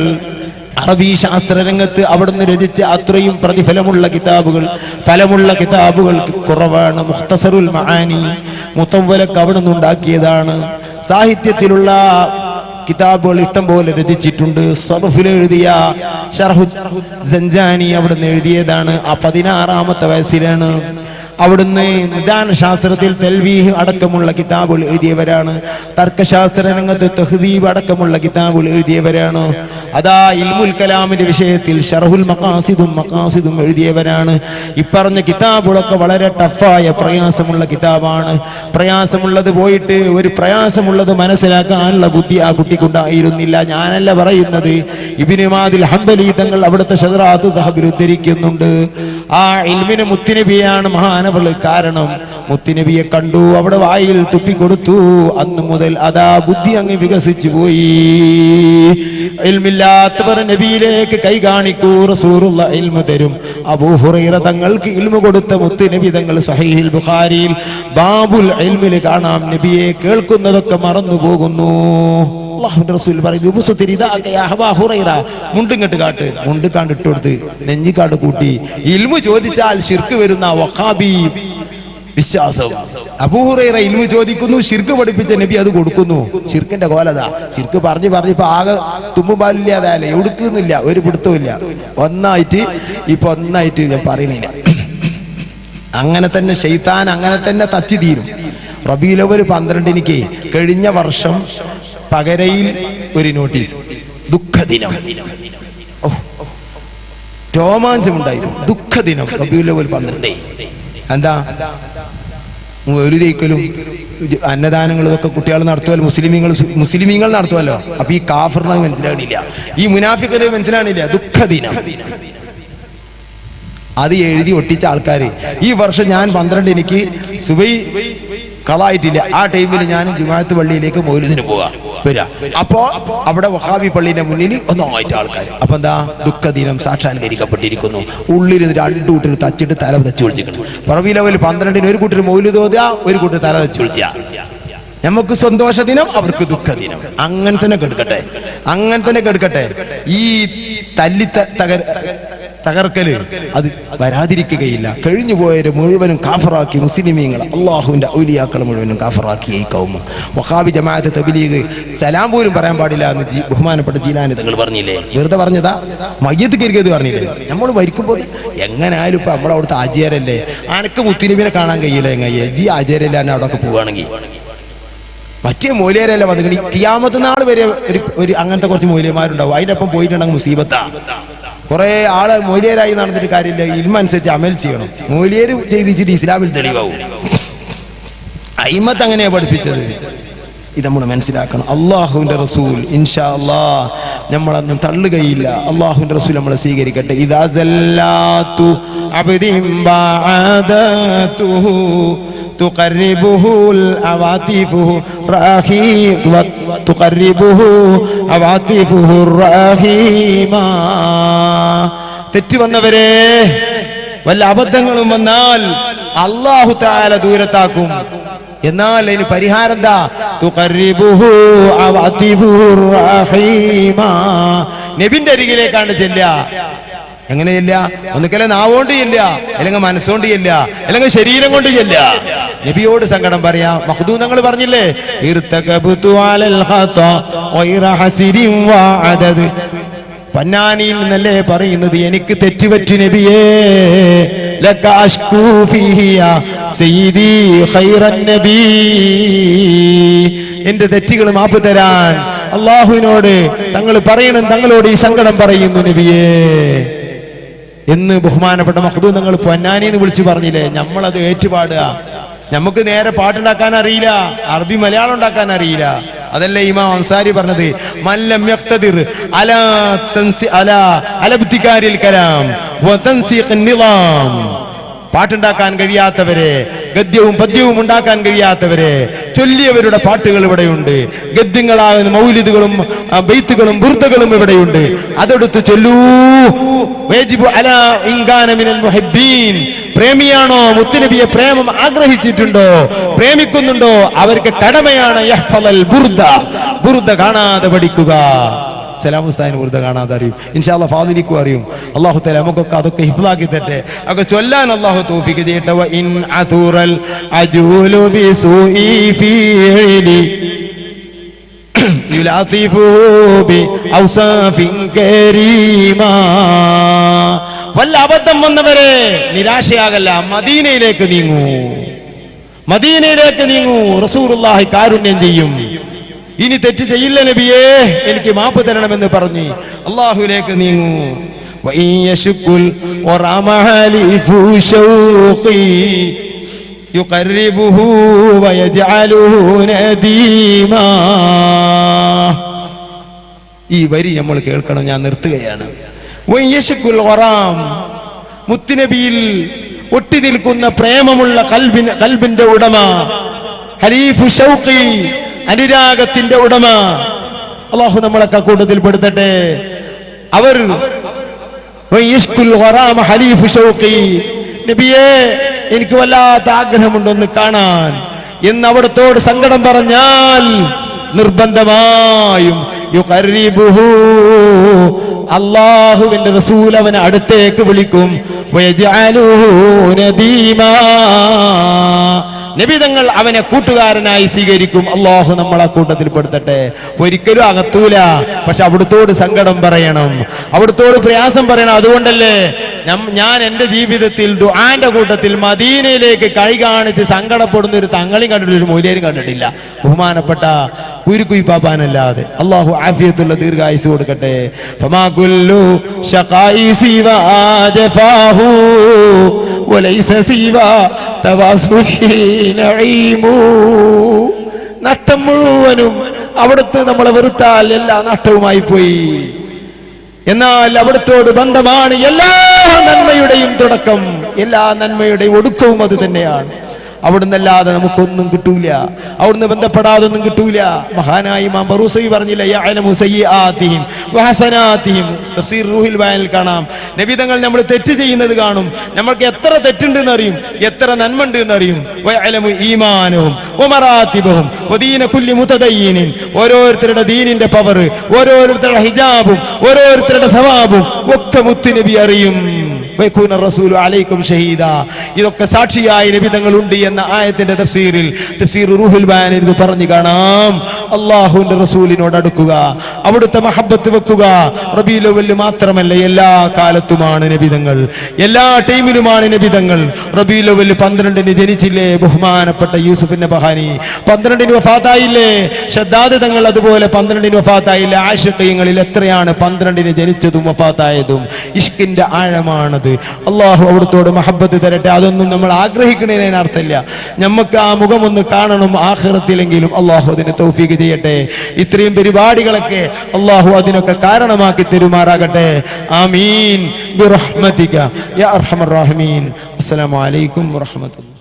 അറബി ശാസ്ത്ര രംഗത്ത് അവിടുന്ന് രചിച്ച അത്രയും പ്രതിഫലമുള്ള കിതാബുകൾ, ഫലമുള്ള കിതാബുകൾ കുറവാണ്. മുഖ്തസറുൽ മആനി മുതവ്വലക്ക് അവിടുന്ന് ഉണ്ടാക്കിയതാണ്. സാഹിത്യത്തിലുള്ള കിതാബുകൾ ഇഷ്ടം പോലെ രചിച്ചിട്ടുണ്ട്. സർഫിൽ എഴുതിയ ശർഹു സഞ്ചാനി അവിടുന്ന് എഴുതിയതാണ്. ആ 16ാമത്തെ വയസ്സിലാണ്. അവിടുന്ന് നിദാന ശാസ്ത്രത്തിൽ തൽവീഹ് അടക്കമുള്ള കിതാബുകൾ എഴുതിയവരാണ്. തർക്കശാസ്ത്ര രംഗത്ത് തഹ്ദീബ് അടക്കമുള്ള കിതാബുകൾ എഴുതിയവരാണ്. അതാ ഇൽമുൽ കലാമിന്റെ വിഷയത്തിൽ ശർഹുൽ മഖാസിദും എഴുതിയവരാണ്. ഇപ്പറഞ്ഞ കിതാബുകളൊക്കെ വളരെ ടഫായ പ്രയാസമുള്ള കിതാബാണ്. പ്രയാസമുള്ളത് പോയിട്ട് ഒരു പ്രയാസമുള്ളത് മനസ്സിലാക്കാനുള്ള ബുദ്ധി ആ കുട്ടിക്കുണ്ടായിരുന്നില്ല. ഞാനല്ല പറയുന്നത്, ഇബ്നു മാദിൽ ഹംബലി തങ്ങൾ അവിടുത്തെ ശദ്റാത്തു ദഹബിൽ ഉദ്ധരിക്കുന്നുണ്ട്. ആ ഇൽമിന് മുത്തുനബിയാണ് മഹാനവൾ കാരണം. മുത്തുനബിയെ കണ്ടു, അവിടെ വായിൽ തുപ്പിക്കൊടുത്തു. അന്ന് മുതൽ അതാ ബുദ്ധി അങ്ങ് വികസിച്ചു പോയി. ഇൽമില്ലാത്തവർ നബിയിലേക്ക് കൈ കാണിക്കൂ, റസൂലുള്ള ഇൽമു തരും. അബൂ ഹുറൈറ തങ്ങൾക്ക് ഇൽമു കൊടുത്ത മുത്തുനബി തങ്ങൾ സഹീഹുൽ ബുഖാരിയിൽ ബാബുൽ ഇൽമിൽ കാണാം, നബിയെ കേൾക്കുന്നതൊക്കെ മറന്നു പോകുന്നു. അല്ലാഹുവിന്റെ റസൂൽ പറയുന്നു, മുണ്ടിങ്ങട്ട് കാട്ട്. മുണ്ട് കാണ്ടിട്ട് കൊടുത്ത് നെഞ്ചിക്കാട് കൂട്ടി. ഇൽമു ചോദിച്ചാൽ ശിർക്ക് വരുന്ന വഹാബി വിശ്വാസം. അബൂ ഹുറൈറ ഇൽമു ചോദിക്കുന്നു, ശിർക്ക് പഠിപ്പിച്ച നബി അത് കൊടുക്കുന്നു. ശിർക്കിന്റെ കോലതാ. ശിർക്ക് പറഞ്ഞ് ഇപ്പൊ ആകെ തുമ്മുപാലില്ലാതായാലേ, എടുക്കുന്നില്ല, ഒരു പിടുത്തമില്ല. ഒന്നായിട്ട് ഞാൻ പറയുന്നില്ല. അങ്ങനെ തന്നെ ശൈത്താൻ അങ്ങനെ തന്നെ തച്ചു തീരും. റബീഉൽ അവ്വൽ 12 കഴിഞ്ഞ വർഷം പകരയിൽ ഒരു നോട്ടീസ്, ദുഃഖദിനം. രോമാഞ്ചമുണ്ടായിരുന്നു. ദുഃഖദിനം റബീഉൽ അവ്വൽ 12. എന്താ? മൗലിദീക്കലും അന്നദാനങ്ങളും ഇതൊക്കെ കുട്ടികൾ നടത്തുമല്ലോ, മുസ്ലിമീങ്ങൾ നടത്തുമല്ലോ. അപ്പൊ ഈ കാഫിറിന് മനസ്സിലാകണില്ല, ഈ മുനാഫിഖിന് മനസ്സിലാകണില്ല. ദുഃഖദിനം അത് എഴുതി ഒട്ടിച്ച ആൾക്കാർ. ഈ വർഷം ഞാൻ 12 സുബൈ കളായിട്ടില്ല. ആ ടൈമിൽ ഞാൻ ജുമാഅത്ത് പള്ളിയിലേക്ക് മൗലിദിന് വരാ. അപ്പോ അവിടെ വഹാബി പള്ളിന്റെ മുന്നിൽ ഒന്നായിട്ട് ആൾക്കാർ. അപ്പൊ എന്താ? ദുഃഖദിനം സാക്ഷാത്കരിക്കപ്പെട്ടിരിക്കുന്നു. ഉള്ളിൽ 2 കൂട്ടർ തച്ചിട്ട് തല തച്ചു വിളിച്ചിട്ടുണ്ട്. റബീഉൽ അവ്വൽ 12 ഒരു കൂട്ടർ മൗലിദ് ഓതുക, ഒരു കൂട്ടർ തല തച്ചു വിളിച്ച. നമുക്ക് സന്തോഷ ദിനം, അവർക്ക് ദുഃഖദിനം. അങ്ങനെ തന്നെ കെടുക്കട്ടെ. ഈ തല്ലി തകർക്കല് അത് വരാതിരിക്കുകയില്ല. കഴിഞ്ഞു പോയവരെ മുഴുവനും കാഫറാക്കി മുസ്ലിമീങ്ങൾ, അള്ളാഹുവിന്റെ ഔലിയാക്കളെ മുഴുവനും കാഫറാക്കി ഈ കൗമ്. വഹാബി ജമാഅത്ത് തബ്ലീഗ് സലാം പോലും പറയാൻ പാടില്ല എന്ന് ബഹുമാനപ്പെട്ട ജീലാനി തങ്ങൾ പറഞ്ഞില്ലേ? വെറുതെ പറഞ്ഞതാ? മയ്യത്ത് കരിക്കത് പറഞ്ഞില്ലേ? നമ്മൾ മരിക്കുമ്പോൾ എങ്ങനെയായാലും ഇപ്പൊ നമ്മളവിടുത്തെ ആചാരല്ലേ, അനക്ക് മുത്തുനബിനെ കാണാൻ കഴിയില്ല. എങ്ങയ്യേ ജി ആചാരല്ല അവിടെയൊക്കെ പോവുകയാണെങ്കിൽ മറ്റേ മൂല്യരല്ല വന്നു. കിയാമത്ത് നാൾ വരെ ഒരു അങ്ങനത്തെ കുറച്ച് മൂല്യന്മാരുണ്ടാവും. അതിനൊപ്പം പോയിട്ടുണ്ടെങ്കിൽ മുസീബത്താ. കുറെ ആള് മൊയ്ലിയരായി നടന്നിട്ട് കാര്യമില്ല. ഇൽമനുസരിച്ച് അമൽ ചെയ്യണം. മൊയ്ലിയര് ചെയ്തിച്ചിട്ട് ഇസ്ലാമിൽ തെളിവാവും. അയിമത്ത് അങ്ങനെയാ പഠിപ്പിച്ചത്. ഇത് നമ്മൾ മനസ്സിലാക്കണം. അള്ളാഹുവിന്റെ റസൂൽ ഇൻഷാ അല്ലാഹ് നമ്മളൊന്നും തള്ളുകയില്ല. അള്ളാഹുവിന്റെ റസൂൽ നമ്മളെ സ്വീകരിക്കട്ടെ. ഇദാ സല്ലാത്തു അബ്ദിൻ ബഅദതുഹു തുഖർരിബുഹുൽ അവാതിഫുഹു റഹീം തുഖർരിബുഹു അവാതിഫുഹു റഹീമാ. തെറ്റ് വന്നവരെ, വല്ല അബദ്ധങ്ങളും വന്നാൽ അല്ലാഹു തആല ദൂരത്താക്കും. എന്നാൽ അതിന് പരിഹാരം എന്താ? തുഖർരിബുഹു അവാതിഫുഹു റഹീമാ. നബിന്റെ അരികിലേക്കാണ് ചെല്ലുക. എങ്ങനെ ചെല്ലുക? ഒന്നുക്കല്ലേ നാവോണ്ട് ചെല്ലുക, അല്ലെങ്കിൽ മനസ്സുകൊണ്ട് ചെല്ലുക, അല്ലെങ്കിൽ ശരീരം കൊണ്ട് ചെല്ലുക. നബിയോട് സങ്കടം പറയാ. മഖ്ദൂനങ്ങൾ പറഞ്ഞില്ലേ, ഇർതകബതു അലൽ ഖതാ ഗൈറ ഹസിരിൻ വഅദദ്. പന്നാനിയിൽ നിന്നല്ലേ പറയുന്നത്, എനിക്ക് തെറ്റുപറ്റി നബിയേ. ലക അഷ്കൂ ഫീഹി യാ സയ്യിദി ഖൈറൻ നബി. എന്റെ തെറ്റുകൾ മാപ്പ് തരാൻ അല്ലാഹുവിനോട് തങ്ങൾ പറയണം, തങ്ങളോട് ഈ സങ്കടം പറയുന്നു നബിയേ എന്ന് ബഹുമാനപ്പെട്ട മഖ്ദൂനങ്ങൾ പൊന്നാനിന്ന് വിളിച്ച് പറഞ്ഞില്ലേ. നമ്മളത് ഏറ്റുപാടുക. നമുക്ക് നേരെ പാട്ടുണ്ടാക്കാൻ അറിയില്ല, അറബി മലയാളം ഉണ്ടാക്കാൻ അറിയില്ല. അതല്ലേ ഇമാം അൻസാരി പറഞ്ഞത്, മല്ലം യഖ്തദിർ അലാ അലബ്തികാരിൽ കലാം വതൻസീഖ് നിളാം. പാട്ടുണ്ടാക്കാൻ കഴിയാത്തവരെ, ഗദ്യവും പദ്യവും ഉണ്ടാക്കാൻ കഴിയാത്തവരെ, ചൊല്ലിയവരുടെ പാട്ടുകൾ ഇവിടെയുണ്ട്. ഗദ്യങ്ങളാകുന്ന മൗലിദുകളും ബൈത്തുകളും ബുർദകളും ഇവിടെയുണ്ട്. അതെടുത്ത് ചൊല്ലൂ. വജിബു അലാ ഇൻകാന മിനൽ മുഹിബ്ബീൻ. പ്രേമിയാണോ, മുത്തുനബിയെ പ്രേമം ആഗ്രഹിച്ചിട്ടുണ്ടോ, പ്രേമിക്കുന്നുണ്ടോ, അവർക്ക് കടമയാണ് യഹ്ഫളൽ ബുർദ. ബുർദ കാണാതെ പഠിക്കുക. സലാം ഉസ്താദിന് ബുർദ കാണാതെ അറിയും. ഇൻഷാ അല്ലാഹ് ഫാദിലിക്കും അറിയും. അല്ലാഹു തആല നമുക്കൊക്കെ അതൊക്കെ ഹിഫ്ളാക്കി തരട്ടെ. അതൊക്കെ ചൊല്ലാൻ അല്ലാഹു തൗഫീഖ് ചെയ്യട്ടെ. വ ഇൻ അഥുറൽ അജൂലു ബിസൂഇ ഫീഇലി യുലാതിഫു ബി ഔസാഫിൻ കരീമാ. വല്ല അബദ്ധം വന്നവരെ നിരാശയാകല്ല, മദീനയിലേക്ക് നീങ്ങൂ. മദീനയിലേക്ക് നീങ്ങൂ. റസൂലുള്ളാഹി കാരുണ്യം ചെയ്യും. ഇനി തെറ്റ് ചെയ്യില്ല നബിയേ, എനിക്ക് മാപ്പ് തരണമെന്ന് പറഞ്ഞ് അല്ലാഹുവിലേക്ക് നീങ്ങൂ. വഇയശുകുൽ വറമഹലിഫു ശൗഖി യുഖർരിബുഹു വയജഅലുഹു നദീമാ. ഈ വരി നമ്മൾ കേൾക്കണം. ഞാൻ നിർത്തുകയാണ്. വഇയശുകുൽ വറാം. മുത്തുനബിയിൽ ഒട്ടി നിൽക്കുന്ന പ്രേമമുള്ള കൽബിന്റെ ഉടമ, ഹലീഫു ശൗഖി, അനുരാഗത്തിന്റെ ഉടമ. അല്ലാഹു നമ്മളൊക്കെ കൂട്ടത്തിൽ പെടുത്തട്ടെ. അവർ ഹലീഫു ശൗഖി, നബിയേ എനിക്ക് വല്ലാത്ത ആഗ്രഹമുണ്ടൊന്ന് കാണാൻ എന്ന് അവിടത്തോട് സങ്കടം പറഞ്ഞാൽ നിർബന്ധമായും യുഖർരിബുഹു, അല്ലാഹുവിന്റെ റസൂൽ അവനെ അടുത്തേക്ക് വിളിക്കും. വയജഅലുഹു നദീമാ. നബി തങ്ങൾ അവനെ കൂട്ടുകാരനായി സ്വീകരിക്കും. അല്ലാഹു നമ്മളെ കൂട്ടത്തിൽ പെടുത്തട്ടെ. ഒരിക്കലും അകത്തൂല, പക്ഷെ അവിടുത്തോട് സങ്കടം പറയണം, അവിടുത്തോട് പ്രയാസം പറയണം. അതുകൊണ്ടല്ലേ ഞാൻ എൻ്റെ ജീവിതത്തിൽ ദുആന്റെ കൂട്ടത്തിൽ മദീനയിലേക്ക് കൈ കാണിച്ച് സങ്കടപ്പെടുന്ന ഒരു തങ്ങളെയും കണ്ടിട്ടില്ല, ഒരു മൗലിയരും കണ്ടിട്ടില്ല, ബഹുമാനപ്പെട്ട കുരുക്കുയി പാപ്പാനല്ലാതെ. അല്ലാഹു ആഫിയത്തുള്ള ദീർഘായുസ് കൊടുക്കട്ടെ. ഫമാ കുല്ലു ശഖാഇ സിവാ ജഫാഹു വലൈസ സിവാ തവാസുഹി നഈമു. നഷ്ടം മുഴുവനും അവിടുത്തെ നമ്മളെ വെറുത്താൽ എല്ലാ നഷ്ടവുമായി പോയി. എന്നാൽ അവിടുത്തോട് ബന്ധമാണ് എല്ലാ നന്മയുടെയും തുടക്കം, എല്ലാ നന്മയുടെയും ഒടുക്കവും അത് തന്നെയാണ്. അവിടുന്നല്ലാതെ നമുക്കൊന്നും കിട്ടൂല, അവിടുന്ന് ബന്ധപ്പെടാതെ ഒന്നും കിട്ടൂല. മഹാനായി ഇമാം ബറൂസി പറഞ്ഞില്ല, യഅലമു സയ്യിആതിഹിം വഹസനാതിഹിം. തഫ്സീർ റൂഹുൽ ബയാനിൽ കാണാം, നബി തങ്ങൾ നമ്മൾ തെറ്റ് ചെയ്യുന്നത് കാണും, നമ്മൾക്ക് എത്ര തെറ്റുണ്ടെന്ന് അറിയും, എത്ര നന്മ ഉണ്ട് എന്ന് അറിയും. വയഅലമു ഈമാനഹും വമറാതിബഹും വദീന കുല്ലി മുതദയ്യിനിൻ. ഓരോരുത്തരുടെ ദീനിന്റെ പവർ, ഓരോരുത്തരുടെ ഹിജാബും ഓരോരുത്തരുടെ സവാബും ഒക്കെ മുത്തുനബി അറിയും. വയകൂന റസൂലു അലൈക്കും ഷഹീദാ. ഇതൊക്കെ സാക്ഷിയായി നബി തങ്ങൾ ഉണ്ട് എന്ന ആയത്തിന്റെ തഫ്സീറിൽ, തഫ്സീർ റൂഹുൽ ബയാനിൽ ഇത് പറഞ്ഞു കാണാം. അല്ലാഹുവിന്റെ റസൂലിനോട് അടുക്കുക, അവിടുത്തെ മഹബ്ബത്ത് വെക്കുക. റബീഉൽ അവ്വൽ മാത്രമല്ല, എല്ലാ കാലത്തുമാണ് നബി തങ്ങൾ, എല്ലാ ടൈമിലുമാണ് നബി തങ്ങൾ. റബീഉൽ അവ്വൽ 12-ന് ജനിച്ചില്ലേ ബഹുമാനപ്പെട്ട യൂസുഫിന്റെ ബഹാനി, 12-ന് വഫാത്തായില്ലേ ഷദ്ദാദ് തങ്ങൾ, അതുപോലെ 12-ന് വഫാത്തായില്ലേ. ആശിഖീങ്ങളിൽ എത്രയാണ് 12-ന് ജനിച്ചതും വഫാത്തായതും. ഇഷ്കിന്റെ ആഴമാണത്. മഹബത്ത്. അള്ളാഹു അവിടുത്തോട് മഹബത്ത് തരട്ടെ. അതൊന്നും നമ്മൾ ആഗ്രഹിക്കുന്നതിന് അർത്ഥമില്ല. നമുക്ക് ആ മുഖം ഒന്ന് കാണണം ആഖിറത്തിലെങ്കിലും. അള്ളാഹു അതിന് തൗഫീഖ് ചെയ്യട്ടെ. ഇത്രയും പരിപാടികളൊക്കെ അള്ളാഹു അതിനൊക്കെ കാരണമാക്കി തരുമാറാകട്ടെ. ആമീൻ ബിറഹ്മതിക യാ അർഹമർ റഹീമീൻ. അസ്സലാമു അലൈക്കും വറഹ്മത്തുള്ളാഹി.